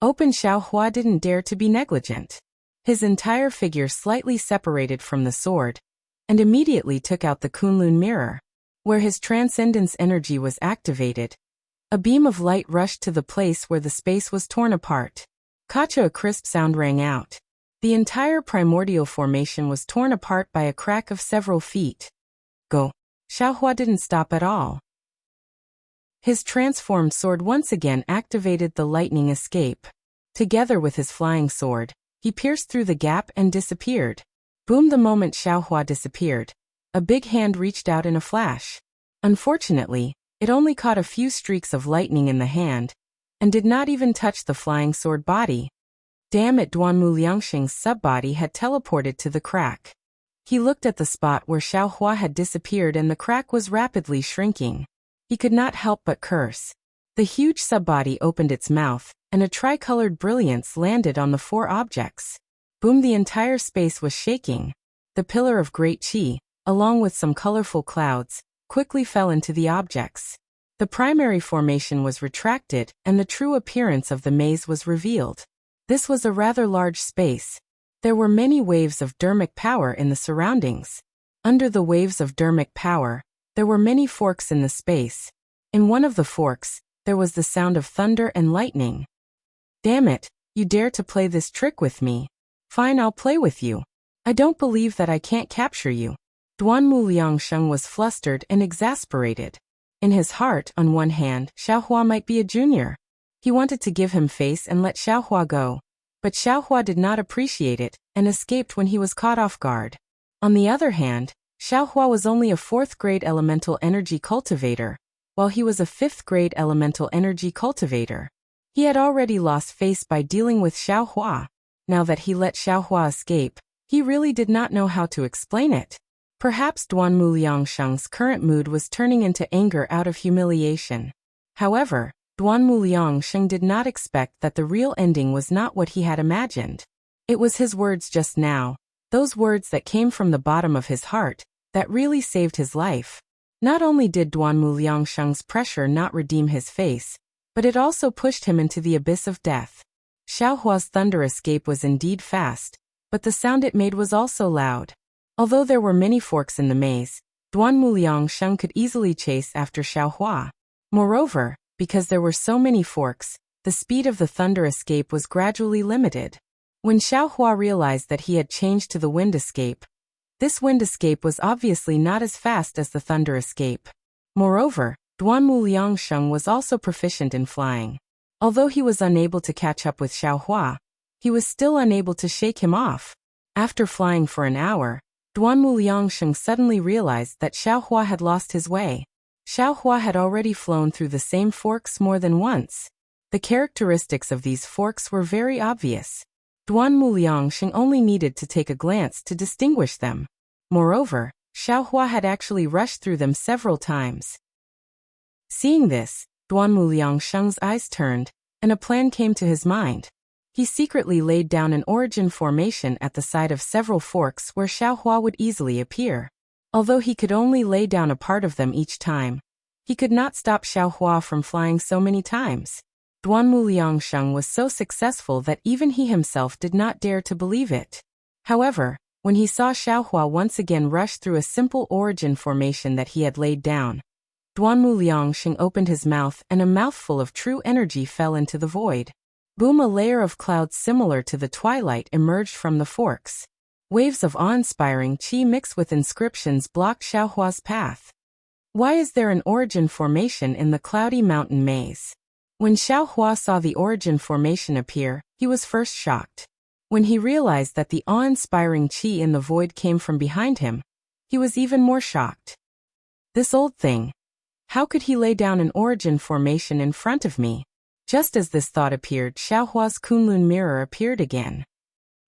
S1: Xiao Hua didn't dare to be negligent. His entire figure slightly separated from the sword, and immediately took out the Kunlun mirror. Where his transcendence energy was activated, a beam of light rushed to the place where the space was torn apart. Kacha! A crisp sound rang out. The entire primordial formation was torn apart by a crack of several feet. Go! Xiao Hua didn't stop at all. His transformed sword once again activated the lightning escape. Together with his flying sword, he pierced through the gap and disappeared. Boom! The moment Xiao Hua disappeared, a big hand reached out in a flash. Unfortunately, it only caught a few streaks of lightning in the hand, and did not even touch the flying sword body. Damn it! Duanmu Liangsheng's sub-body had teleported to the crack. He looked at the spot where Xiao Hua had disappeared and the crack was rapidly shrinking. He could not help but curse. The huge sub-body opened its mouth, and a tricolored brilliance landed on the 4 objects. Boom! The entire space was shaking. The pillar of great qi, along with some colorful clouds, quickly fell into the objects. The primary formation was retracted, and the true appearance of the maze was revealed. This was a rather large space. There were many waves of dermic power in the surroundings. Under the waves of dermic power, there were many forks in the space. In one of the forks, there was the sound of thunder and lightning. Damn it, you dare to play this trick with me? Fine, I'll play with you. I don't believe that I can't capture you. Duanmu Liangsheng was flustered and exasperated. In his heart, on one hand, Xiao Hua might be a junior. He wanted to give him face and let Xiao Hua go. But Xiaohua did not appreciate it, and escaped when he was caught off guard. On the other hand, Xiaohua was only a 4th-grade elemental energy cultivator, while he was a 5th-grade elemental energy cultivator. He had already lost face by dealing with Xiaohua. Now that he let Xiaohua escape, he really did not know how to explain it. Perhaps Duanmu Liangsheng's current mood was turning into anger out of humiliation. However, Duanmu Liangsheng did not expect that the real ending was not what he had imagined. It was his words just now, those words that came from the bottom of his heart, that really saved his life. Not only did Duanmu Liangsheng's pressure not redeem his face, but it also pushed him into the abyss of death. Xiaohua's thunder escape was indeed fast, but the sound it made was also loud. Although there were many forks in the maze, Duanmu Liangsheng could easily chase after Xiaohua. Moreover, because there were so many forks, the speed of the thunder escape was gradually limited. When Xiaohua realized that he had changed to the wind escape, this wind escape was obviously not as fast as the thunder escape. Moreover, Duanmu Liangsheng was also proficient in flying. Although he was unable to catch up with Xiaohua, he was still unable to shake him off. After flying for an hour, Duanmu Liangsheng suddenly realized that Xiaohua had lost his way. Xiaohua had already flown through the same forks more than once. The characteristics of these forks were very obvious. Duanmu Liangsheng only needed to take a glance to distinguish them. Moreover, Xiaohua had actually rushed through them several times. Seeing this, Duanmu Liangsheng's eyes turned, and a plan came to his mind. He secretly laid down an origin formation at the side of several forks where Xiaohua would easily appear. Although he could only lay down a part of them each time, he could not stop Xiaohua from flying so many times. Duanmu Liangsheng was so successful that even he himself did not dare to believe it. However, when he saw Xiaohua once again rush through a simple origin formation that he had laid down, Duanmu Liangsheng opened his mouth and a mouthful of true energy fell into the void. Boom! A layer of clouds similar to the twilight emerged from the forks. Waves of awe-inspiring qi mixed with inscriptions blocked Xiaohua's path. Why is there an origin formation in the cloudy mountain maze? When Xiaohua saw the origin formation appear, he was first shocked. When he realized that the awe-inspiring qi in the void came from behind him, he was even more shocked. This old thing. How could he lay down an origin formation in front of me? Just as this thought appeared, Xiaohua's Kunlun mirror appeared again.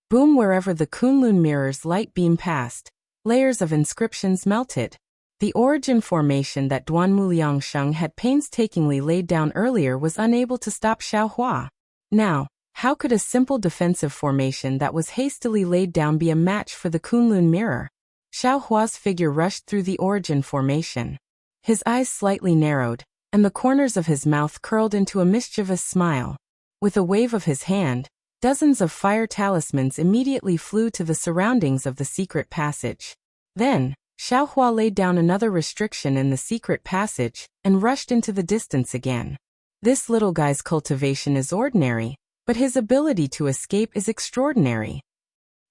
S1: Boom! Wherever the Kunlun mirror's light beam passed, layers of inscriptions melted. The origin formation that Duanmu Liangsheng had painstakingly laid down earlier was unable to stop Xiaohua. Now, how could a simple defensive formation that was hastily laid down be a match for the Kunlun mirror? Xiaohua's figure rushed through the origin formation. His eyes slightly narrowed, and the corners of his mouth curled into a mischievous smile. With a wave of his hand, dozens of fire talismans immediately flew to the surroundings of the secret passage. Then, Xiaohua laid down another restriction in the secret passage and rushed into the distance again. This little guy's cultivation is ordinary, but his ability to escape is extraordinary.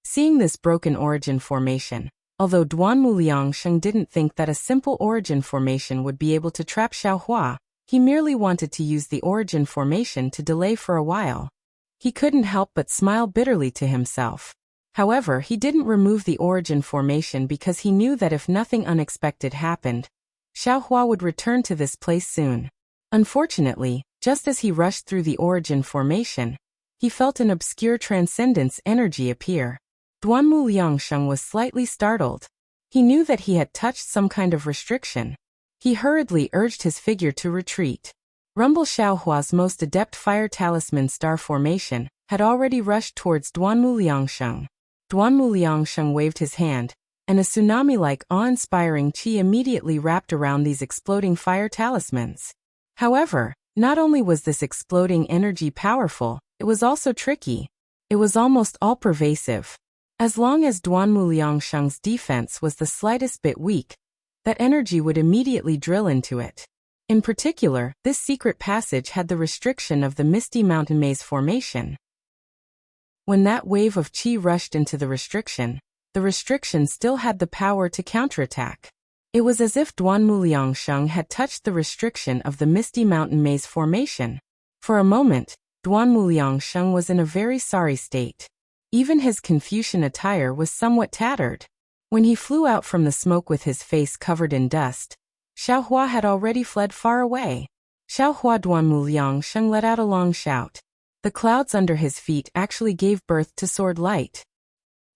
S1: Seeing this broken origin formation, although Duanmu Liangsheng didn't think that a simple origin formation would be able to trap Xiaohua, he merely wanted to use the origin formation to delay for a while. He couldn't help but smile bitterly to himself. However, he didn't remove the origin formation because he knew that if nothing unexpected happened, Xiaohua would return to this place soon. Unfortunately, just as he rushed through the origin formation, he felt an obscure transcendence energy appear. Duanmu Liangsheng was slightly startled. He knew that he had touched some kind of restriction. He hurriedly urged his figure to retreat. Rumble Xiaohua's most adept fire talisman star formation had already rushed towards Duanmu Liangsheng. Duanmu Liangsheng waved his hand, and a tsunami-like awe-inspiring qi immediately wrapped around these exploding fire talismans. However, not only was this exploding energy powerful, it was also tricky. It was almost all-pervasive. As long as Duanmu Liangsheng's defense was the slightest bit weak, that energy would immediately drill into it. In particular, this secret passage had the restriction of the Misty Mountain Maze formation. When that wave of qi rushed into the restriction still had the power to counterattack. It was as if Duanmu Liangsheng had touched the restriction of the Misty Mountain Maze formation. For a moment, Duanmu Liangsheng was in a very sorry state. Even his Confucian attire was somewhat tattered. When he flew out from the smoke with his face covered in dust, Xiaohua had already fled far away. Xiaohua Duanmu Liangsheng let out a long shout. The clouds under his feet actually gave birth to sword light.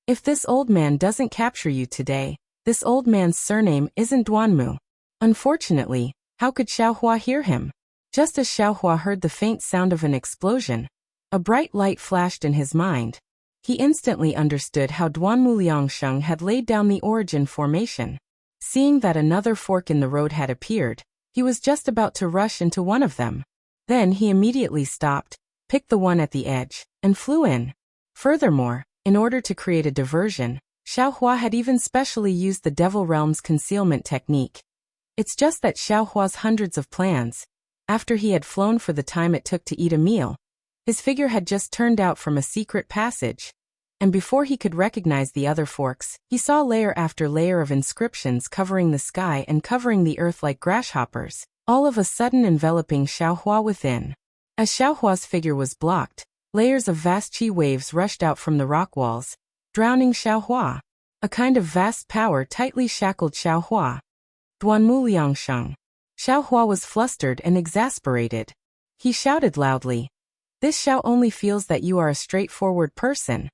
S1: If this old man doesn't capture you today, this old man's surname isn't Duanmu. Unfortunately, how could Xiaohua hear him? Just as Xiaohua heard the faint sound of an explosion, a bright light flashed in his mind. He instantly understood how Duanmu Liangsheng had laid down the origin formation. Seeing that another fork in the road had appeared, he was just about to rush into one of them. Then he immediately stopped, picked the one at the edge, and flew in. Furthermore, in order to create a diversion, Xiaohua had even specially used the Devil Realm's concealment technique. It's just that Xiaohua's hundreds of plans, after he had flown for the time it took to eat a meal, his figure had just turned out from a secret passage. And before he could recognize the other forks, he saw layer after layer of inscriptions covering the sky and covering the earth like grasshoppers, all of a sudden enveloping Xiaohua within. As Xiaohua's figure was blocked, layers of vast qi waves rushed out from the rock walls, drowning Xiaohua. A kind of vast power tightly shackled Xiaohua. Duanmu Liangsheng. Xiaohua was flustered and exasperated. He shouted loudly. This Xiao only feels that you are a straightforward person,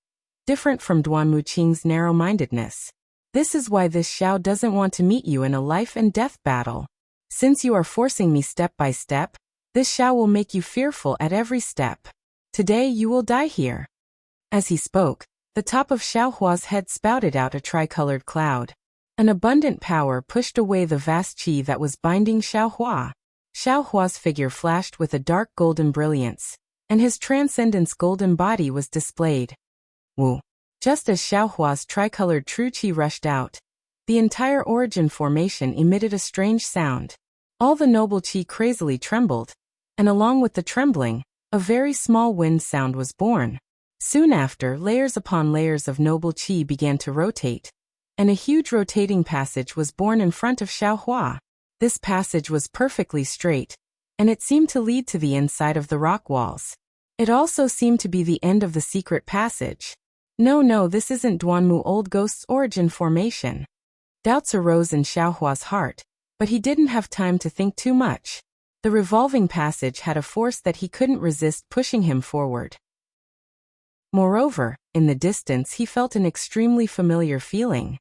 S1: different from Duanmu Qing's narrow-mindedness. This is why this Xiao doesn't want to meet you in a life and death battle. Since you are forcing me step by step, this Xiao will make you fearful at every step. Today you will die here. As he spoke, the top of Xiaohua's head spouted out a tricolored cloud. An abundant power pushed away the vast qi that was binding Xiaohua. Xiaohua's figure flashed with a dark golden brilliance, and his transcendence golden body was displayed. Wu. Just as Xiaohua's tricolored true qi rushed out, the entire origin formation emitted a strange sound. All the noble qi crazily trembled, and along with the trembling, a very small wind sound was born. Soon after, layers upon layers of noble qi began to rotate, and a huge rotating passage was born in front of Xiaohua. This passage was perfectly straight, and it seemed to lead to the inside of the rock walls. It also seemed to be the end of the secret passage. No, this isn't Duanmu Old Ghost's origin formation. Doubts arose in Xiaohua's heart, but he didn't have time to think too much. The revolving passage had a force that he couldn't resist pushing him forward. Moreover, in the distance he felt an extremely familiar feeling.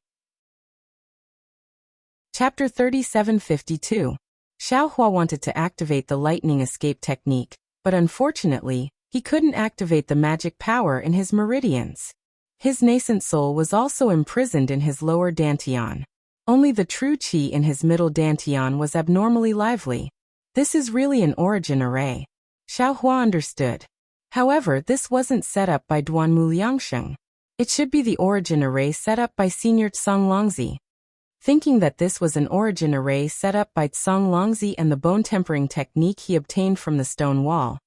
S1: Chapter 3752. Xiaohua wanted to activate the lightning escape technique, but unfortunately, he couldn't activate the magic power in his meridians. His nascent soul was also imprisoned in his lower dantian. Only the true qi in his middle dantian was abnormally lively. This is really an origin array. Xiaohua understood. However, this wasn't set up by Duanmu Liangsheng. It should be the origin array set up by Senior Tsang Longzi. Thinking that this was an origin array set up by Tsang Longzi and the bone tempering technique he obtained from the stone wall,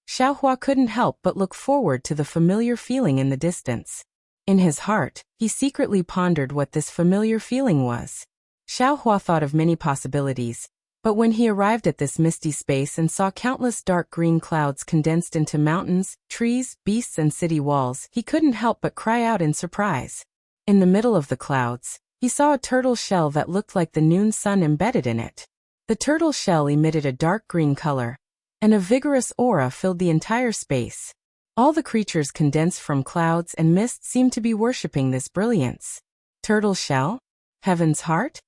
S1: Xiaohua couldn't help but look forward to the familiar feeling in the distance. In his heart, he secretly pondered what this familiar feeling was. Xiaohua thought of many possibilities, but when he arrived at this misty space and saw countless dark green clouds condensed into mountains, trees, beasts and city walls, he couldn't help but cry out in surprise. In the middle of the clouds, he saw a turtle shell that looked like the noon sun embedded in it. The turtle shell emitted a dark green color, and a vigorous aura filled the entire space. All the creatures condensed from clouds and mist seemed to be worshipping this brilliance. Turtle shell? Heaven's heart?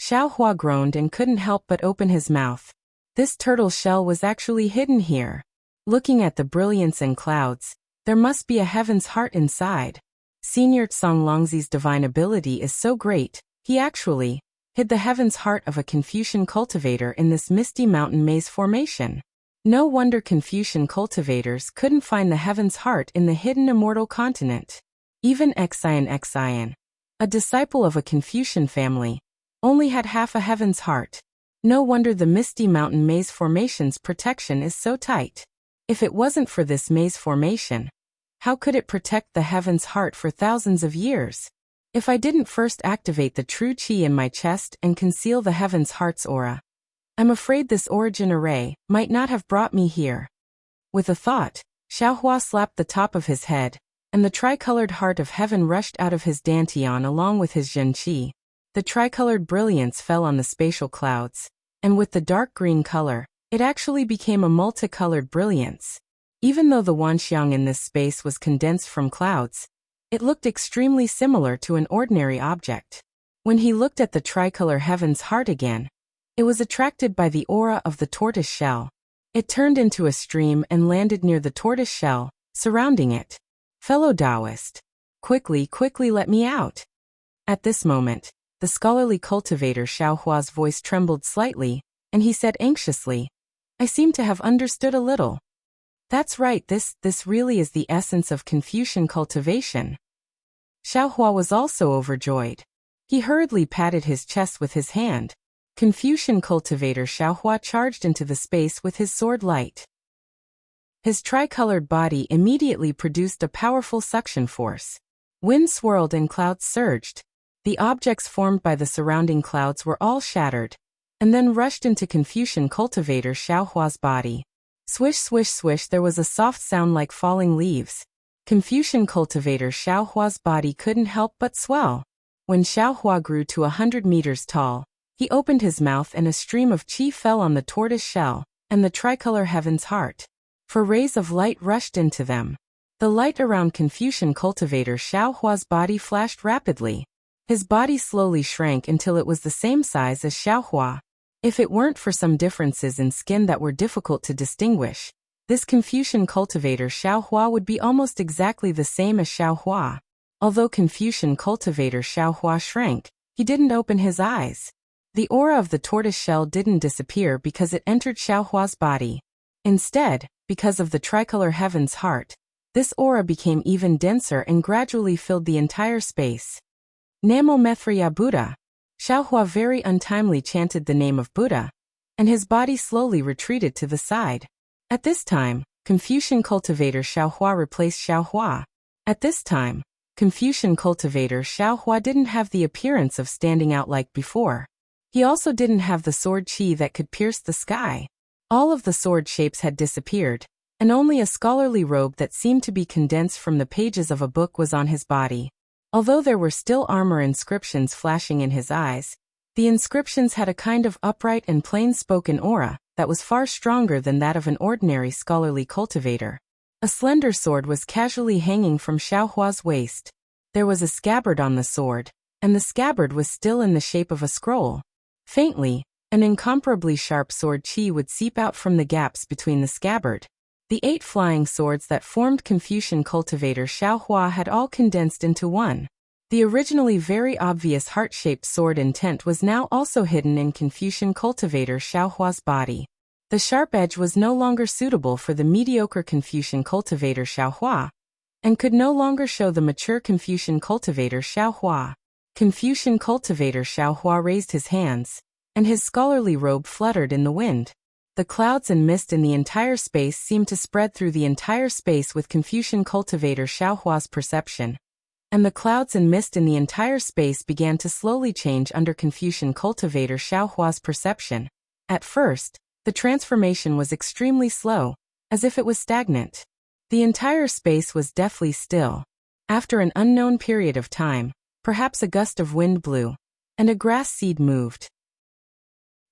S1: Xiaohua groaned and couldn't help but open his mouth. This turtle shell was actually hidden here. Looking at the brilliance and clouds, there must be a heaven's heart inside. Senior Tsang Longzi's divine ability is so great, he actually hid the heaven's heart of a Confucian cultivator in this misty mountain maze formation. No wonder Confucian cultivators couldn't find the heaven's heart in the hidden immortal continent. Even Xian, a disciple of a Confucian family, only had half a heaven's heart. No wonder the misty mountain maze formation's protection is so tight. If it wasn't for this maze formation, how could it protect the heaven's heart for thousands of years? If I didn't first activate the true qi in my chest and conceal the heaven's heart's aura, I'm afraid this origin array might not have brought me here. With a thought, Xiaohua slapped the top of his head, and the tricolored heart of heaven rushed out of his dantian along with his zhenqi. The tricolored brilliance fell on the spatial clouds, and with the dark green color, it actually became a multicolored brilliance. Even though the Wanxiang in this space was condensed from clouds, it looked extremely similar to an ordinary object. When he looked at the tricolor heaven's heart again, it was attracted by the aura of the tortoise shell. It turned into a stream and landed near the tortoise shell, surrounding it. Fellow Taoist, quickly let me out. At this moment, the scholarly cultivator Xiaohua's voice trembled slightly, and he said anxiously, I seem to have understood a little. That's right, this really is the essence of Confucian cultivation. Xiaohua was also overjoyed. He hurriedly patted his chest with his hand. Confucian cultivator Xiaohua charged into the space with his sword light. His tricolored body immediately produced a powerful suction force. Wind swirled and clouds surged. The objects formed by the surrounding clouds were all shattered, and then rushed into Confucian cultivator Xiaohua's body. Swish, swish, swish, there was a soft sound like falling leaves. Confucian cultivator Xiaohua's body couldn't help but swell. When Xiaohua grew to 100 meters tall, he opened his mouth and a stream of qi fell on the tortoise shell and the tricolor heaven's heart. For rays of light rushed into them. The light around Confucian cultivator Xiaohua's body flashed rapidly. His body slowly shrank until it was the same size as Xiaohua. If it weren't for some differences in skin that were difficult to distinguish, this Confucian cultivator Xiaohua would be almost exactly the same as Xiaohua. Although Confucian cultivator Xiaohua shrank, he didn't open his eyes. The aura of the tortoise shell didn't disappear because it entered Xiaohua's body. Instead, because of the tricolor heaven's heart, this aura became even denser and gradually filled the entire space. Namo Mithriya Buddha. Xiaohua very untimely chanted the name of Buddha, and his body slowly retreated to the side. At this time, Confucian cultivator Xiaohua replaced Xiaohua. At this time, Confucian cultivator Xiaohua didn't have the appearance of standing out like before. He also didn't have the sword qi that could pierce the sky. All of the sword shapes had disappeared, and only a scholarly robe that seemed to be condensed from the pages of a book was on his body. Although there were still armor inscriptions flashing in his eyes, the inscriptions had a kind of upright and plain-spoken aura that was far stronger than that of an ordinary scholarly cultivator. A slender sword was casually hanging from Xiaohua's waist. There was a scabbard on the sword, and the scabbard was still in the shape of a scroll. Faintly, an incomparably sharp sword qi would seep out from the gaps between the scabbard. The 8 flying swords that formed Confucian cultivator Xiaohua had all condensed into one. The originally very obvious heart-shaped sword intent was now also hidden in Confucian cultivator Xiaohua's body. The sharp edge was no longer suitable for the mediocre Confucian cultivator Xiaohua, and could no longer show the mature Confucian cultivator Xiaohua. Confucian cultivator Xiaohua raised his hands, and his scholarly robe fluttered in the wind. The clouds and mist in the entire space seemed to spread through the entire space with Confucian cultivator Xiaohua's perception. And the clouds and mist in the entire space began to slowly change under Confucian cultivator Xiaohua's perception. At first, the transformation was extremely slow, as if it was stagnant. The entire space was deathly still. After an unknown period of time, perhaps a gust of wind blew, and a grass seed moved.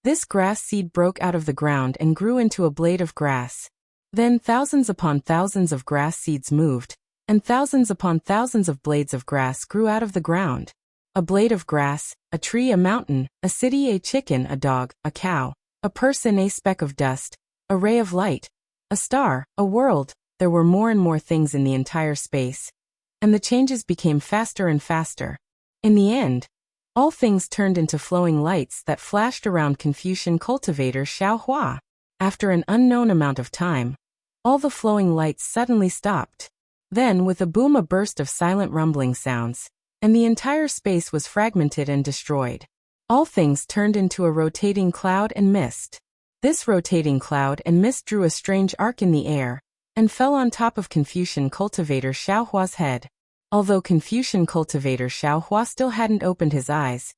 S1: This grass seed broke out of the ground and grew into a blade of grass. Then thousands upon thousands of grass seeds moved, and thousands upon thousands of blades of grass grew out of the ground. A blade of grass, a tree, a mountain, a city, a chicken, a dog, a cow, a person, a speck of dust, a ray of light, a star, a world. There were more and more things in the entire space, and the changes became faster and faster. In the end, all things turned into flowing lights that flashed around Confucian cultivator Xiaohua. After an unknown amount of time, all the flowing lights suddenly stopped. Then, with a boom, a burst of silent rumbling sounds, and the entire space was fragmented and destroyed. All things turned into a rotating cloud and mist. This rotating cloud and mist drew a strange arc in the air, and fell on top of Confucian cultivator Xiaohua's head. Although Confucian cultivator Xiaohua still hadn't opened his eyes,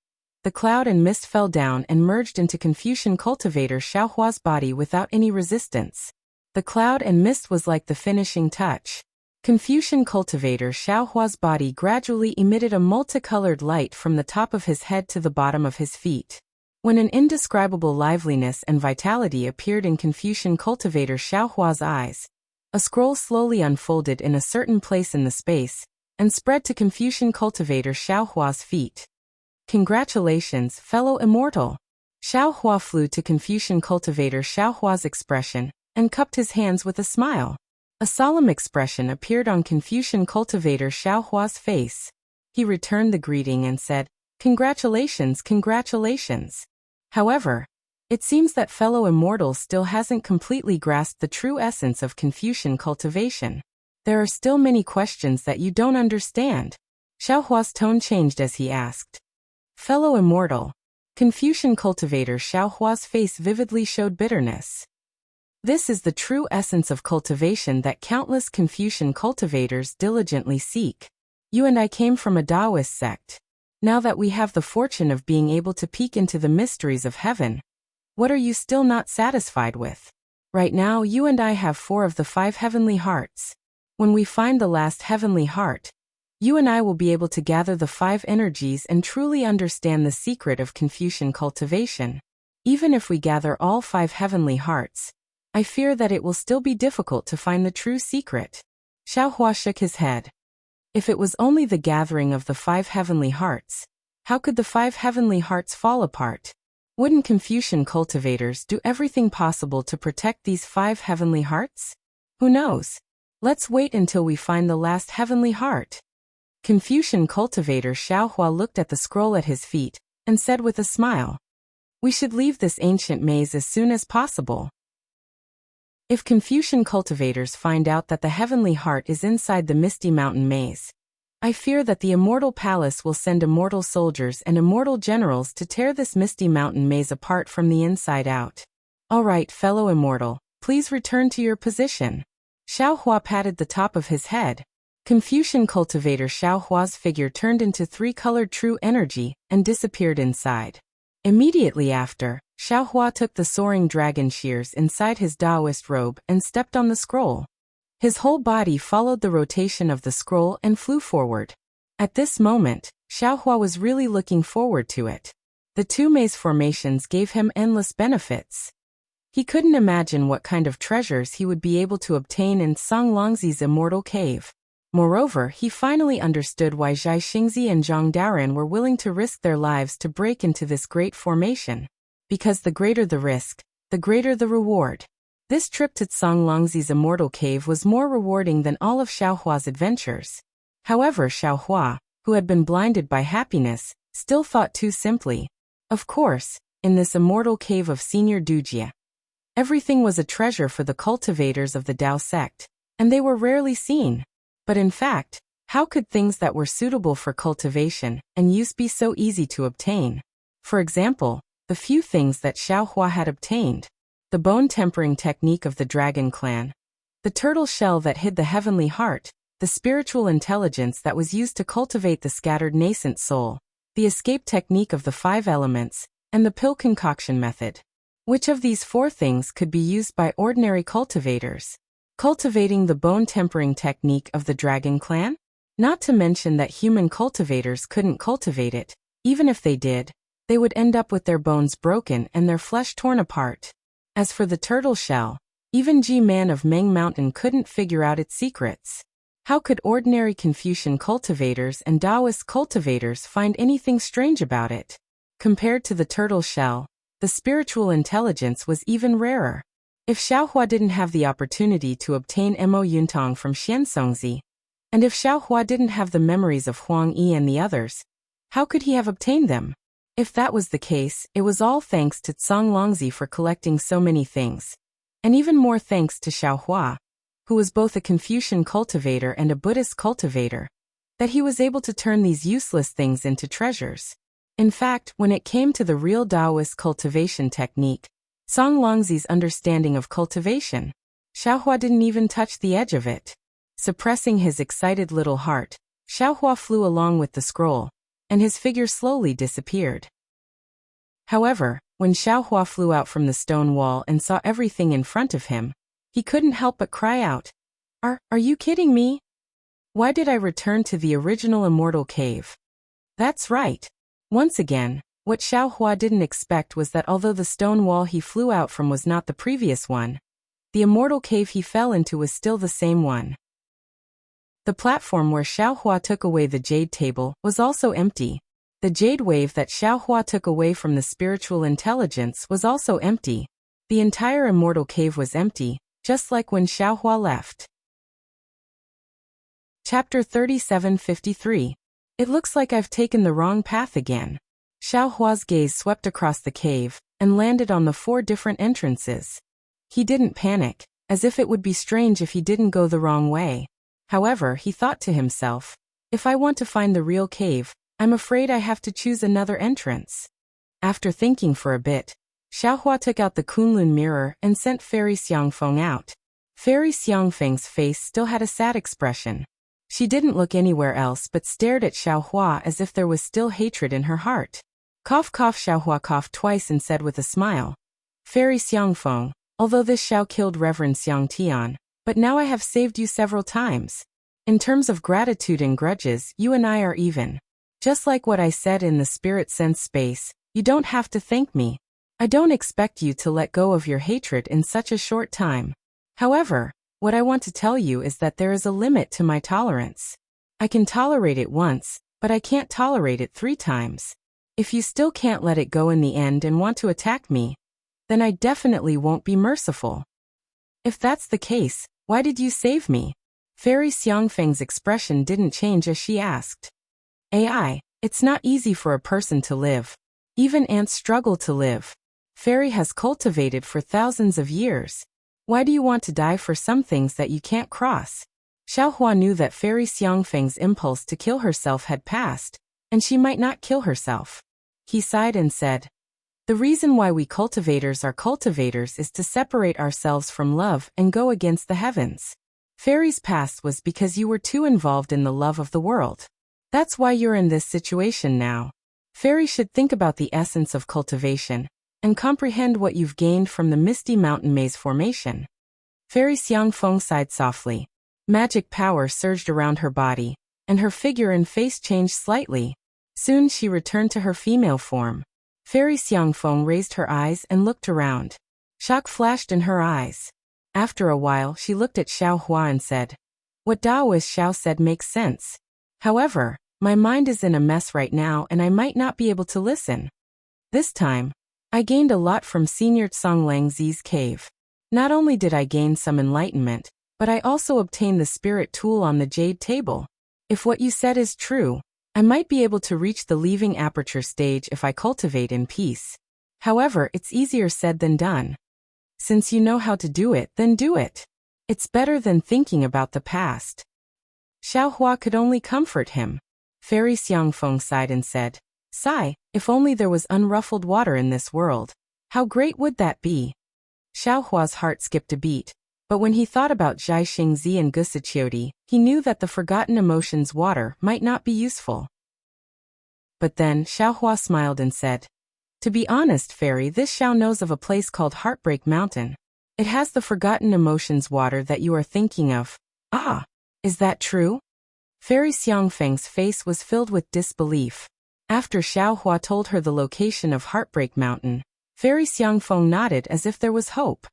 S1: the cloud and mist fell down and merged into Confucian cultivator Xiaohua's body without any resistance. The cloud and mist was like the finishing touch. Confucian cultivator Xiaohua's body gradually emitted a multicolored light from the top of his head to the bottom of his feet. When an indescribable liveliness and vitality appeared in Confucian cultivator Xiaohua's eyes, a scroll slowly unfolded in a certain place in the space, and spread to Confucian cultivator Xiaohua's feet. Congratulations, fellow immortal! Xiaohua flew to Confucian cultivator Xiaohua's expression, and cupped his hands with a smile. A solemn expression appeared on Confucian cultivator Xiaohua's face. He returned the greeting and said, "Congratulations, congratulations." However, it seems that fellow immortal still hasn't completely grasped the true essence of Confucian cultivation. There are still many questions that you don't understand. Xiaohua's tone changed as he asked. Fellow immortal. Confucian cultivator Xiaohua's face vividly showed bitterness. This is the true essence of cultivation that countless Confucian cultivators diligently seek. You and I came from a Taoist sect. Now that we have the fortune of being able to peek into the mysteries of heaven, what are you still not satisfied with? Right now you and I have 4 of the 5 heavenly hearts. When we find the last heavenly heart, you and I will be able to gather the 5 energies and truly understand the secret of Confucian cultivation. Even if we gather all 5 heavenly hearts, I fear that it will still be difficult to find the true secret. Xiaohua shook his head. If it was only the gathering of the 5 heavenly hearts, how could the 5 heavenly hearts fall apart? Wouldn't Confucian cultivators do everything possible to protect these 5 heavenly hearts? Who knows? Let's wait until we find the last heavenly heart. Confucian cultivator Xiaohua looked at the scroll at his feet, and said with a smile, "We should leave this ancient maze as soon as possible." If Confucian cultivators find out that the heavenly heart is inside the misty mountain maze, I fear that the immortal palace will send immortal soldiers and immortal generals to tear this misty mountain maze apart from the inside out. All right, fellow immortal, please return to your position. Xiaohua patted the top of his head. Confucian cultivator Xiaohua's figure turned into 3-colored true energy and disappeared inside. Immediately after, Xiaohua took the soaring dragon shears inside his Taoist robe and stepped on the scroll. His whole body followed the rotation of the scroll and flew forward. At this moment, Xiaohua was really looking forward to it. The 2 maze formations gave him endless benefits. He couldn't imagine what kind of treasures he would be able to obtain in Songlongzi's immortal cave. Moreover, he finally understood why Zhai Xingzi and Zhang Daoran were willing to risk their lives to break into this great formation. Because the greater the risk, the greater the reward. This trip to Songlongzi's immortal cave was more rewarding than all of Xiaohua's adventures. However, Xiaohua, who had been blinded by happiness, still thought too simply. Of course, in this immortal cave of Senior Dujia, everything was a treasure for the cultivators of the Tao sect, and they were rarely seen. But in fact, how could things that were suitable for cultivation and use be so easy to obtain? For example, the few things that Xiaohua had obtained: the bone tempering technique of the dragon clan, the turtle shell that hid the heavenly heart, the spiritual intelligence that was used to cultivate the scattered nascent soul, the escape technique of the 5 elements, and the pill concoction method. Which of these 4 things could be used by ordinary cultivators? Cultivating the bone tempering technique of the dragon clan? Not to mention that human cultivators couldn't cultivate it. Even if they did, they would end up with their bones broken and their flesh torn apart. As for the turtle shell, even G-Man of Meng Mountain couldn't figure out its secrets. How could ordinary Confucian cultivators and Taoist cultivators find anything strange about it? Compared to the turtle shell, the spiritual intelligence was even rarer. If Xiaohua didn't have the opportunity to obtain Mo Yuntong from Xiansongzi, and if Xiaohua didn't have the memories of Huang Yi and the others, how could he have obtained them? If that was the case, it was all thanks to Songlongzi for collecting so many things. And even more thanks to Xiaohua, who was both a Confucian cultivator and a Buddhist cultivator, that he was able to turn these useless things into treasures. In fact, when it came to the real Taoist cultivation technique, Songlongzi's understanding of cultivation, Xiaohua didn't even touch the edge of it. Suppressing his excited little heart, Xiaohua flew along with the scroll, and his figure slowly disappeared. However, when Xiaohua flew out from the stone wall and saw everything in front of him, He couldn't help but cry out, Are you kidding me? Why did I return to the original immortal cave? That's right. Once again, what Xiao Hua didn't expect was that although the stone wall he flew out from was not the previous one, the immortal cave he fell into was still the same one. The platform where Xiao Hua took away the jade table was also empty. The jade wave that Xiao Hua took away from the spiritual intelligence was also empty. The entire immortal cave was empty, just like when Xiao Hua left. Chapter 3753. It looks like I've taken the wrong path again. Xiao Hua's gaze swept across the cave and landed on the 4 different entrances. He didn't panic, as if it would be strange if he didn't go the wrong way. However, he thought to himself, if I want to find the real cave, I'm afraid I have to choose another entrance. After thinking for a bit, Xiao Hua took out the Kunlun mirror and sent Fairy Xiangfeng out. Fairy Xiangfeng's face still had a sad expression. She didn't look anywhere else but stared at Xiao Hua as if there was still hatred in her heart. Cough cough. Xiao Hua coughed twice and said with a smile, Fairy Xiangfeng, although this Xiao killed Reverend Xiang Tian, but now I have saved you several times. In terms of gratitude and grudges, you and I are even. Just like what I said in the spirit sense space, you don't have to thank me. I don't expect you to let go of your hatred in such a short time. However, what I want to tell you is that there is a limit to my tolerance. I can tolerate it once, but I can't tolerate it 3 times. If you still can't let it go in the end and want to attack me, then I definitely won't be merciful. If that's the case, why did you save me? Fairy Xiangfeng's expression didn't change as she asked. AI, it's not easy for a person to live. Even ants struggle to live. Fairy has cultivated for thousands of years. Why do you want to die for some things that you can't cross? Xiao Hua knew that Fairy Xiangfeng's impulse to kill herself had passed, and she might not kill herself. He sighed and said, The reason why we cultivators are cultivators is to separate ourselves from love and go against the heavens. Fairy's past was because you were too involved in the love of the world. That's why you're in this situation now. Fairy should think about the essence of cultivation and comprehend what you've gained from the misty mountain maze formation. Fairy Xiangfeng sighed softly. Magic power surged around her body, and her figure and face changed slightly. Soon she returned to her female form. Fairy Xiangfeng raised her eyes and looked around. Shock flashed in her eyes. After a while she looked at Xiao Hua and said, What Daoist Xiao said makes sense. However, my mind is in a mess right now and I might not be able to listen. This time, I gained a lot from Senior Tsang Lang Zi's cave. Not only did I gain some enlightenment, but I also obtained the spirit tool on the jade table. If what you said is true, I might be able to reach the leaving aperture stage if I cultivate in peace. However, it's easier said than done. Since you know how to do it, then do it. It's better than thinking about the past. Xiao Hua could only comfort him. Fairy Xiangfeng sighed and said, Sigh, if only there was unruffled water in this world. How great would that be? Xiao Hua's heart skipped a beat, but when he thought about Zhai Xingzi and Gusichiodi, he knew that the forgotten emotions water might not be useful. But then Xiao Hua smiled and said, To be honest, Fairy, this Xiao knows of a place called Heartbreak Mountain. It has the forgotten emotions water that you are thinking of. Ah, is that true? Fairy Xiangfeng's face was filled with disbelief. After Xiao Hua told her the location of Heartbreak Mountain, Fairy Xiangfeng nodded as if there was hope.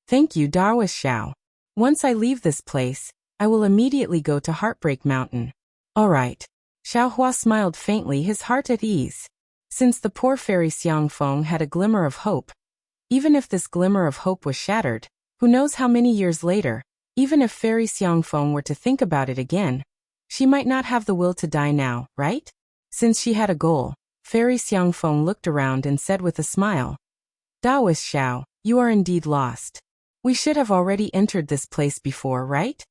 S1: Thank you, Daoist Xiao. Once I leave this place, I will immediately go to Heartbreak Mountain. All right. Xiao Hua smiled faintly, his heart at ease. Since the poor Fairy Xiangfeng had a glimmer of hope, even if this glimmer of hope was shattered, who knows how many years later, even if Fairy Xiangfeng were to think about it again, she might not have the will to die now, right? Since she had a goal, Fairy Xiangfeng looked around and said with a smile, Daoist Xiao, you are indeed lost. We should have already entered this place before, right?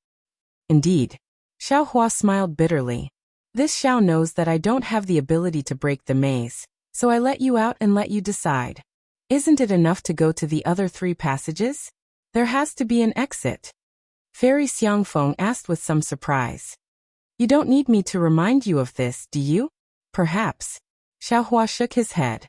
S1: Indeed. Xiao Hua smiled bitterly. This Xiao knows that I don't have the ability to break the maze, so I let you out and let you decide. Isn't it enough to go to the other 3 passages? There has to be an exit. Fairy Xiangfeng asked with some surprise. You don't need me to remind you of this, do you? Perhaps. Xiao Hua shook his head.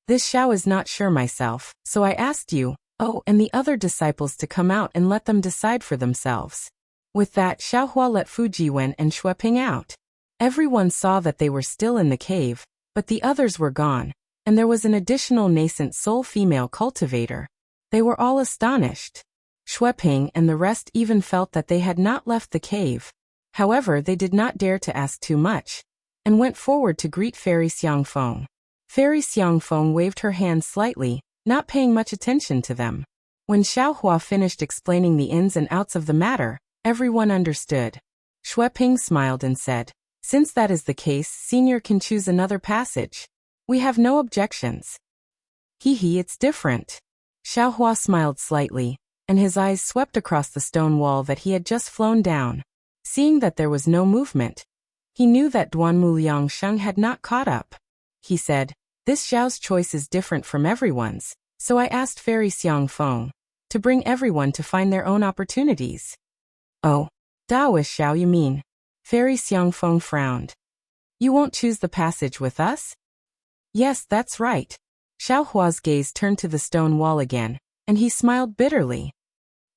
S1: This Xiao is not sure myself, so I asked you, Oh, and the other disciples to come out and let them decide for themselves. With that, Xiaohua let Fujiwen and Xueping out. Everyone saw that they were still in the cave, but the others were gone, and there was an additional nascent soul female cultivator. They were all astonished. Xueping and the rest even felt that they had not left the cave. However, they did not dare to ask too much, and went forward to greet Fairy Xiangfeng. Fairy Xiangfeng waved her hand slightly, not paying much attention to them. When Xiaohua finished explaining the ins and outs of the matter, everyone understood. Xueping smiled and said, "Since that is the case, Senior can choose another passage. We have no objections." "Hee, it's different." Xiaohua smiled slightly, and his eyes swept across the stone wall that he had just flown down. Seeing that there was no movement, he knew that Duanmu Liangsheng had not caught up. He said, "This Xiao's choice is different from everyone's, so I asked Fairy Xiangfeng to bring everyone to find their own opportunities." "Oh, Taoist Xiao you mean?" Fairy Xiangfeng frowned. "You won't choose the passage with us?" "Yes, that's right." Xiaohua's gaze turned to the stone wall again, and he smiled bitterly.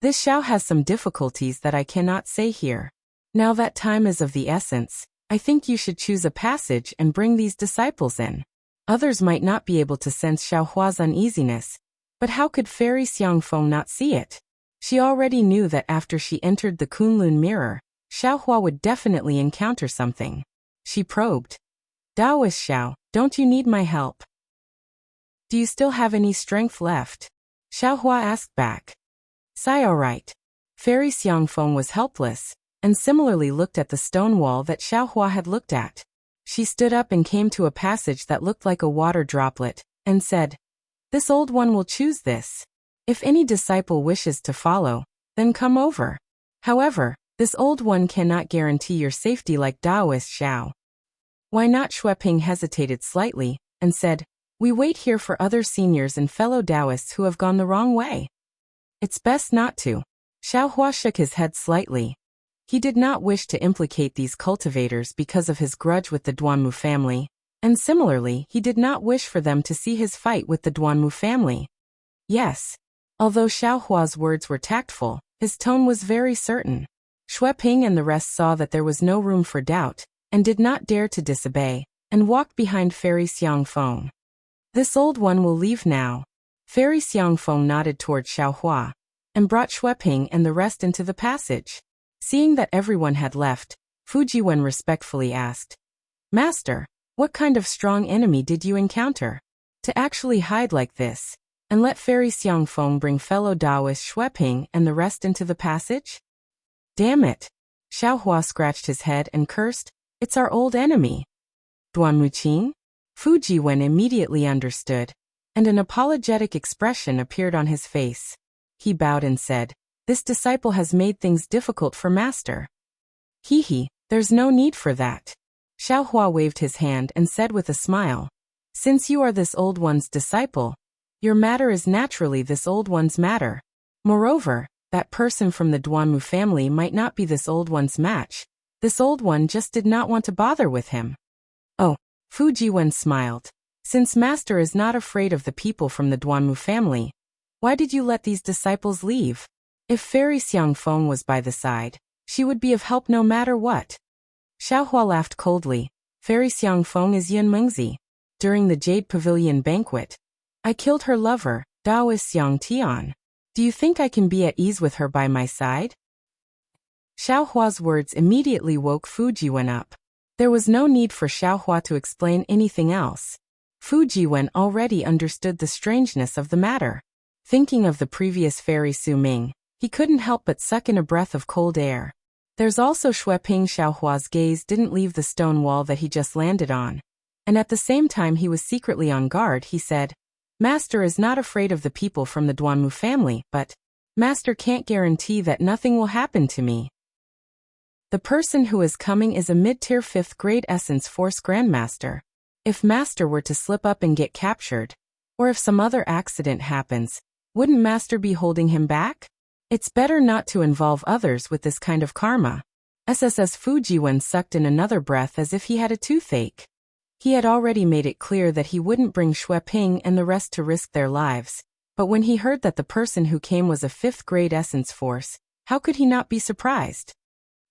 S1: "This Xiao has some difficulties that I cannot say here. Now that time is of the essence, I think you should choose a passage and bring these disciples in." Others might not be able to sense Xiaohua's uneasiness, but how could Fairy Xiangfeng not see it? She already knew that after she entered the Kunlun mirror, Xiaohua would definitely encounter something. She probed. "Taoist Xiao, don't you need my help? Do you still have any strength left?" Xiaohua asked back. "Sai alright." Fairy Xiangfeng was helpless, and similarly looked at the stone wall that Xiaohua had looked at. She stood up and came to a passage that looked like a water droplet, and said, "This old one will choose this. If any disciple wishes to follow, then come over. However, this old one cannot guarantee your safety like Taoist Xiao." "Why not?" Xueping hesitated slightly, and said, "We wait here for other seniors and fellow Taoists who have gone the wrong way." "It's best not to." Xiaohua shook his head slightly. He did not wish to implicate these cultivators because of his grudge with the Duanmu family, and similarly, he did not wish for them to see his fight with the Duanmu family. "Yes." Although Xiaohua's words were tactful, his tone was very certain. Xueping and the rest saw that there was no room for doubt, and did not dare to disobey, and walked behind Fairy Xiangfeng. "This old one will leave now." Fairy Xiangfeng nodded toward Xiaohua, and brought Xueping and the rest into the passage. Seeing that everyone had left, Fujiwen respectfully asked, "Master, what kind of strong enemy did you encounter to actually hide like this, and let Fairy Xiangfeng bring fellow Taoist Xueping and the rest into the passage?" "Damn it." Xiaohua scratched his head and cursed, "It's our old enemy." "Duanmu Qing?" Fujiwen immediately understood, and an apologetic expression appeared on his face. He bowed and said, "This disciple has made things difficult for Master." "Hee, there's no need for that." Xiaohua waved his hand and said with a smile, "Since you are this old one's disciple, your matter is naturally this old one's matter. Moreover, that person from the Duanmu family might not be this old one's match. This old one just did not want to bother with him." "Oh," Fujiwen smiled. "Since Master is not afraid of the people from the Duanmu family, why did you let these disciples leave? If Fairy Xiangfeng was by the side, she would be of help no matter what." Xiaohua laughed coldly. "Fairy Xiangfeng is Yun Mengzi. During the Jade Pavilion banquet, I killed her lover, Taoist Xiang Tian. Do you think I can be at ease with her by my side?" Xiaohua's words immediately woke Fujiwen up. There was no need for Xiaohua to explain anything else. Fujiwen already understood the strangeness of the matter. Thinking of the previous Fairy Su Ming, he couldn't help but suck in a breath of cold air. There's also Xueping. Xiaohua's gaze didn't leave the stone wall that he just landed on, and at the same time he was secretly on guard. He said, "Master is not afraid of the people from the Duanmu family, but Master can't guarantee that nothing will happen to me. The person who is coming is a mid-tier 5th grade Essence Force Grandmaster. If Master were to slip up and get captured, or if some other accident happens, wouldn't Master be holding him back? It's better not to involve others with this kind of karma." SSS Fujiwen sucked in another breath as if he had a toothache. He had already made it clear that he wouldn't bring Xueping and the rest to risk their lives, But when he heard that the person who came was a 5th-grade essence force, how could he not be surprised?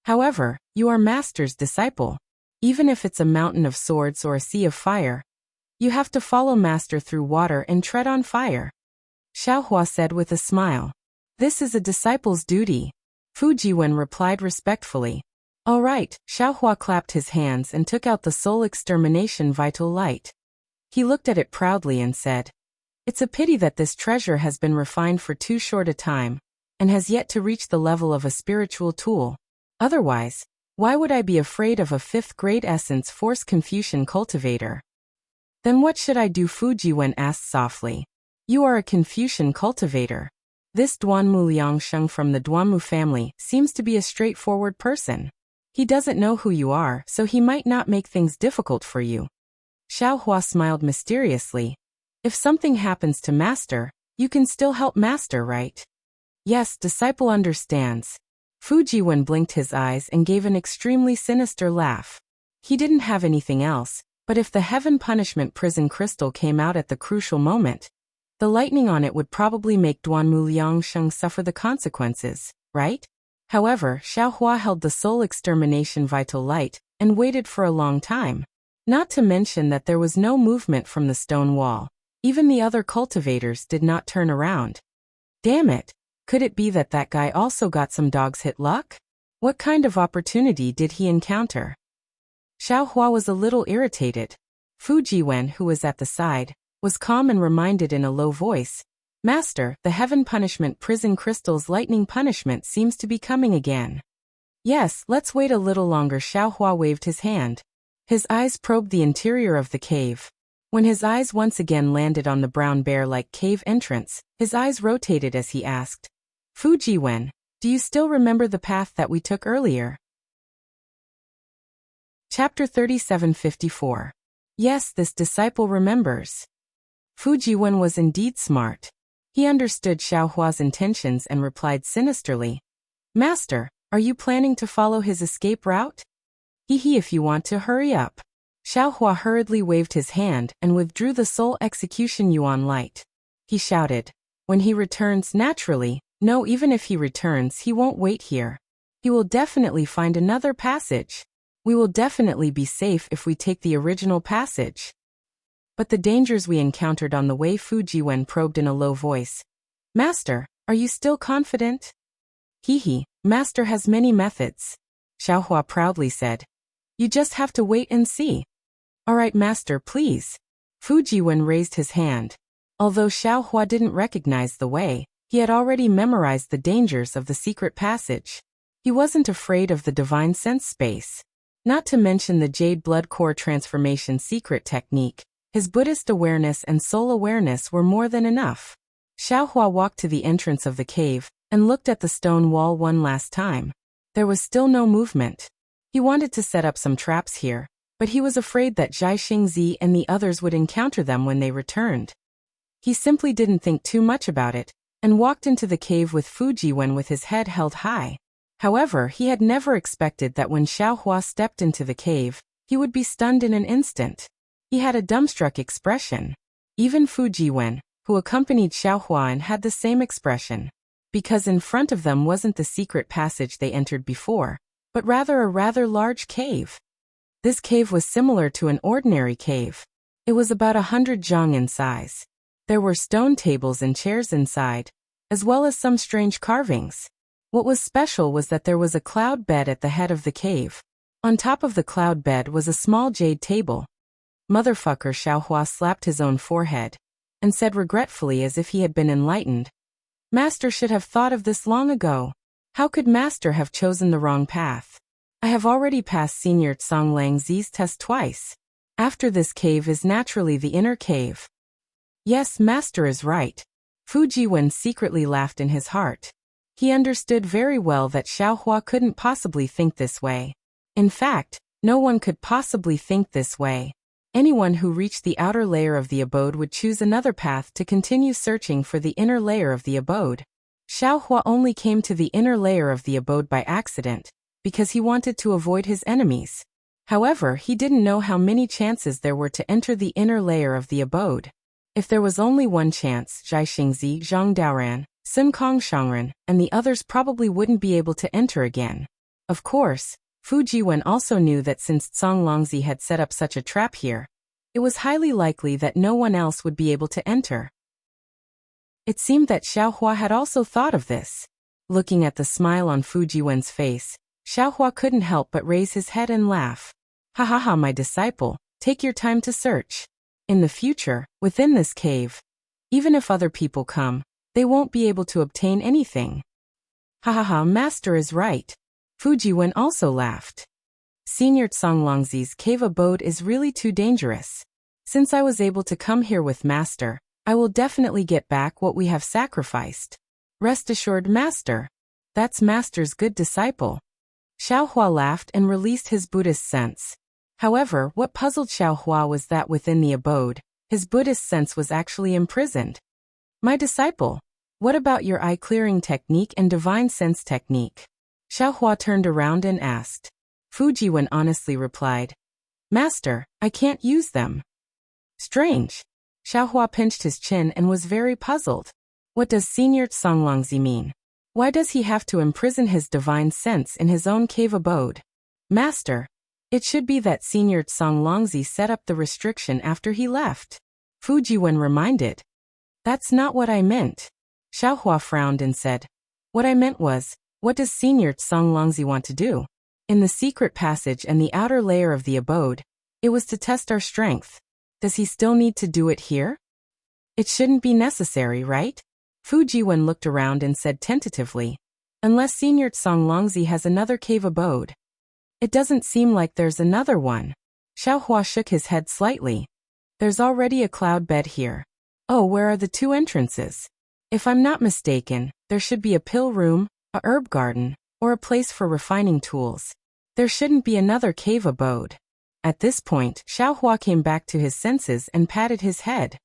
S1: However, you are Master's disciple. Even if it's a mountain of swords or a sea of fire, you have to follow Master through water and tread on fire. Xiaohua said with a smile. This is a disciple's duty. Fu Jiwen replied respectfully. All right, Xiaohua clapped his hands and took out the soul extermination vital light. He looked at it proudly and said, It's a pity that this treasure has been refined for too short a time, and has yet to reach the level of a spiritual tool. Otherwise, why would I be afraid of a 5th-grade essence force Confucian cultivator? Then what should I do? Fu Jiwen asked softly. You are a Confucian cultivator. This Duanmu Liangsheng from the Duanmu family seems to be a straightforward person. He doesn't know who you are, so he might not make things difficult for you. Xiaohua smiled mysteriously. If something happens to Master, you can still help Master, right? Yes, disciple understands. Fu Jiwen blinked his eyes and gave an extremely sinister laugh. He didn't have anything else, but if the heaven punishment prison crystal came out at the crucial moment, the lightning on it would probably make Duanmu Liangsheng suffer the consequences, right? However, Xiaohua held the soul extermination vital light and waited for a long time. Not to mention that there was no movement from the stone wall. Even the other cultivators did not turn around. Damn it! Could it be that that guy also got some dog's hit luck? What kind of opportunity did he encounter? Xiaohua was a little irritated. Fu Jiwen, who was at the side, was calm and reminded in a low voice, Master, the heaven punishment prison crystal's lightning punishment seems to be coming again. Yes, let's wait a little longer. Xiaohua waved his hand. His eyes probed the interior of the cave. When his eyes once again landed on the brown bear-like cave entrance, his eyes rotated as he asked, Fu Jiwen, do you still remember the path that we took earlier? Chapter 3754. Yes, this disciple remembers. Fu Jiwen was indeed smart. He understood Xiaohua's intentions and replied sinisterly, Master, are you planning to follow his escape route? Hee if you want to, hurry up. Xiaohua hurriedly waved his hand and withdrew the soul execution yuan light. He shouted, when he returns, naturally, no, even if he returns, he won't wait here. He will definitely find another passage. We will definitely be safe if we take the original passage. But the dangers we encountered on the way, Fu Jiwen probed in a low voice. Master, are you still confident? Master has many methods. Xiaohua proudly said. You just have to wait and see. All right, Master, please. Fu Jiwen raised his hand. Although Xiaohua didn't recognize the way, he had already memorized the dangers of the secret passage. He wasn't afraid of the divine sense space. Not to mention the Jade Blood Core transformation secret technique. His Buddhist awareness and soul awareness were more than enough. Xiaohua walked to the entrance of the cave and looked at the stone wall one last time. There was still no movement. He wanted to set up some traps here, but he was afraid that Zhai Xingzi and the others would encounter them when they returned. He simply didn't think too much about it, and walked into the cave with Fu Jiwen with his head held high. However, he had never expected that when Xiaohua stepped into the cave, he would be stunned in an instant. He had a dumbstruck expression. Even Fu Jiwen, who accompanied Xiaohua, had the same expression. Because in front of them wasn't the secret passage they entered before, but rather a rather large cave. This cave was similar to an ordinary cave. It was about 100 zhang in size. There were stone tables and chairs inside, as well as some strange carvings. What was special was that there was a cloud bed at the head of the cave. On top of the cloud bed was a small jade table. Motherfucker, Xiaohua slapped his own forehead and said regretfully as if he had been enlightened. Master should have thought of this long ago. How could Master have chosen the wrong path? I have already passed Senior Tsang Lang Zi's test twice. After this cave is naturally the inner cave. Yes, Master is right. Fu Jiwen secretly laughed in his heart. He understood very well that Xiaohua couldn't possibly think this way. In fact, no one could possibly think this way. Anyone who reached the outer layer of the abode would choose another path to continue searching for the inner layer of the abode. Xiaohua only came to the inner layer of the abode by accident, because he wanted to avoid his enemies. However, he didn't know how many chances there were to enter the inner layer of the abode. If there was only one chance, Zhai Xingzi, Zhang Daoran, Sun Kong Shangren, and the others probably wouldn't be able to enter again. Of course, Fu Jiwen also knew that since Cong Longzi had set up such a trap here, it was highly likely that no one else would be able to enter. It seemed that Xiaohua had also thought of this. Looking at the smile on Fu Jiwen's face, Xiaohua couldn't help but raise his head and laugh. Ha ha ha, my disciple, take your time to search. In the future, within this cave, even if other people come, they won't be able to obtain anything. Ha ha ha, master is right. Fu Jiwen also laughed. Senior Cong Longzi's cave abode is really too dangerous. Since I was able to come here with master, I will definitely get back what we have sacrificed. Rest assured, master. That's master's good disciple. Xiaohua laughed and released his Buddhist sense. However, what puzzled Xiaohua was that within the abode, his Buddhist sense was actually imprisoned. My disciple, what about your eye-clearing technique and divine sense technique? Xiaohua turned around and asked. Fu Jiwen honestly replied, Master, I can't use them. Strange. Xiaohua pinched his chin and was very puzzled. What does Senior Cong Longzi mean? Why does he have to imprison his divine sense in his own cave abode? Master, it should be that Senior Cong Longzi set up the restriction after he left. Fu Jiwen reminded. That's not what I meant. Xiaohua frowned and said, what I meant was, what does Senior Cong Longzi want to do? In the secret passage and the outer layer of the abode, it was to test our strength. Does he still need to do it here? It shouldn't be necessary, right? Fu Jiwen looked around and said tentatively, unless Senior Cong Longzi has another cave abode. It doesn't seem like there's another one. Xiaohua shook his head slightly. There's already a cloud bed here. Oh, where are the two entrances? If I'm not mistaken, there should be a pill room, a herb garden, or a place for refining tools. There shouldn't be another cave abode. At this point, Xiaohua came back to his senses and patted his head.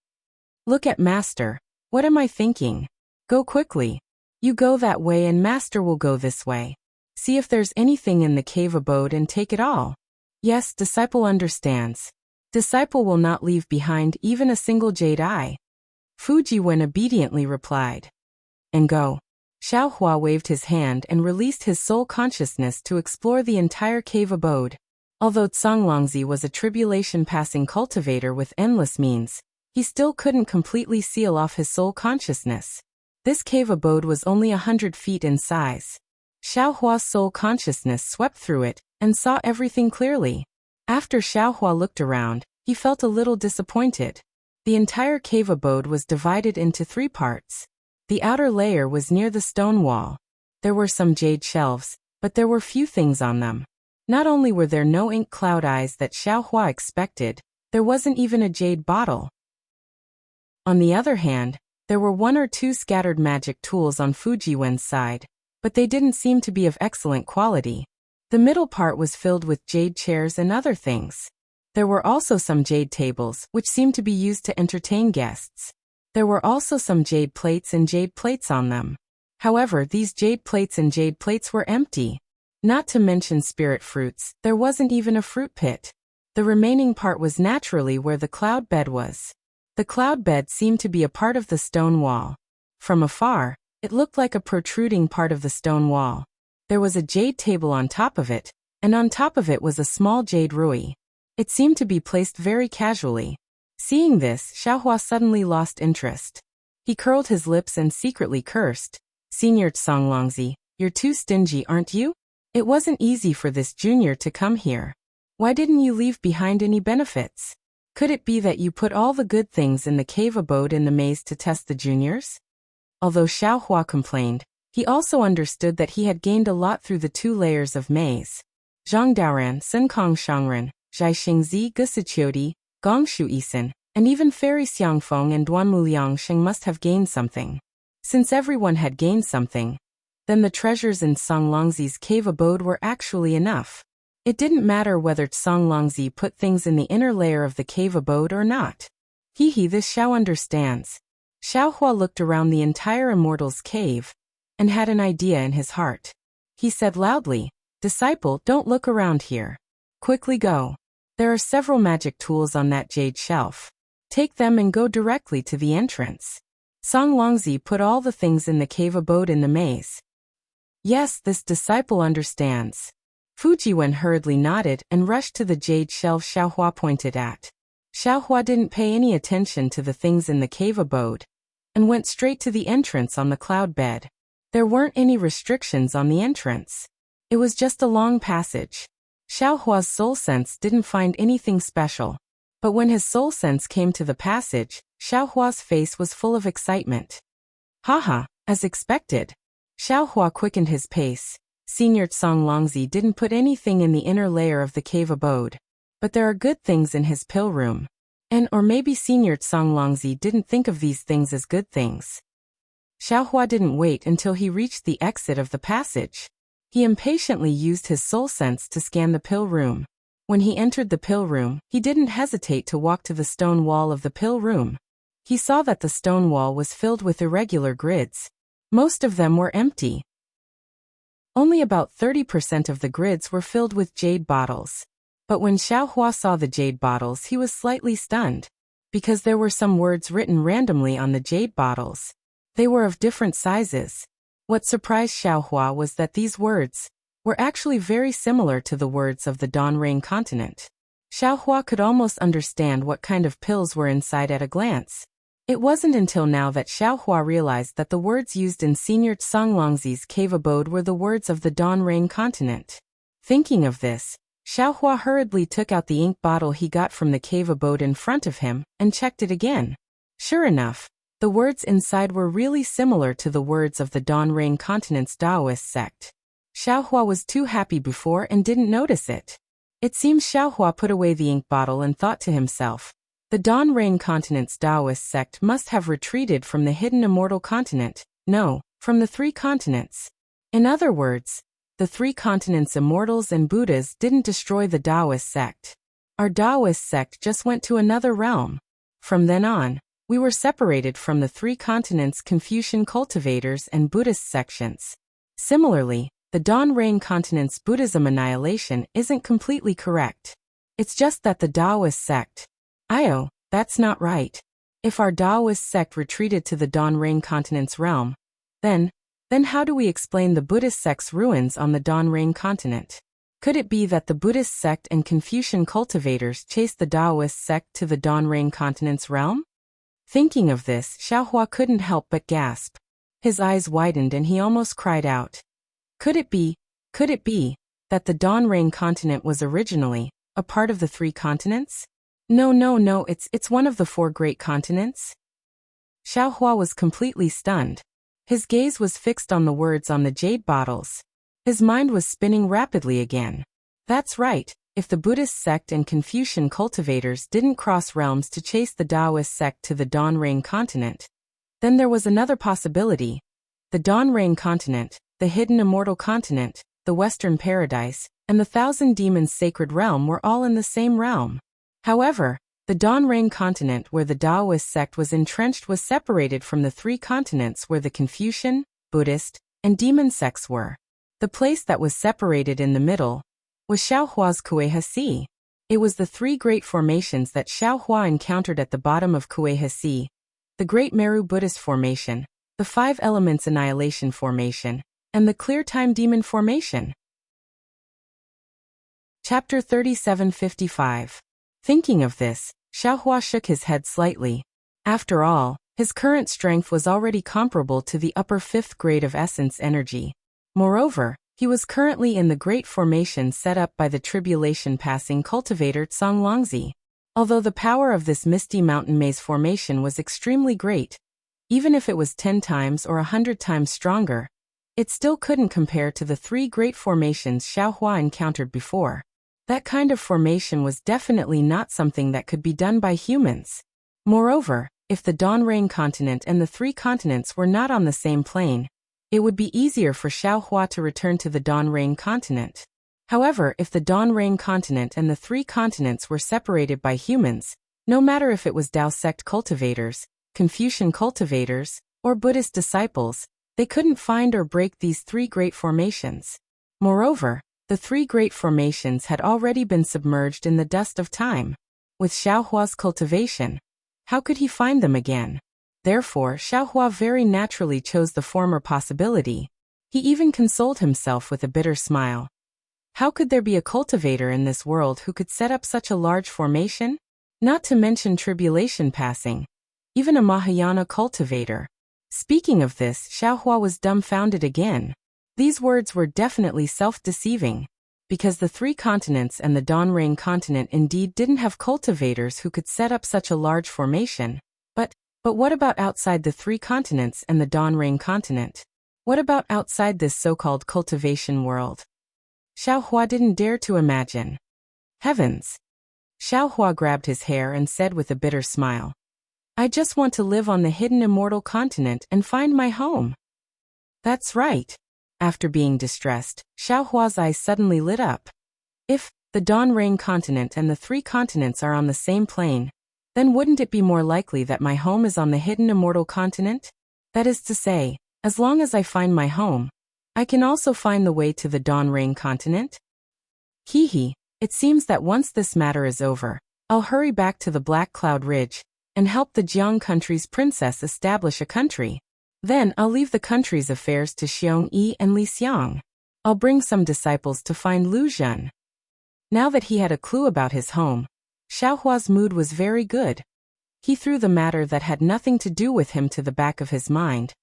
S1: Look at master. What am I thinking? Go quickly. You go that way and master will go this way. See if there's anything in the cave abode and take it all. Yes, disciple understands. Disciple will not leave behind even a single jade eye. Fu Jiwen obediently replied. And go. Xiaohua waved his hand and released his soul consciousness to explore the entire cave abode. Although Cong Longzi was a tribulation-passing cultivator with endless means, he still couldn't completely seal off his soul consciousness. This cave abode was only 100 feet in size. Xiaohua's soul consciousness swept through it and saw everything clearly. After Xiaohua looked around, he felt a little disappointed. The entire cave abode was divided into 3 parts. The outer layer was near the stone wall. There were some jade shelves, but there were few things on them. Not only were there no ink cloud eyes that Xiaohua expected, there wasn't even a jade bottle. On the other hand, there were 1 or 2 scattered magic tools on Fu Jiwen's side, but they didn't seem to be of excellent quality. The middle part was filled with jade chairs and other things. There were also some jade tables, which seemed to be used to entertain guests. There were also some jade plates and jade plates on them. However, these jade plates and jade plates were empty. Not to mention spirit fruits, there wasn't even a fruit pit. The remaining part was naturally where the cloud bed was. The cloud bed seemed to be a part of the stone wall. From afar, it looked like a protruding part of the stone wall. There was a jade table on top of it, and on top of it was a small jade rui. It seemed to be placed very casually. Seeing this, Xiaohua suddenly lost interest. He curled his lips and secretly cursed. Senior Cong Longzi, you're too stingy, aren't you? It wasn't easy for this junior to come here. Why didn't you leave behind any benefits? Could it be that you put all the good things in the cave abode in the maze to test the juniors? Although Xiaohua complained, he also understood that he had gained a lot through the 2 layers of maze. Zhang Daoran, Sun Kong Shangren, Zhai Xingzi, Gusiqiodi, Gongshu Isin, and even Fairy Xiangfeng and Duanmu Liangsheng must have gained something. Since everyone had gained something, then the treasures in Cong Longzi's cave abode were actually enough. It didn't matter whether Cong Longzi put things in the inner layer of the cave abode or not. Hee, this Xiao understands. Xiaohua looked around the entire immortal's cave and had an idea in his heart. He said loudly, Disciple, don't look around here. Quickly go. There are several magic tools on that jade shelf. Take them and go directly to the entrance. Song Longzi put all the things in the cave abode in the maze. Yes, this disciple understands. Fujiwen hurriedly nodded and rushed to the jade shelf Xiaohua pointed at. Xiaohua didn't pay any attention to the things in the cave abode and went straight to the entrance on the cloud bed. There weren't any restrictions on the entrance. It was just a long passage. Xiaohua's soul sense didn't find anything special. But when his soul sense came to the passage, Xiaohua's face was full of excitement. Haha, as expected. Xiaohua quickened his pace. Senior Song Longzi didn't put anything in the inner layer of the cave abode. But there are good things in his pill room. Or maybe Senior Song Longzi didn't think of these things as good things. Xiaohua didn't wait until he reached the exit of the passage. He impatiently used his soul sense to scan the pill room. When he entered the pill room, he didn't hesitate to walk to the stone wall of the pill room. He saw that the stone wall was filled with irregular grids. Most of them were empty. Only about 30% of the grids were filled with jade bottles. But when Xiaohua saw the jade bottles, he was slightly stunned, because there were some words written randomly on the jade bottles. They were of different sizes. What surprised Xiaohua was that these words were actually very similar to the words of the Dawn Rain continent. Xiaohua could almost understand what kind of pills were inside at a glance. It wasn't until now that Xiaohua realized that the words used in Senior Song Longzi's cave abode were the words of the Dawn Rain continent. Thinking of this, Xiaohua hurriedly took out the ink bottle he got from the cave abode in front of him and checked it again. Sure enough, the words inside were really similar to the words of the Dawn Rain continent's Taoist sect. Xiaohua was too happy before and didn't notice it. It seems Xiaohua put away the ink bottle and thought to himself, the Dawn Rain continent's Taoist sect must have retreated from the hidden immortal continent, no, from the three continents. In other words, the three continents' immortals and Buddhas didn't destroy the Taoist sect. Our Taoist sect just went to another realm. From then on, we were separated from the three continents' Confucian cultivators and Buddhist sections. Similarly, the Dawn Rain continent's Buddhism annihilation isn't completely correct. It's just that the Taoist sect. That's not right. If our Taoist sect retreated to the Dawn Rain continent's realm, then how do we explain the Buddhist sect's ruins on the Dawn Rain continent? Could it be that the Buddhist sect and Confucian cultivators chased the Taoist sect to the Dawn Rain continent's realm? Thinking of this, Xiaohua couldn't help but gasp. His eyes widened and he almost cried out. Could it be that the Dawn Rain continent was originally a part of the three continents? No, it's one of the four great continents. Xiaohua was completely stunned. His gaze was fixed on the words on the jade bottles. His mind was spinning rapidly again. That's right, if the Buddhist sect and Confucian cultivators didn't cross realms to chase the Taoist sect to the Dawn Rain continent, then there was another possibility. The Dawn Rain continent, the hidden immortal continent, the Western Paradise, and the Thousand Demons Sacred Realm were all in the same realm. However, the Dawn Rain continent where the Taoist sect was entrenched was separated from the three continents where the Confucian, Buddhist, and demon sects were. The place that was separated in the middle was Xiaohua's Kueha Sea. It was the three great formations that Xiaohua encountered at the bottom of Kueha Sea: the Great Meru Buddhist Formation, the Five Elements Annihilation Formation, and the Clear Time Demon Formation. Chapter 3755. Thinking of this, Xiaohua shook his head slightly. After all, his current strength was already comparable to the upper fifth grade of essence energy. Moreover, he was currently in the great formation set up by the tribulation-passing cultivator Song Longzi. Although the power of this misty mountain maze formation was extremely great, even if it was 10 times or 100 times stronger, it still couldn't compare to the three great formations Xiaohua encountered before. That kind of formation was definitely not something that could be done by humans. Moreover, if the Dawn Rain continent and the three continents were not on the same plane, it would be easier for Xiaohua to return to the Dawn Rain continent. However, if the Dawn Rain continent and the three continents were separated by humans, no matter if it was Tao sect cultivators, Confucian cultivators, or Buddhist disciples, they couldn't find or break these three great formations. Moreover, the three great formations had already been submerged in the dust of time. With Xiaohua's cultivation, How could he find them again? Therefore, Xiaohua very naturally chose the former possibility. He even consoled himself with a bitter smile. How could there be a cultivator in this world who could set up such a large formation? Not to mention tribulation passing. Even a Mahayana cultivator. Speaking of this, Xiaohua was dumbfounded again. These words were definitely self-deceiving. Because the 3 continents and the Donrain continent indeed didn't have cultivators who could set up such a large formation. But what about outside the 3 continents and the Donrain continent? What about outside this so-called cultivation world? Xiaohua didn't dare to imagine. Heavens! Xiaohua grabbed his hair and said with a bitter smile. I just want to live on the hidden immortal continent and find my home. That's right. After being distressed, Xiaohua's eyes suddenly lit up. If the Donrain continent and the 3 continents are on the same plane, then wouldn't it be more likely that my home is on the hidden immortal continent? That is to say, as long as I find my home, I can also find the way to the Donrain continent? Hee, it seems that once this matter is over, I'll hurry back to the Black Cloud Ridge and help the Jiang country's princess establish a country. Then I'll leave the country's affairs to Xiong Yi and Li Xiang. I'll bring some disciples to find Lu Zhen. Now that he had a clue about his home, Xiaohua's mood was very good. He threw the matter that had nothing to do with him to the back of his mind,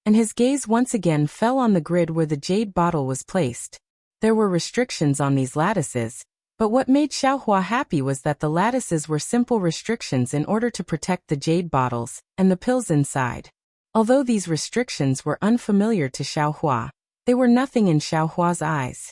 S1: and his gaze once again fell on the grid where the jade bottle was placed. There were restrictions on these lattices, but what made Xiaohua happy was that the lattices were simple restrictions in order to protect the jade bottles and the pills inside. Although these restrictions were unfamiliar to Xiaohua, they were nothing in Xiaohua's eyes.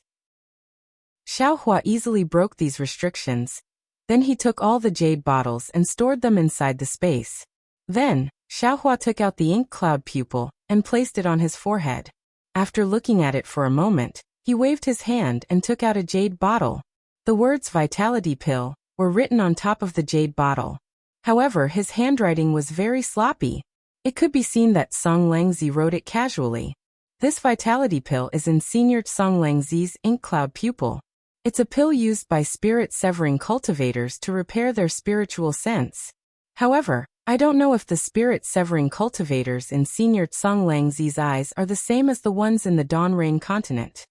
S1: Xiaohua easily broke these restrictions. Then he took all the jade bottles and stored them inside the space. Then, Xiaohua took out the ink cloud pupil and placed it on his forehead. After looking at it for a moment, he waved his hand and took out a jade bottle. The words Vitality Pill were written on top of the jade bottle. However, his handwriting was very sloppy. It could be seen that Song Langzi wrote it casually. This Vitality Pill is in Senior Song Langzi's ink cloud pupil. It's a pill used by spirit-severing cultivators to repair their spiritual sense. However, I don't know if the spirit-severing cultivators in Senior Song Langzi's eyes are the same as the ones in the Donrain continent.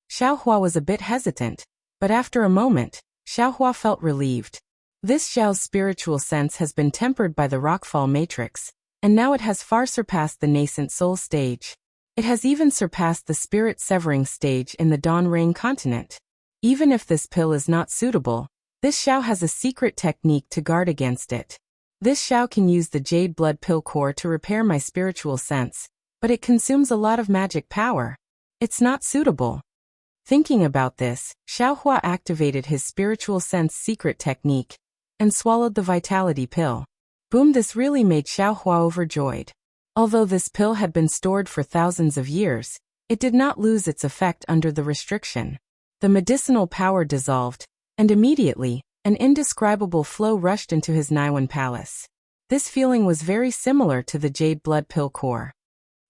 S1: Xiaohua was a bit hesitant, but after a moment, Xiaohua felt relieved. This Xiao's spiritual sense has been tempered by the rockfall matrix, and now it has far surpassed the nascent soul stage. It has even surpassed the spirit-severing stage in the Donrain continent. Even if this pill is not suitable, this Xiao has a secret technique to guard against it. This Xiao can use the Jade Blood Pill core to repair my spiritual sense, but it consumes a lot of magic power. It's not suitable. Thinking about this, Xiaohua activated his spiritual sense secret technique and swallowed the vitality pill. Boom! This really made Xiaohua overjoyed. Although this pill had been stored for thousands of years, it did not lose its effect under the restriction. The medicinal power dissolved, and immediately, an indescribable flow rushed into his Naiwan palace. This feeling was very similar to the Jade Blood Pill core.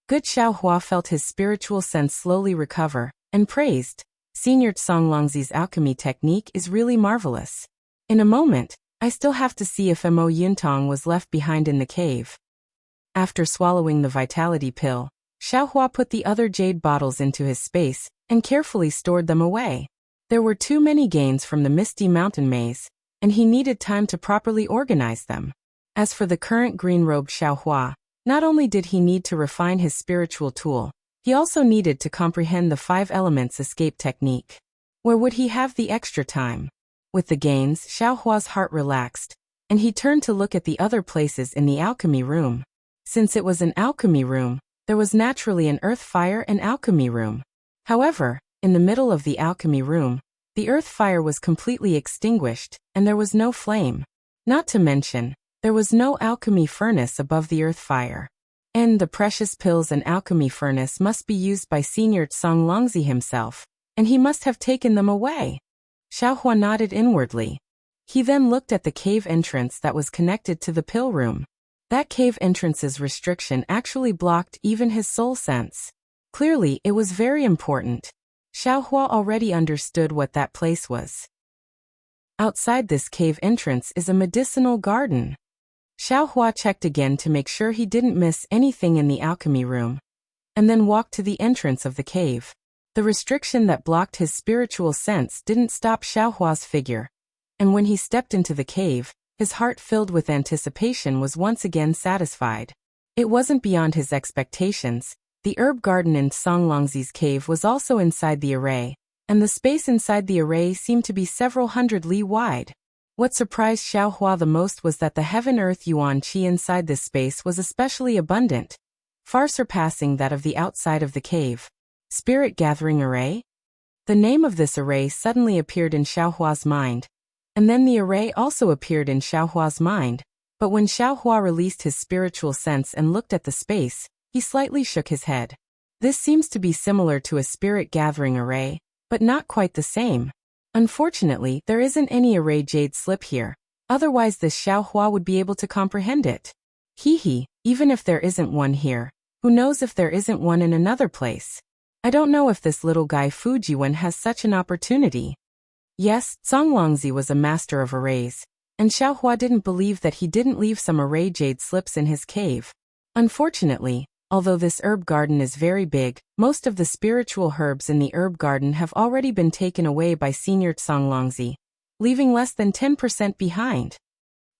S1: Good Xiaohua felt his spiritual sense slowly recover, and praised, Senior Songlongzi's alchemy technique is really marvelous. In a moment, I still have to see if Mo Yuntong was left behind in the cave. After swallowing the vitality pill, Xiaohua put the other jade bottles into his space, and carefully stored them away. There were too many gains from the Misty Mountain Maze, and he needed time to properly organize them. As for the current green-robed Xiaohua, not only did he need to refine his spiritual tool, he also needed to comprehend the 5 elements escape technique. Where would he have the extra time? With the gains, Xiaohua's heart relaxed, and he turned to look at the other places in the alchemy room. Since it was an alchemy room, there was naturally an earth fire and alchemy room. However, in the middle of the alchemy room, the earth fire was completely extinguished, and there was no flame. Not to mention, there was no alchemy furnace above the earth fire. And the precious pills and alchemy furnace must be used by Senior Songlongzi himself, and he must have taken them away. Xiaohua nodded inwardly. He then looked at the cave entrance that was connected to the pill room. That cave entrance's restriction actually blocked even his soul sense. Clearly, it was very important. Xiaohua already understood what that place was. Outside this cave entrance is a medicinal garden. Xiaohua checked again to make sure he didn't miss anything in the alchemy room, and then walked to the entrance of the cave. The restriction that blocked his spiritual sense didn't stop Xiaohua's figure, and when he stepped into the cave, his heart filled with anticipation was once again satisfied. It wasn't beyond his expectations. The herb garden in Songlongzi's cave was also inside the array, and the space inside the array seemed to be several hundred li wide. What surprised Xiaohua the most was that the heaven-earth yuan qi inside this space was especially abundant, far surpassing that of the outside of the cave. Spirit Gathering Array? The name of this array suddenly appeared in Xiaohua's mind, and then the array also appeared in Xiaohua's mind, but when Xiaohua released his spiritual sense and looked at the space, he slightly shook his head. This seems to be similar to a spirit gathering array, but not quite the same. Unfortunately, there isn't any array jade slip here, otherwise this Xiaohua would be able to comprehend it. Even if there isn't one here, who knows if there isn't one in another place? I don't know if this little guy Fujiwen has such an opportunity. Yes, Songlongzi was a master of arrays, and Xiaohua didn't believe that he didn't leave some array jade slips in his cave. Unfortunately, although this herb garden is very big, most of the spiritual herbs in the herb garden have already been taken away by Senior Songlongzi, leaving less than 10% behind.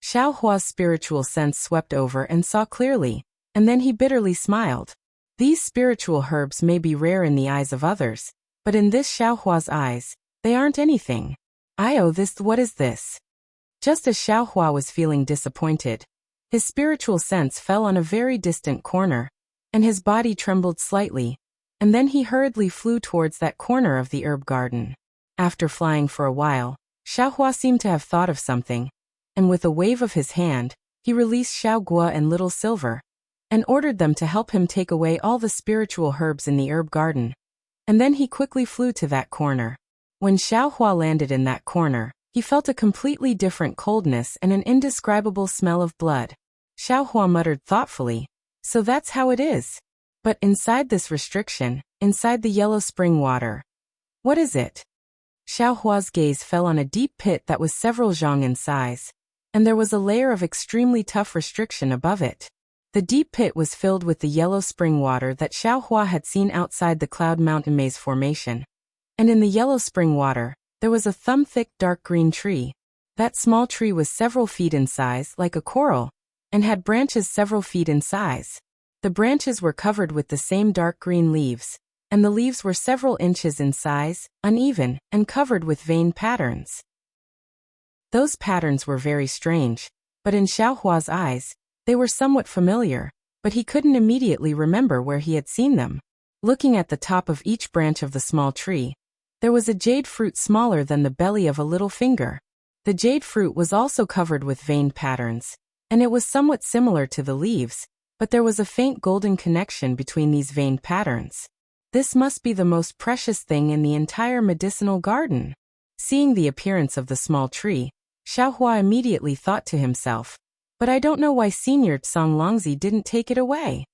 S1: Xiaohua's spiritual sense swept over and saw clearly, and then he bitterly smiled. These spiritual herbs may be rare in the eyes of others, but in this Xiaohua's eyes, they aren't anything. What is this? Just as Xiaohua was feeling disappointed, his spiritual sense fell on a very distant corner, and his body trembled slightly, and then he hurriedly flew towards that corner of the herb garden. After flying for a while, Xiaohua seemed to have thought of something, and with a wave of his hand, he released Xiaoguo and Little Silver, and ordered them to help him take away all the spiritual herbs in the herb garden. And then he quickly flew to that corner. When Xiaohua landed in that corner, he felt a completely different coldness and an indescribable smell of blood. Xiaohua muttered thoughtfully, "So that's how it is. But inside this restriction, inside the yellow spring water, what is it?" Xiaohua's gaze fell on a deep pit that was several zhang in size, and there was a layer of extremely tough restriction above it. The deep pit was filled with the yellow spring water that Xiaohua had seen outside the Cloud Mountain Maze formation. And in the yellow spring water, there was a thumb-thick dark green tree. That small tree was several feet in size, like a coral, and had branches several feet in size. The branches were covered with the same dark green leaves, and the leaves were several inches in size, uneven, and covered with veined patterns. Those patterns were very strange, but in Xiaohua's eyes, they were somewhat familiar, but he couldn't immediately remember where he had seen them. Looking at the top of each branch of the small tree, there was a jade fruit smaller than the belly of a little finger. The jade fruit was also covered with veined patterns, and it was somewhat similar to the leaves, but there was a faint golden connection between these veined patterns. This must be the most precious thing in the entire medicinal garden. Seeing the appearance of the small tree, Xiaohua immediately thought to himself, "But I don't know why Senior Songlongzi didn't take it away."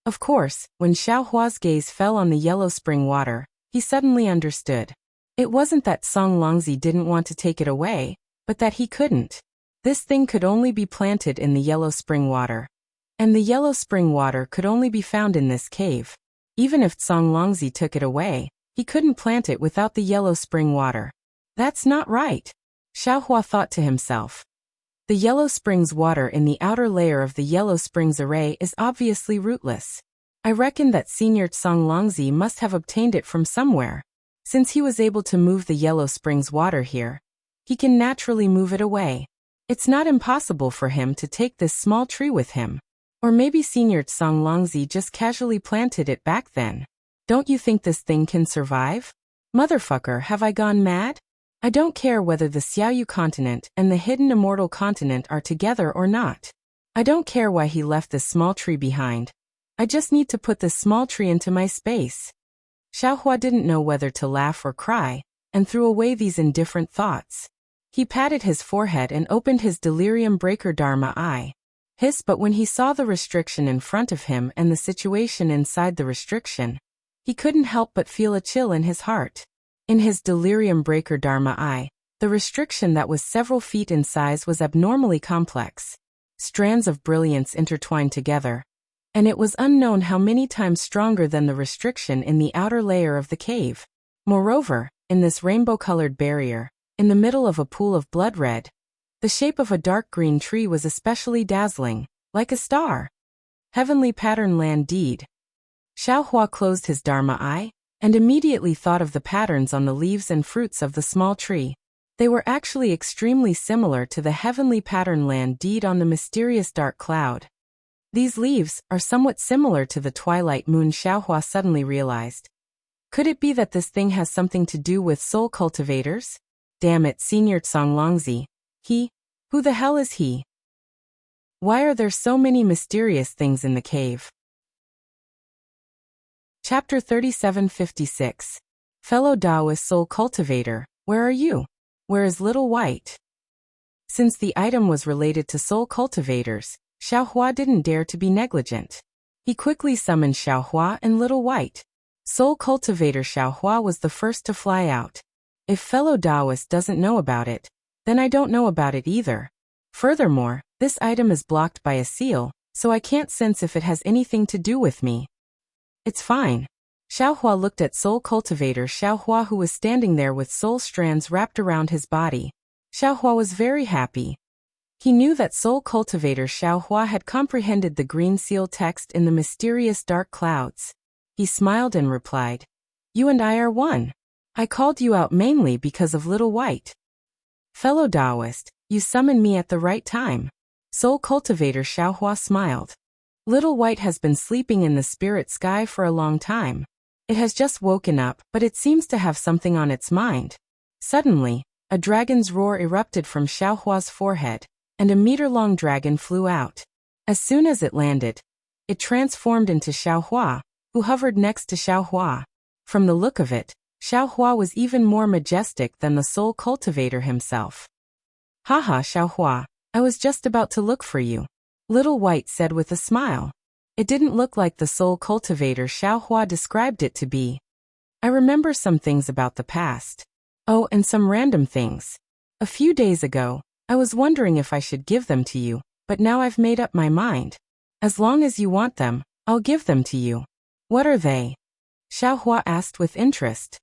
S1: Of course, when Xiaohua's gaze fell on the yellow spring water, he suddenly understood. It wasn't that Songlongzi didn't want to take it away, but that he couldn't. This thing could only be planted in the yellow spring water. And the yellow spring water could only be found in this cave. Even if Songlongzi took it away, he couldn't plant it without the yellow spring water. That's not right, Xiaohua thought to himself. The yellow springs water in the outer layer of the yellow springs array is obviously rootless. I reckon that Senior Songlongzi must have obtained it from somewhere. Since he was able to move the yellow springs water here, he can naturally move it away. It's not impossible for him to take this small tree with him. Or maybe Senior Songlongzi just casually planted it back then. Don't you think this thing can survive? Motherfucker, have I gone mad? I don't care whether the Xiaoyu continent and the hidden immortal continent are together or not. I don't care why he left this small tree behind. I just need to put this small tree into my space. Xiaohua didn't know whether to laugh or cry, and threw away these indifferent thoughts. He patted his forehead and opened his delirium breaker Dharma eye. But when he saw the restriction in front of him and the situation inside the restriction, he couldn't help but feel a chill in his heart. In his delirium breaker Dharma eye, the restriction that was several feet in size was abnormally complex. strands of brilliance intertwined together, and it was unknown how many times stronger than the restriction in the outer layer of the cave. Moreover, in this rainbow-colored barrier, in the middle of a pool of blood red, the shape of a dark green tree was especially dazzling, like a star. Heavenly pattern land deed. Xiaohua closed his Dharma eye, and immediately thought of the patterns on the leaves and fruits of the small tree. They were actually extremely similar to the heavenly pattern land deed on the mysterious dark cloud. These leaves are somewhat similar to the twilight moon, Xiaohua suddenly realized. Could it be that this thing has something to do with soul cultivators? Damn it, Senior Tsang Longzi. Who the hell is he? Why are there so many mysterious things in the cave? Chapter 3756. Fellow Taoist Soul Cultivator, where are you? Where is Little White? Since the item was related to soul cultivators, Xiaohua didn't dare to be negligent. He quickly summoned Xiaohua and Little White. Soul cultivator Xiaohua was the first to fly out. If fellow Taoist doesn't know about it, then I don't know about it either. Furthermore, this item is blocked by a seal, so I can't sense if it has anything to do with me. It's fine. Xiaohua looked at soul cultivator Xiaohua, who was standing there with soul strands wrapped around his body. Xiaohua was very happy. He knew that soul cultivator Xiaohua had comprehended the green seal text in the mysterious dark clouds. He smiled and replied, "You and I are one. I called you out mainly because of Little White. Fellow Taoist, you summoned me at the right time." Soul cultivator Xiaohua smiled. Little White has been sleeping in the spirit sky for a long time. It has just woken up, but it seems to have something on its mind. Suddenly, a dragon's roar erupted from Xiaohua's forehead, and a meter-long dragon flew out. As soon as it landed, it transformed into Xiaohua, who hovered next to Xiaohua. From the look of it, Xiaohua was even more majestic than the soul cultivator himself. "Haha, Xiaohua, I was just about to look for you," Little White said with a smile. It didn't look like the soul cultivator Xiaohua described it to be. "I remember some things about the past. Oh, and some random things. A few days ago, I was wondering if I should give them to you, but now I've made up my mind. As long as you want them, I'll give them to you." "What are they?" Xiaohua asked with interest.